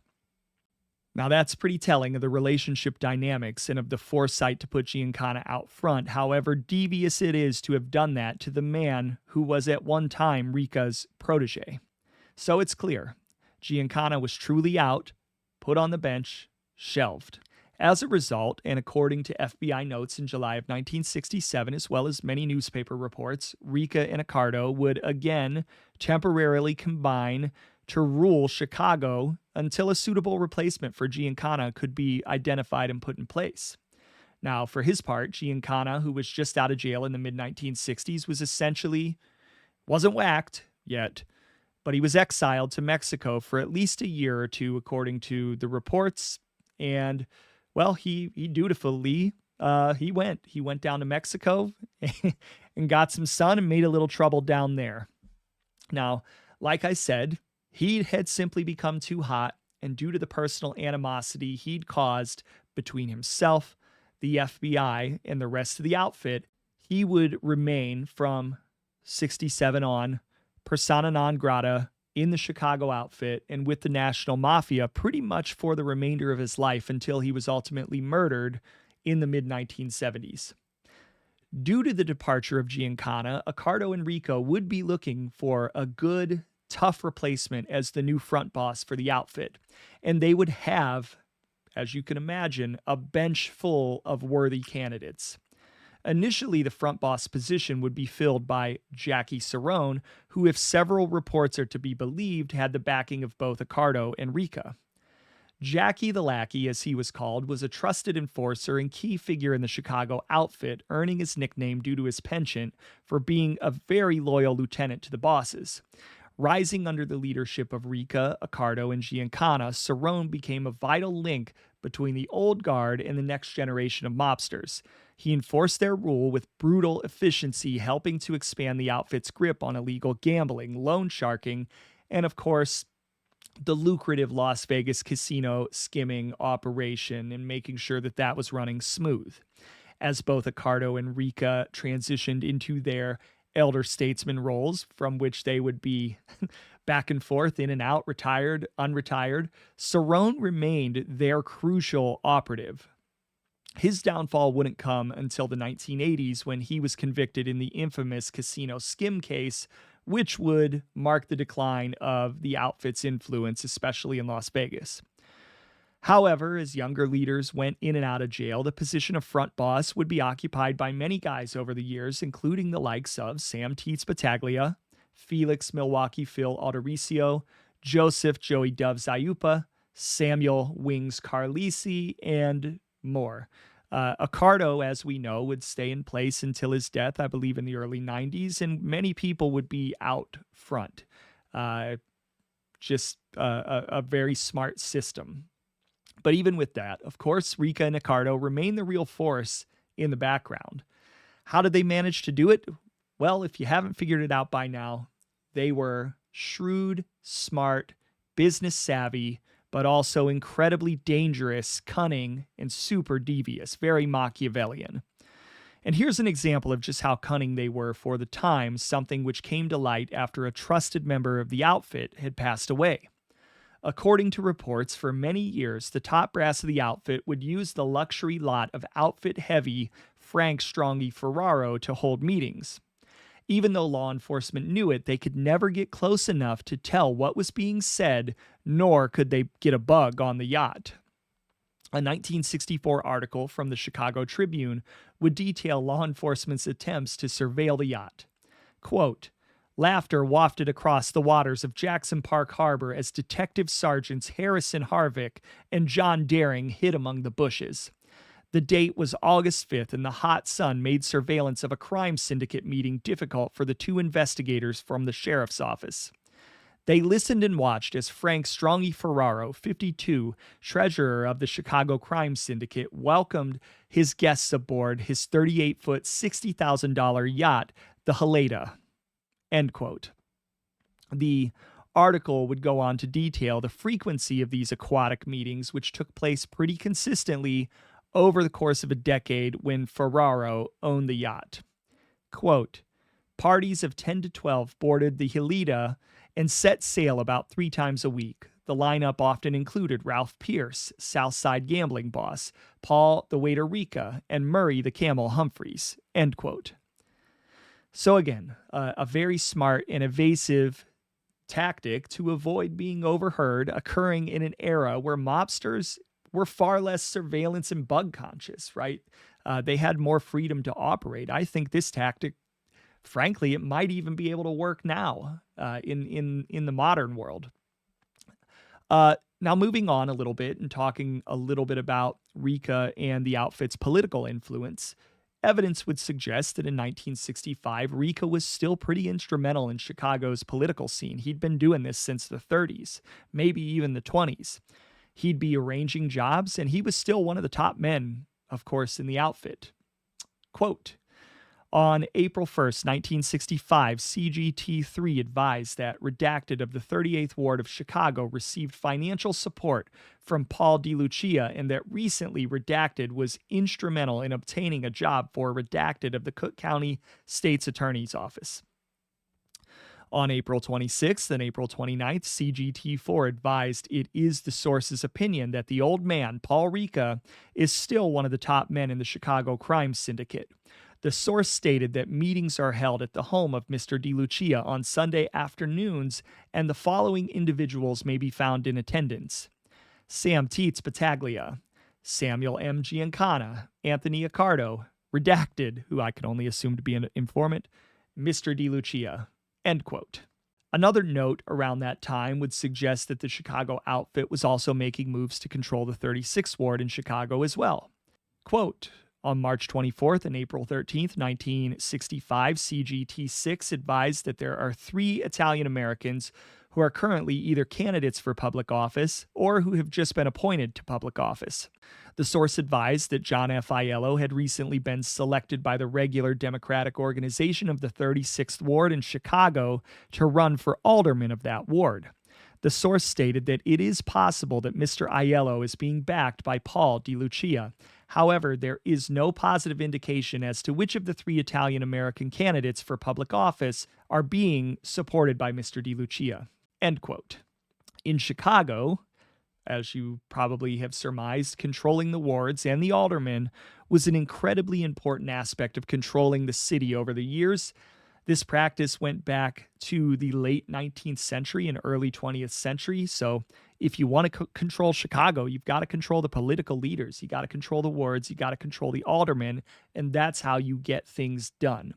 Now that's pretty telling of the relationship dynamics and of the foresight to put Giancana out front, however devious it is to have done that to the man who was at one time Ricca's protege. So it's clear, Giancana was truly out, put on the bench, shelved. As a result, and according to FBI notes in July of 1967, as well as many newspaper reports, Ricca and Accardo would again temporarily combine to rule Chicago until a suitable replacement for Giancana could be identified and put in place. Now, for his part, Giancana, who was just out of jail in the mid-1960s, wasn't whacked yet, but he was exiled to Mexico for at least a year or two, according to the reports. And, well, he dutifully, he went down to Mexico and got some sun and made a little trouble down there. Now, like I said, he had simply become too hot, and due to the personal animosity he'd caused between himself, the FBI, and the rest of the outfit, he would remain from 67 on persona non grata in the Chicago outfit and with the national mafia pretty much for the remainder of his life until he was ultimately murdered in the mid-1970s. Due to the departure of Giancana, Accardo and Ricca would be looking for a good, tough replacement as the new front boss for the outfit, and they would have, as you can imagine, a bench full of worthy candidates. Initially, the front boss position would be filled by Jackie Cerrone, who, if several reports are to be believed, had the backing of both Accardo and Ricca. Jackie the Lackey, as he was called, was a trusted enforcer and key figure in the Chicago outfit, earning his nickname due to his penchant for being a very loyal lieutenant to the bosses. Rising under the leadership of Ricca, Accardo, and Giancana, Cerrone became a vital link between the old guard and the next generation of mobsters. He enforced their rule with brutal efficiency, helping to expand the outfit's grip on illegal gambling, loan sharking, and of course, the lucrative Las Vegas casino skimming operation and making sure that that was running smooth. As both Accardo and Ricca transitioned into their elder statesman roles, from which they would be back and forth, in and out, retired, unretired, Cerrone remained their crucial operative. His downfall wouldn't come until the 1980s when he was convicted in the infamous casino skim case, which would mark the decline of the outfit's influence, especially in Las Vegas. However, as younger leaders went in and out of jail, the position of front boss would be occupied by many guys over the years, including the likes of Sam Teets Battaglia, Felix Milwaukee Phil Aldericio, Joseph Joey Dove Zayupa, Samuel Wings Carlisi, and more. Accardo, as we know, would stay in place until his death, I believe in the early 90s, and many people would be out front. Just a very smart system. But even with that, of course, Ricca and Accardo remain the real force in the background. How did they manage to do it? Well, if you haven't figured it out by now, they were shrewd, smart, business savvy, but also incredibly dangerous, cunning, and super devious, very Machiavellian. And here's an example of just how cunning they were for the time, something which came to light after a trusted member of the outfit had passed away. According to reports, for many years, the top brass of the outfit would use the luxury lot of outfit-heavy Frank Strongy Ferraro to hold meetings. Even though law enforcement knew it, they could never get close enough to tell what was being said, nor could they get a bug on the yacht. A 1964 article from the Chicago Tribune would detail law enforcement's attempts to surveil the yacht. Quote, "Laughter wafted across the waters of Jackson Park Harbor as Detective Sergeants Harrison Harvick and John Daring hid among the bushes. The date was August 5th, and the hot sun made surveillance of a crime syndicate meeting difficult for the two investigators from the sheriff's office. They listened and watched as Frank Strongy Ferraro, 52, treasurer of the Chicago Crime Syndicate, welcomed his guests aboard his 38-foot, $60,000 yacht, the Helena." End quote. The article would go on to detail the frequency of these aquatic meetings, which took place pretty consistently over the course of a decade when Ferraro owned the yacht. Quote, "Parties of 10 to 12 boarded the Helena and set sail about 3 times a week. The lineup often included Ralph Pierce, Southside gambling boss, Paul the waiter Ricca, and Murray the Camel Humphreys." End quote. So again, a very smart and evasive tactic to avoid being overheard, occurring in an era where mobsters were far less surveillance and bug conscious, right? They had more freedom to operate. I think this tactic, frankly, it might even be able to work now in the modern world. Now, moving on a little bit and talking a little bit about Ricca and the outfit's political influence, evidence would suggest that in 1965, Ricca was still pretty instrumental in Chicago's political scene. He'd been doing this since the 30s, maybe even the 20s. He'd be arranging jobs, and he was still one of the top men, of course, in the outfit. Quote, on April 1st, 1965, CGT-3 advised that Redacted of the 38th Ward of Chicago received financial support from Paul DeLucia, and that recently Redacted was instrumental in obtaining a job for Redacted of the Cook County State's Attorney's Office. On April 26th and April 29th, CGT-4 advised it is the source's opinion that the old man, Paul Ricca, is still one of the top men in the Chicago crime syndicate. The source stated that meetings are held at the home of Mr. DeLucia on Sunday afternoons, and the following individuals may be found in attendance: Sam Tietz Battaglia, Samuel M. Giancana, Anthony Accardo, Redacted, who I can only assume to be an informant, Mr. DeLucia. End quote. Another note around that time would suggest that the Chicago outfit was also making moves to control the 36th Ward in Chicago as well. Quote, on March 24th and April 13th, 1965, CGT-6 advised that there are 3 Italian Americans who are currently either candidates for public office or who have just been appointed to public office. The source advised that John F. Aiello had recently been selected by the regular Democratic organization of the 36th Ward in Chicago to run for alderman of that ward. The source stated that it is possible that Mr. Aiello is being backed by Paul DeLucia. However, there is no positive indication as to which of the 3 Italian-American candidates for public office are being supported by Mr. DeLucia. End quote. In Chicago, as you probably have surmised, controlling the wards and the aldermen was an incredibly important aspect of controlling the city over the years. This practice went back to the late 19th century and early 20th century. So if you want to control Chicago, you've got to control the political leaders. You got to control the wards. You got to control the aldermen. And that's how you get things done.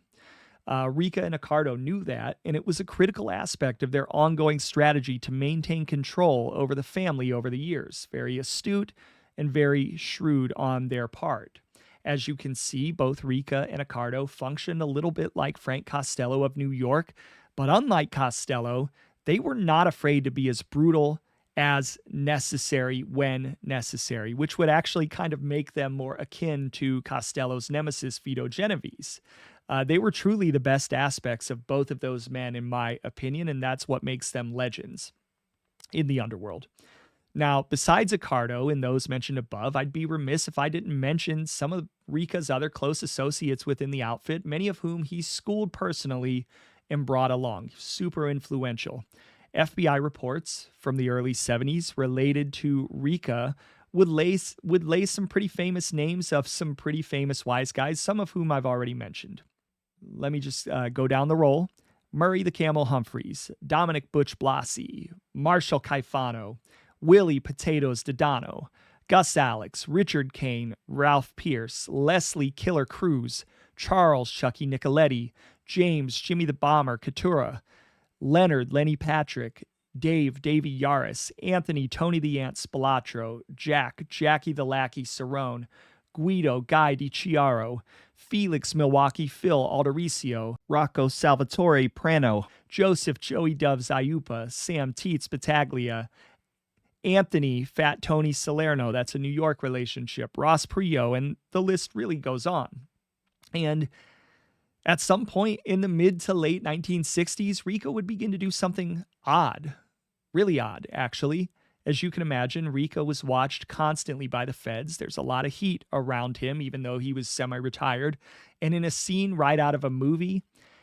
Ricca and Accardo knew that, and it was a critical aspect of their ongoing strategy to maintain control over the family over the years. Very astute and very shrewd on their part. As you can see, both Ricca and Accardo functioned a little bit like Frank Costello of New York, but unlike Costello, they were not afraid to be as brutal as necessary when necessary, which would actually kind of make them more akin to Costello's nemesis, Vito Genovese. They were truly the best aspects of both of those men, in my opinion, and that's what makes them legends in the underworld. Now, besides Accardo and those mentioned above, I'd be remiss if I didn't mention some of Ricca's other close associates within the outfit, many of whom he schooled personally and brought along. Super influential. FBI reports from the early 70s related to Ricca would lay some pretty famous names of some pretty famous wise guys, some of whom I've already mentioned. Let me just go down the roll. Murray the Camel Humphreys, Dominic Butch Blasi, Marshall Caifano, Willie Potatoes Dodano, Gus Alex, Richard Kane, Ralph Pierce, Leslie Killer Cruz, Charles Chucky Nicoletti, James Jimmy the Bomber Coutura, Leonard Lenny Patrick, Dave Davy Yaris, Anthony Tony the Ant Spilatro, Jack Jackie the Lackey Cerrone, Guido Guy DiCiaro, Felix Milwaukee Phil Aldericio, Rocco Salvatore Prano, Joseph Joey Doves Ayupa, Sam Tietz Battaglia, Anthony Fat Tony Salerno, that's a New York relationship, Ross Prio, and the list really goes on. And at some point in the mid to late 1960s, Ricca would begin to do something odd, really odd, actually. As you can imagine, Ricca was watched constantly by the feds. There's a lot of heat around him, even though he was semi-retired. And in a scene right out of a movie,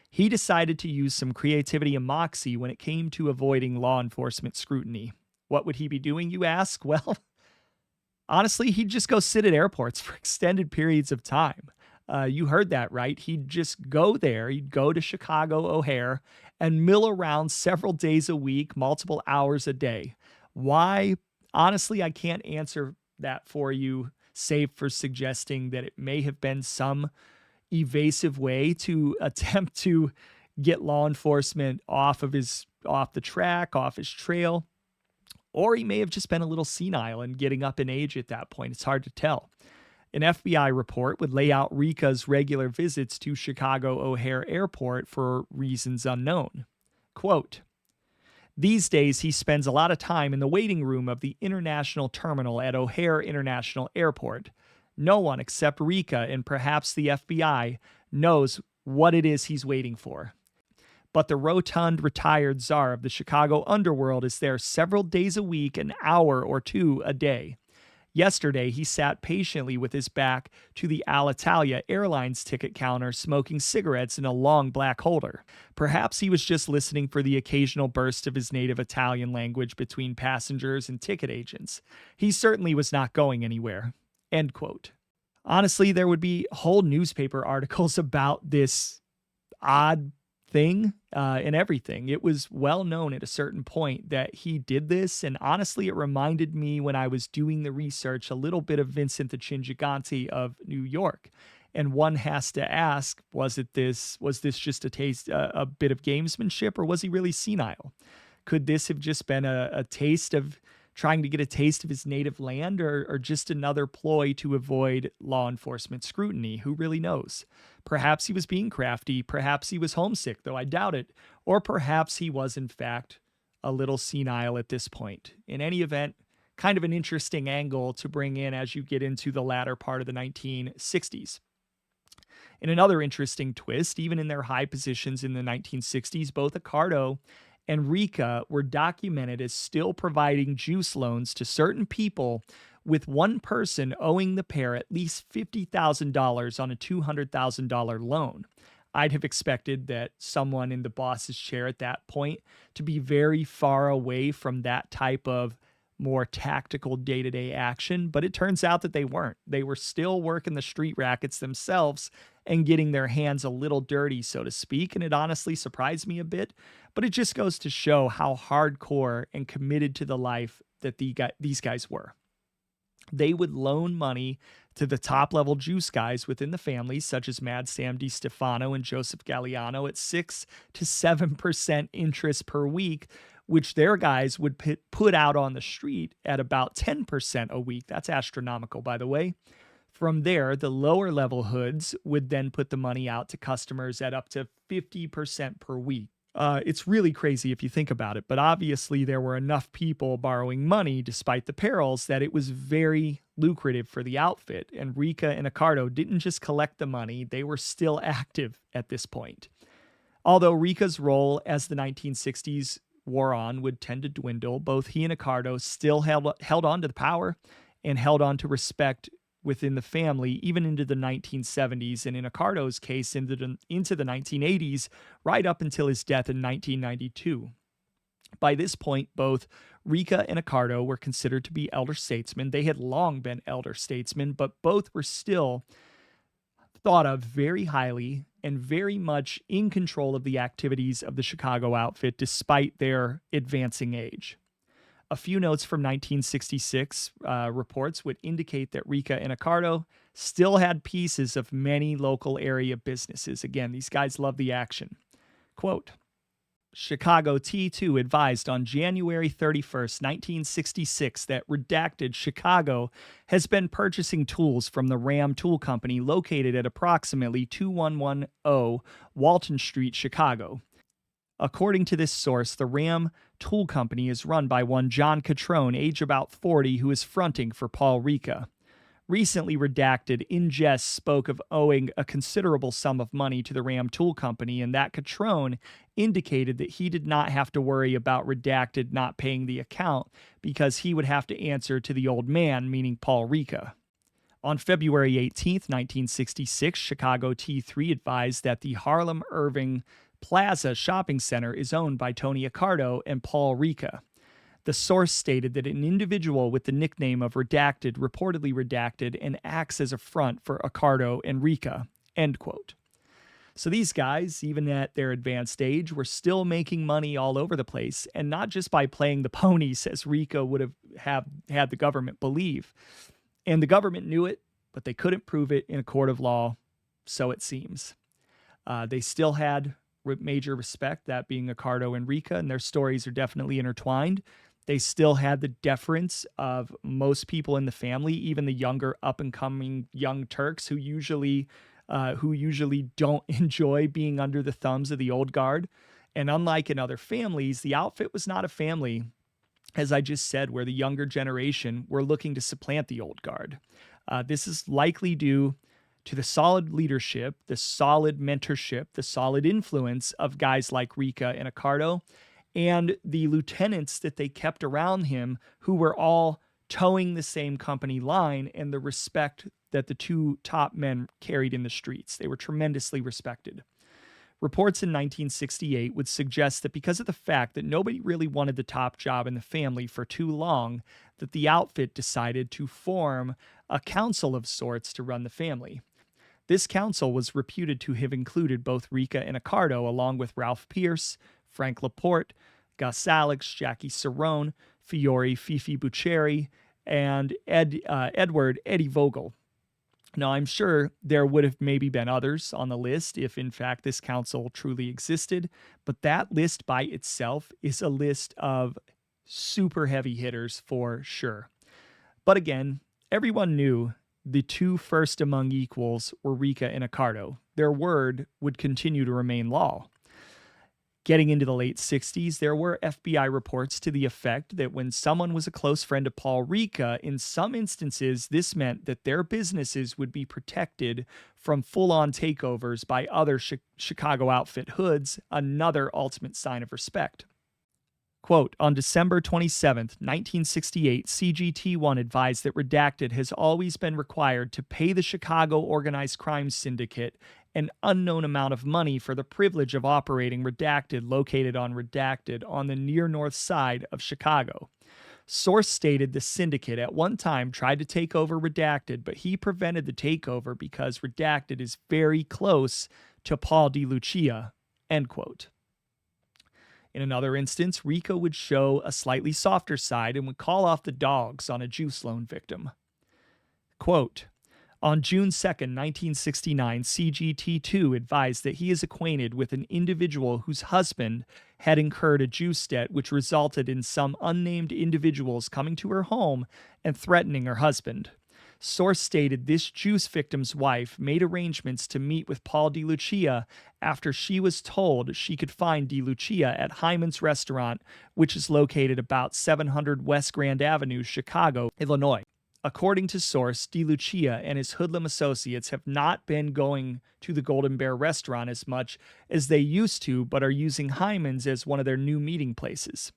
he decided to use some creativity and moxie when it came to avoiding law enforcement scrutiny. What would he be doing, you ask? Well, honestly, he'd just go sit at airports for extended periods of time. You heard that right. He'd just go there. He'd go to Chicago O'Hare and mill around several days a week, multiple hours a day. Why? Honestly, I can't answer that for you, save for suggesting that it may have been some evasive way to attempt to get law enforcement off the track, off his trail. Or he may have just been a little senile and getting up in age at that point. It's hard to tell. An FBI report would lay out Ricca's regular visits to Chicago O'Hare Airport for reasons unknown. Quote, "These days he spends a lot of time in the waiting room of the international terminal at O'Hare International Airport. No one except Ricca and perhaps the FBI knows what it is he's waiting for. But the rotund retired czar of the Chicago underworld is there several days a week, an hour or two a day. Yesterday, he sat patiently with his back to the Alitalia Airlines ticket counter, smoking cigarettes in a long black holder. Perhaps he was just listening for the occasional burst of his native Italian language between passengers and ticket agents. He certainly was not going anywhere." End quote. Honestly, there would be whole newspaper articles about this odd thing and everything. It was well known at a certain point that he did this, and honestly, it reminded me when I was doing the research a little bit of Vincent the Chin Gigante of New York. And one has to ask, was this just a bit of gamesmanship, or was he really senile? Could this have just been a taste of trying to get a taste of his native land, or just another ploy to avoid law enforcement scrutiny? Who really knows? Perhaps he was being crafty. Perhaps he was homesick, though I doubt it. Or perhaps he was, in fact, a little senile at this point. In any event, kind of an interesting angle to bring in as you get into the latter part of the 1960s. In another interesting twist, even in their high positions in the 1960s, both Accardo and Ricca were documented as still providing juice loans to certain people, with one person owing the pair at least $50,000 on a $200,000 loan. I'd have expected that someone in the boss's chair at that point to be very far away from that type of more tactical day-to-day action, but it turns out that they weren't. They were still working the street rackets themselves and getting their hands a little dirty, so to speak, and it honestly surprised me a bit, but it just goes to show how hardcore and committed to the life that these guys were. They would loan money to the top-level juice guys within the families, such as Mad Sam DiStefano and Joseph Galliano, at 6 to 7% interest per week, which their guys would put out on the street at about 10% a week. That's astronomical, by the way. From there, the lower level hoods would then put the money out to customers at up to 50% per week. It's really crazy if you think about it, but obviously there were enough people borrowing money despite the perils that it was very lucrative for the outfit, and Ricca and Accardo didn't just collect the money, they were still active at this point. Although Ricca's role as the 1960s wore on would tend to dwindle, both he and Accardo still held on to the power and held on to respect within the family, even into the 1970s, and in Accardo's case, into the 1980s, right up until his death in 1992. By this point, both Ricca and Accardo were considered to be elder statesmen. They had long been elder statesmen, but both were still thought of very highly and very much in control of the activities of the Chicago outfit, despite their advancing age. A few notes from 1966 reports would indicate that Ricca and Accardo still had pieces of many local area businesses. Again, these guys love the action. Quote, Chicago T2 advised on January 31st, 1966 that redacted Chicago has been purchasing tools from the Ram Tool Company located at approximately 2110 Walton Street, Chicago. According to this source, the Ram Tool Company is run by one John Catrone, age about 40, who is fronting for Paul Ricca. Recently redacted, in jest, spoke of owing a considerable sum of money to the Ram Tool Company, and that Catrone indicated that he did not have to worry about redacted not paying the account because he would have to answer to the old man, meaning Paul Ricca. On February 18, 1966, Chicago T3 advised that the Harlem Irving Plaza Shopping Center is owned by Tony Accardo and Paul Ricca. The source stated that an individual with the nickname of Redacted reportedly redacted and acts as a front for Accardo and Ricca. End quote. So these guys, even at their advanced age, were still making money all over the place, and not just by playing the ponies, as Ricca would have had the government believe. And the government knew it, but they couldn't prove it in a court of law, so it seems. They still had major respect, that being Accardo and Ricca, and their stories are definitely intertwined. They still had the deference of most people in the family, even the younger up-and-coming young Turks who usually don't enjoy being under the thumbs of the old guard. And unlike in other families, the outfit was not a family, as I just said, where the younger generation were looking to supplant the old guard. This is likely due to the solid leadership, the solid mentorship, the solid influence of guys like Ricca and Accardo, and the lieutenants that they kept around him who were all towing the same company line, and the respect that the two top men carried in the streets. They were tremendously respected. Reports in 1968 would suggest that because of the fact that nobody really wanted the top job in the family for too long, that the outfit decided to form a council of sorts to run the family. This council was reputed to have included both Ricca and Accardo, along with Ralph Pierce, Frank Laporte, Gus Alex, Jackie Cerrone, Fiore Fifi Buccieri, and Edward Eddie Vogel. Now, I'm sure there would have maybe been others on the list if, in fact, this council truly existed, but that list by itself is a list of super heavy hitters for sure. But again, everyone knew the two first among equals were Ricca and Accardo. Their word would continue to remain law. Getting into the late 60s, there were FBI reports to the effect that when someone was a close friend of Paul Ricca, in some instances, this meant that their businesses would be protected from full-on takeovers by other Chicago outfit hoods, another ultimate sign of respect. Quote, on December 27, 1968, CGT1 advised that Redacted has always been required to pay the Chicago Organized Crime Syndicate an unknown amount of money for the privilege of operating Redacted located on Redacted on the near north side of Chicago. Source stated the syndicate at one time tried to take over Redacted, but he prevented the takeover because Redacted is very close to Paul DeLucia, end quote. In another instance, Ricca would show a slightly softer side and would call off the dogs on a juice loan victim. Quote, on June 2, 1969, CGT2 advised that he is acquainted with an individual whose husband had incurred a juice debt which resulted in some unnamed individuals coming to her home and threatening her husband. Source stated this juice victim's wife made arrangements to meet with Paul DeLucia after she was told she could find DeLucia at Hyman's Restaurant, which is located about 700 West Grand Avenue, Chicago, Illinois. According to Source, DeLucia and his hoodlum associates have not been going to the Golden Bear restaurant as much as they used to, but are using Hyman's as one of their new meeting places.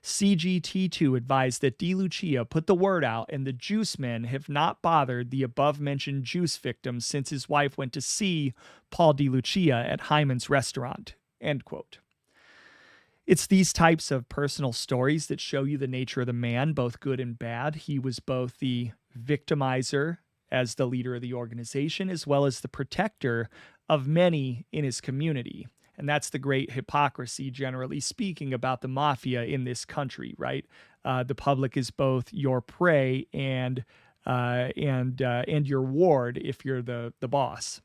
CGT2 advised that DeLucia put the word out and the juice men have not bothered the above-mentioned juice victim since his wife went to see Paul DeLucia at Hyman's restaurant, end quote. It's these types of personal stories that show you the nature of the man, both good and bad. He was both the victimizer as the leader of the organization, as well as the protector of many in his community. And that's the great hypocrisy, generally speaking, about the mafia in this country, right? The public is both your prey and your ward if you're the boss.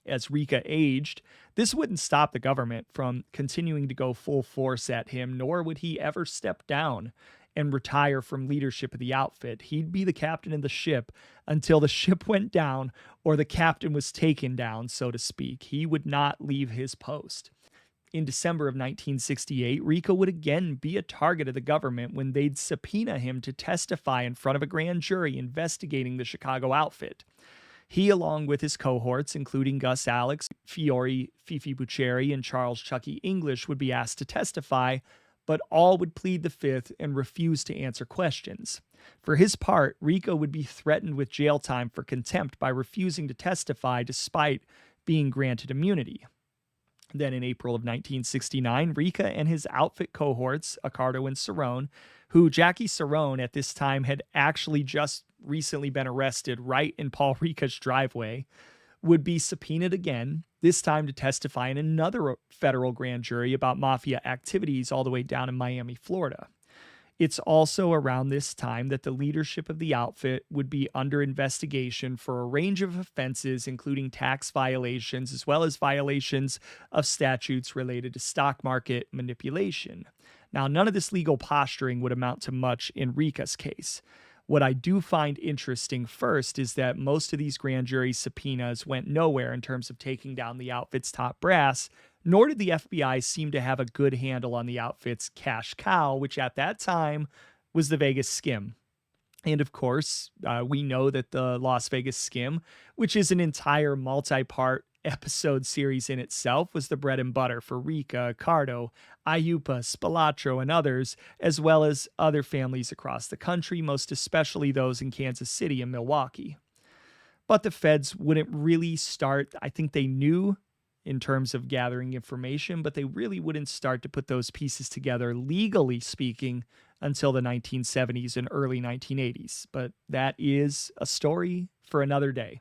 As Ricca aged, this wouldn't stop the government from continuing to go full force at him, nor would he ever step down and retire from leadership of the outfit. He'd be the captain of the ship until the ship went down or the captain was taken down, so to speak. He would not leave his post. In December of 1968, Ricca would again be a target of the government when they'd subpoena him to testify in front of a grand jury investigating the Chicago outfit. He, along with his cohorts, including Gus Alex, Fiore Fifi Buccieri, and Charles Chucky English, would be asked to testify, but all would plead the fifth and refuse to answer questions. For his part, Ricca would be threatened with jail time for contempt by refusing to testify despite being granted immunity. Then in April of 1969, Ricca and his outfit cohorts, Accardo and Cerrone, who Jackie Cerrone at this time had actually just recently been arrested right in Paul Ricca's driveway, would be subpoenaed again, this time to testify in another federal grand jury about mafia activities all the way down in Miami, Florida. It's also around this time that the leadership of the outfit would be under investigation for a range of offenses, including tax violations, as well as violations of statutes related to stock market manipulation. Now, none of this legal posturing would amount to much in Ricca's case. What I do find interesting first is that most of these grand jury subpoenas went nowhere in terms of taking down the outfit's top brass, nor did the FBI seem to have a good handle on the outfit's cash cow, which at that time was the Vegas Skim. And of course, we know that the Las Vegas Skim, which is an entire multi-part episode series in itself, was the bread and butter for Ricca, Accardo, Iupa, Spilatro, and others, as well as other families across the country, most especially those in Kansas City and Milwaukee. But the feds wouldn't really start, I think they knew in terms of gathering information, but they really wouldn't start to put those pieces together, legally speaking, until the 1970s and early 1980s. But that is a story for another day.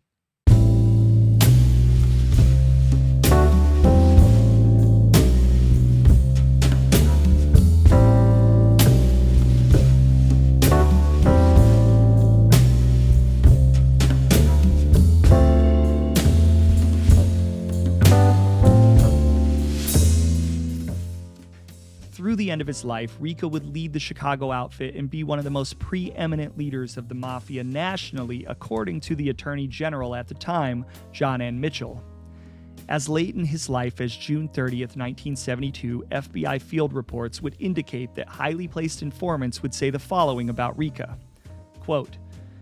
Through the end of his life, Ricca would lead the Chicago outfit and be one of the most preeminent leaders of the Mafia nationally, according to the Attorney General at the time, John N. Mitchell. As late in his life as June 30th, 1972, FBI field reports would indicate that highly placed informants would say the following about Ricca. Quote,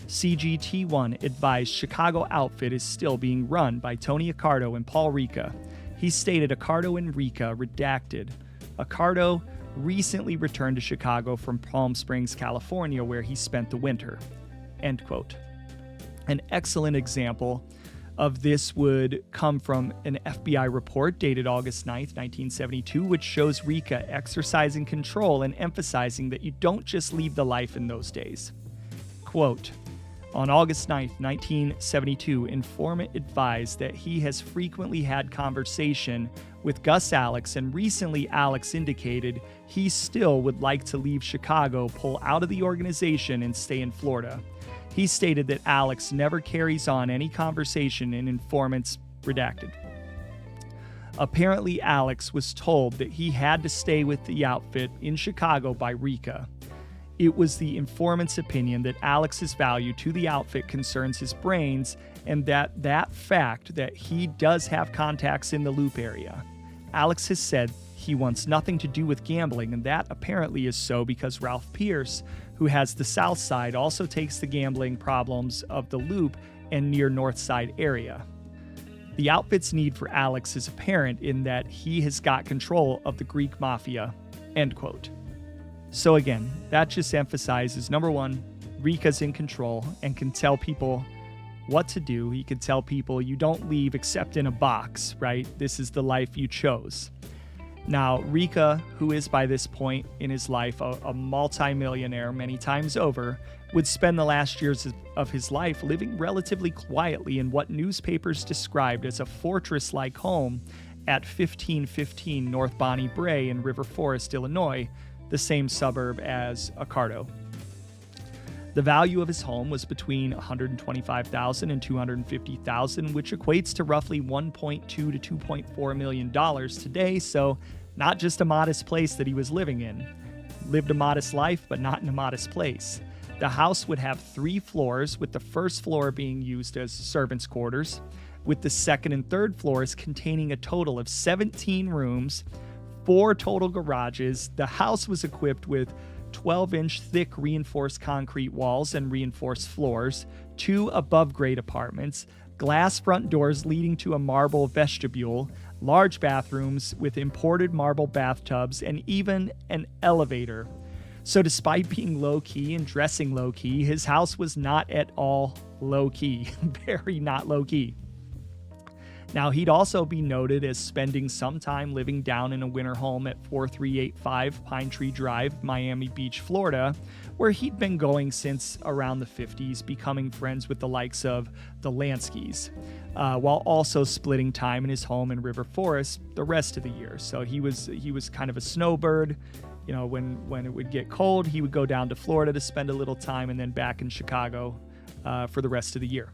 CGT1 advised Chicago outfit is still being run by Tony Accardo and Paul Ricca. He stated Accardo and Ricca redacted. Accardo recently returned to Chicago from Palm Springs, California, where he spent the winter. End quote. An excellent example of this would come from an FBI report dated August 9th, 1972, which shows Ricca exercising control and emphasizing that you don't just leave the life in those days. Quote, on August 9th, 1972, informant advised that he has frequently had conversation with Gus Alex, and recently Alex indicated he still would like to leave Chicago, pull out of the organization, and stay in Florida. He stated that Alex never carries on any conversation in informants redacted. Apparently, Alex was told that he had to stay with the outfit in Chicago by Ricca. It was the informant's opinion that Alex's value to the outfit concerns his brains, and that fact that he does have contacts in the Loop area. Alex has said he wants nothing to do with gambling, and that apparently is so because Ralph Pierce, who has the South Side, also takes the gambling problems of the Loop and near North Side area. The outfit's need for Alex is apparent in that he has got control of the Greek Mafia, end quote. So again, that just emphasizes, number one, Ricca's in control and can tell people what to do. He can tell people you don't leave except in a box, right? This is the life you chose. Now, Ricca, who is by this point in his life a multimillionaire many times over, would spend the last years of his life living relatively quietly in what newspapers described as a fortress-like home at 1515 North Bonnie Brae in River Forest, Illinois, the same suburb as Accardo. The value of his home was between $125,000 and $250,000, which equates to roughly $1.2 to $2.4 million today, so not just a modest place that he was living in. Lived a modest life, but not in a modest place. The house would have 3 floors, with the first floor being used as servants' quarters, with the second and third floors containing a total of 17 rooms, 4 total garages. The house was equipped with 12-inch thick reinforced concrete walls and reinforced floors, 2 above-grade apartments, glass front doors leading to a marble vestibule, large bathrooms with imported marble bathtubs, and even an elevator. So despite being low-key and dressing low-key, his house was not at all low-key, very not low-key. Now, he'd also be noted as spending some time living down in a winter home at 4385 Pine Tree Drive, Miami Beach, Florida, where he'd been going since around the 50s, becoming friends with the likes of the Lanskys, while also splitting time in his home in River Forest the rest of the year. So he was kind of a snowbird. You know, when it would get cold, he would go down to Florida to spend a little time and then back in Chicago for the rest of the year.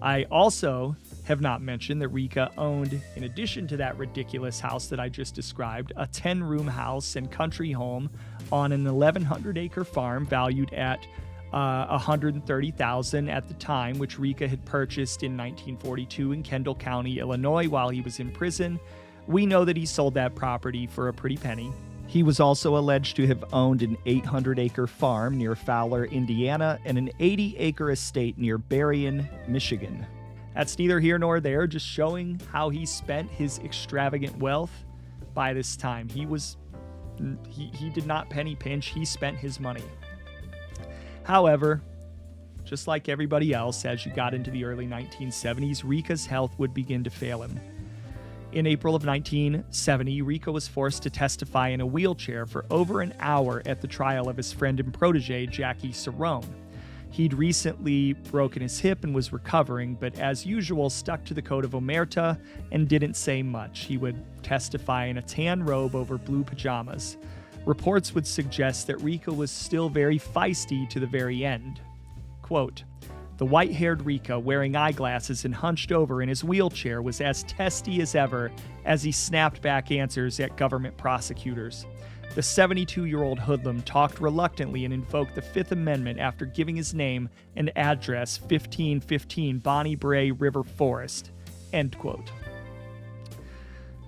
I also have not mentioned that Ricca owned, in addition to that ridiculous house that I just described, a 10-room house and country home on an 1,100-acre farm valued at $130,000 at the time, which Ricca had purchased in 1942 in Kendall County, Illinois, while he was in prison. We know that he sold that property for a pretty penny. He was also alleged to have owned an 800-acre farm near Fowler, Indiana, and an 80-acre estate near Berrien, Michigan. That's neither here nor there, just showing how he spent his extravagant wealth by this time. He did not penny pinch, he spent his money. However, just like everybody else, as you got into the early 1970s, Ricca's health would begin to fail him. In April of 1970, Ricca was forced to testify in a wheelchair for over an hour at the trial of his friend and protege, Jackie Cerrone. He'd recently broken his hip and was recovering, but as usual, stuck to the code of omerta and didn't say much. He would testify in a tan robe over blue pajamas. Reports would suggest that Ricca was still very feisty to the very end. Quote, "The white-haired Ricca, wearing eyeglasses and hunched over in his wheelchair, was as testy as ever as he snapped back answers at government prosecutors. The 72-year-old hoodlum talked reluctantly and invoked the Fifth Amendment after giving his name and address, 1515 Bonnie Brae River Forest." End quote.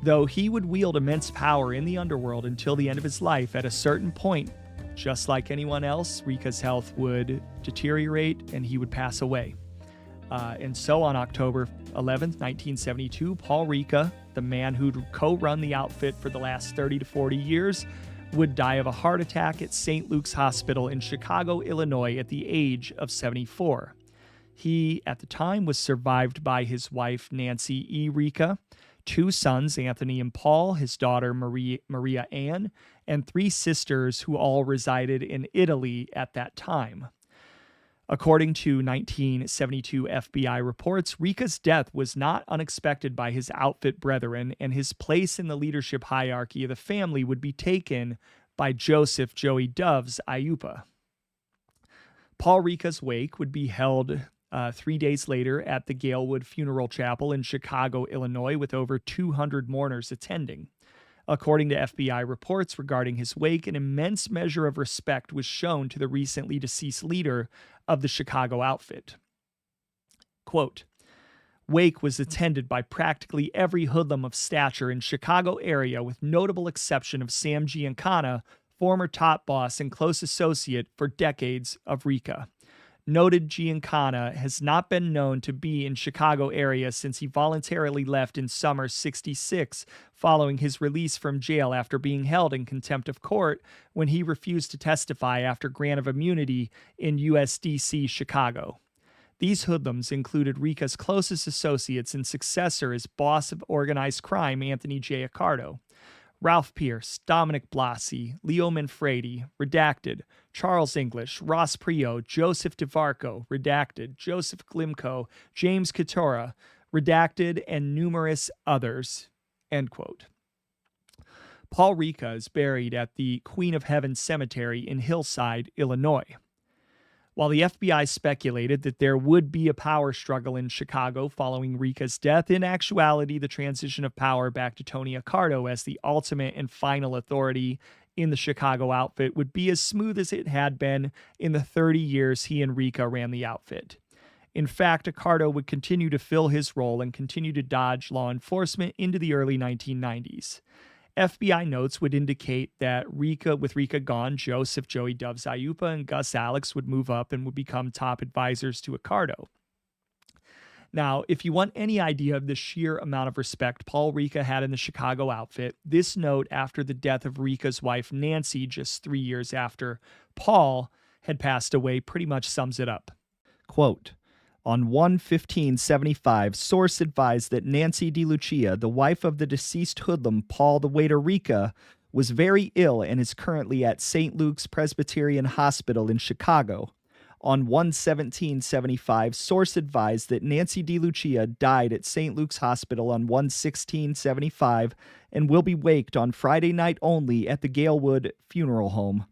Though he would wield immense power in the underworld until the end of his life, at a certain point, just like anyone else, Ricca's health would deteriorate and he would pass away. And so on October 11th, 1972, Paul Ricca, the man who'd co-run the outfit for the last 30 to 40 years, would die of a heart attack at St. Luke's Hospital in Chicago, Illinois, at the age of 74. He, at the time, was survived by his wife, Nancy E. Ricca, 2 sons, Anthony and Paul, his daughter, Maria Ann, and 3 sisters who all resided in Italy at that time. According to 1972 FBI reports, Ricca's death was not unexpected by his outfit brethren, and his place in the leadership hierarchy of the family would be taken by Joseph "Joey Doves" Aiuppa. Paul Ricca's wake would be held 3 days later at the Galewood Funeral Chapel in Chicago, Illinois, with over 200 mourners attending. According to FBI reports regarding his wake, an immense measure of respect was shown to the recently deceased leader of the Chicago outfit. Quote, "Wake was attended by practically every hoodlum of stature in Chicago area, with notable exception of Sam Giancana, former top boss and close associate for decades of Ricca. Noted Giancana has not been known to be in Chicago area since he voluntarily left in summer '66 following his release from jail after being held in contempt of court when he refused to testify after grant of immunity in USDC Chicago. These hoodlums included Ricca's closest associates and successor as boss of organized crime, Anthony J. Accardo. Ralph Pierce, Dominic Blasi, Leo Manfredi, redacted, Charles English, Ross Prio, Joseph DeVarco, redacted, Joseph Glimko, James Katora, redacted, and numerous others." End quote. Paul Ricca is buried at the Queen of Heaven Cemetery in Hillside, Illinois. While the FBI speculated that there would be a power struggle in Chicago following Ricca's death, in actuality, the transition of power back to Tony Accardo as the ultimate and final authority in the Chicago outfit would be as smooth as it had been in the 30 years he and Ricca ran the outfit. In fact, Accardo would continue to fill his role and continue to dodge law enforcement into the early 1990s. FBI notes would indicate that with Ricca gone, Joseph "Joey Doves" Aiuppa and Gus Alex would move up and would become top advisors to Accardo. Now, if you want any idea of the sheer amount of respect Paul Ricca had in the Chicago outfit, this note after the death of Ricca's wife Nancy just 3 years after Paul had passed away pretty much sums it up. Quote, "On 1/15/75, source advised that Nancy DeLucia, the wife of the deceased hoodlum Paul the Waiter Ricca, was very ill and is currently at St. Luke's Presbyterian Hospital in Chicago. On 1/17/75, source advised that Nancy DeLucia died at St. Luke's Hospital on 1/16/75 and will be waked on Friday night only at the Galewood Funeral Home.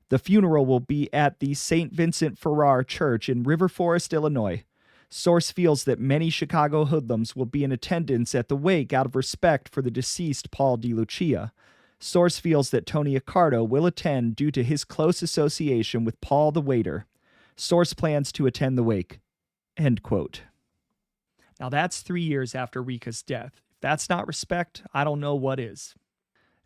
The funeral will be at the St. Vincent Ferrar Church in River Forest, Illinois. Source feels that many Chicago hoodlums will be in attendance at the wake out of respect for the deceased Paul DeLucia. Source feels that Tony Accardo will attend due to his close association with Paul the waiter. Source plans to attend the wake. End quote. Now that's 3 years after Ricca's death. If that's not respect, I don't know what is.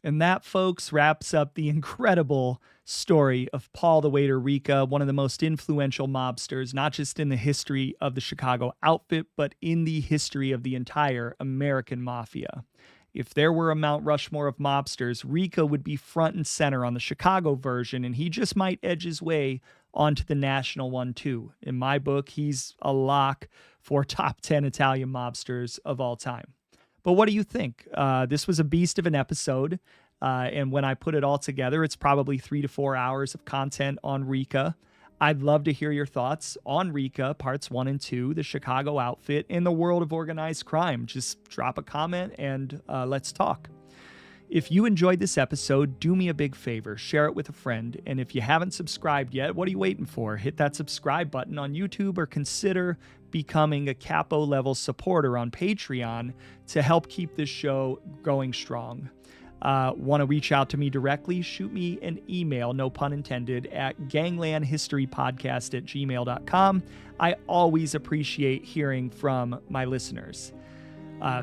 And that, folks, wraps up the incredible story of Paul the Waiter Ricca, one of the most influential mobsters, not just in the history of the Chicago outfit, but in the history of the entire American Mafia. If there were a Mount Rushmore of mobsters, Ricca would be front and center on the Chicago version, and he just might edge his way onto the national one too. In my book, he's a lock for top 10 Italian mobsters of all time. But what do you think? This was a beast of an episode, and when I put it all together, it's probably 3 to 4 hours of content on Ricca. I'd love to hear your thoughts on Ricca, parts 1 and 2, the Chicago outfit, and the world of organized crime. Just drop a comment and let's talk. If you enjoyed this episode, do me a big favor, share it with a friend. And if you haven't subscribed yet, what are you waiting for? Hit that subscribe button on YouTube or consider becoming a capo level supporter on Patreon to help keep this show going strong. Want to reach out to me directly? Shoot me an email, no pun intended, at ganglandhistorypodcast@gmail.com. I always appreciate hearing from my listeners.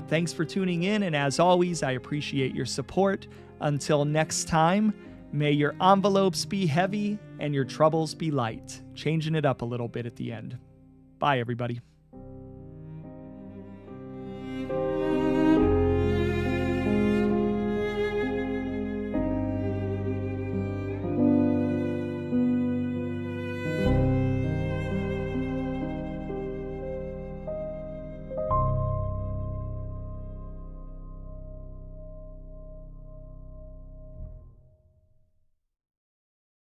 Thanks for tuning in, and as always, I appreciate your support. Until next time, may your envelopes be heavy and your troubles be light. Changing it up a little bit at the end. Bye, everybody.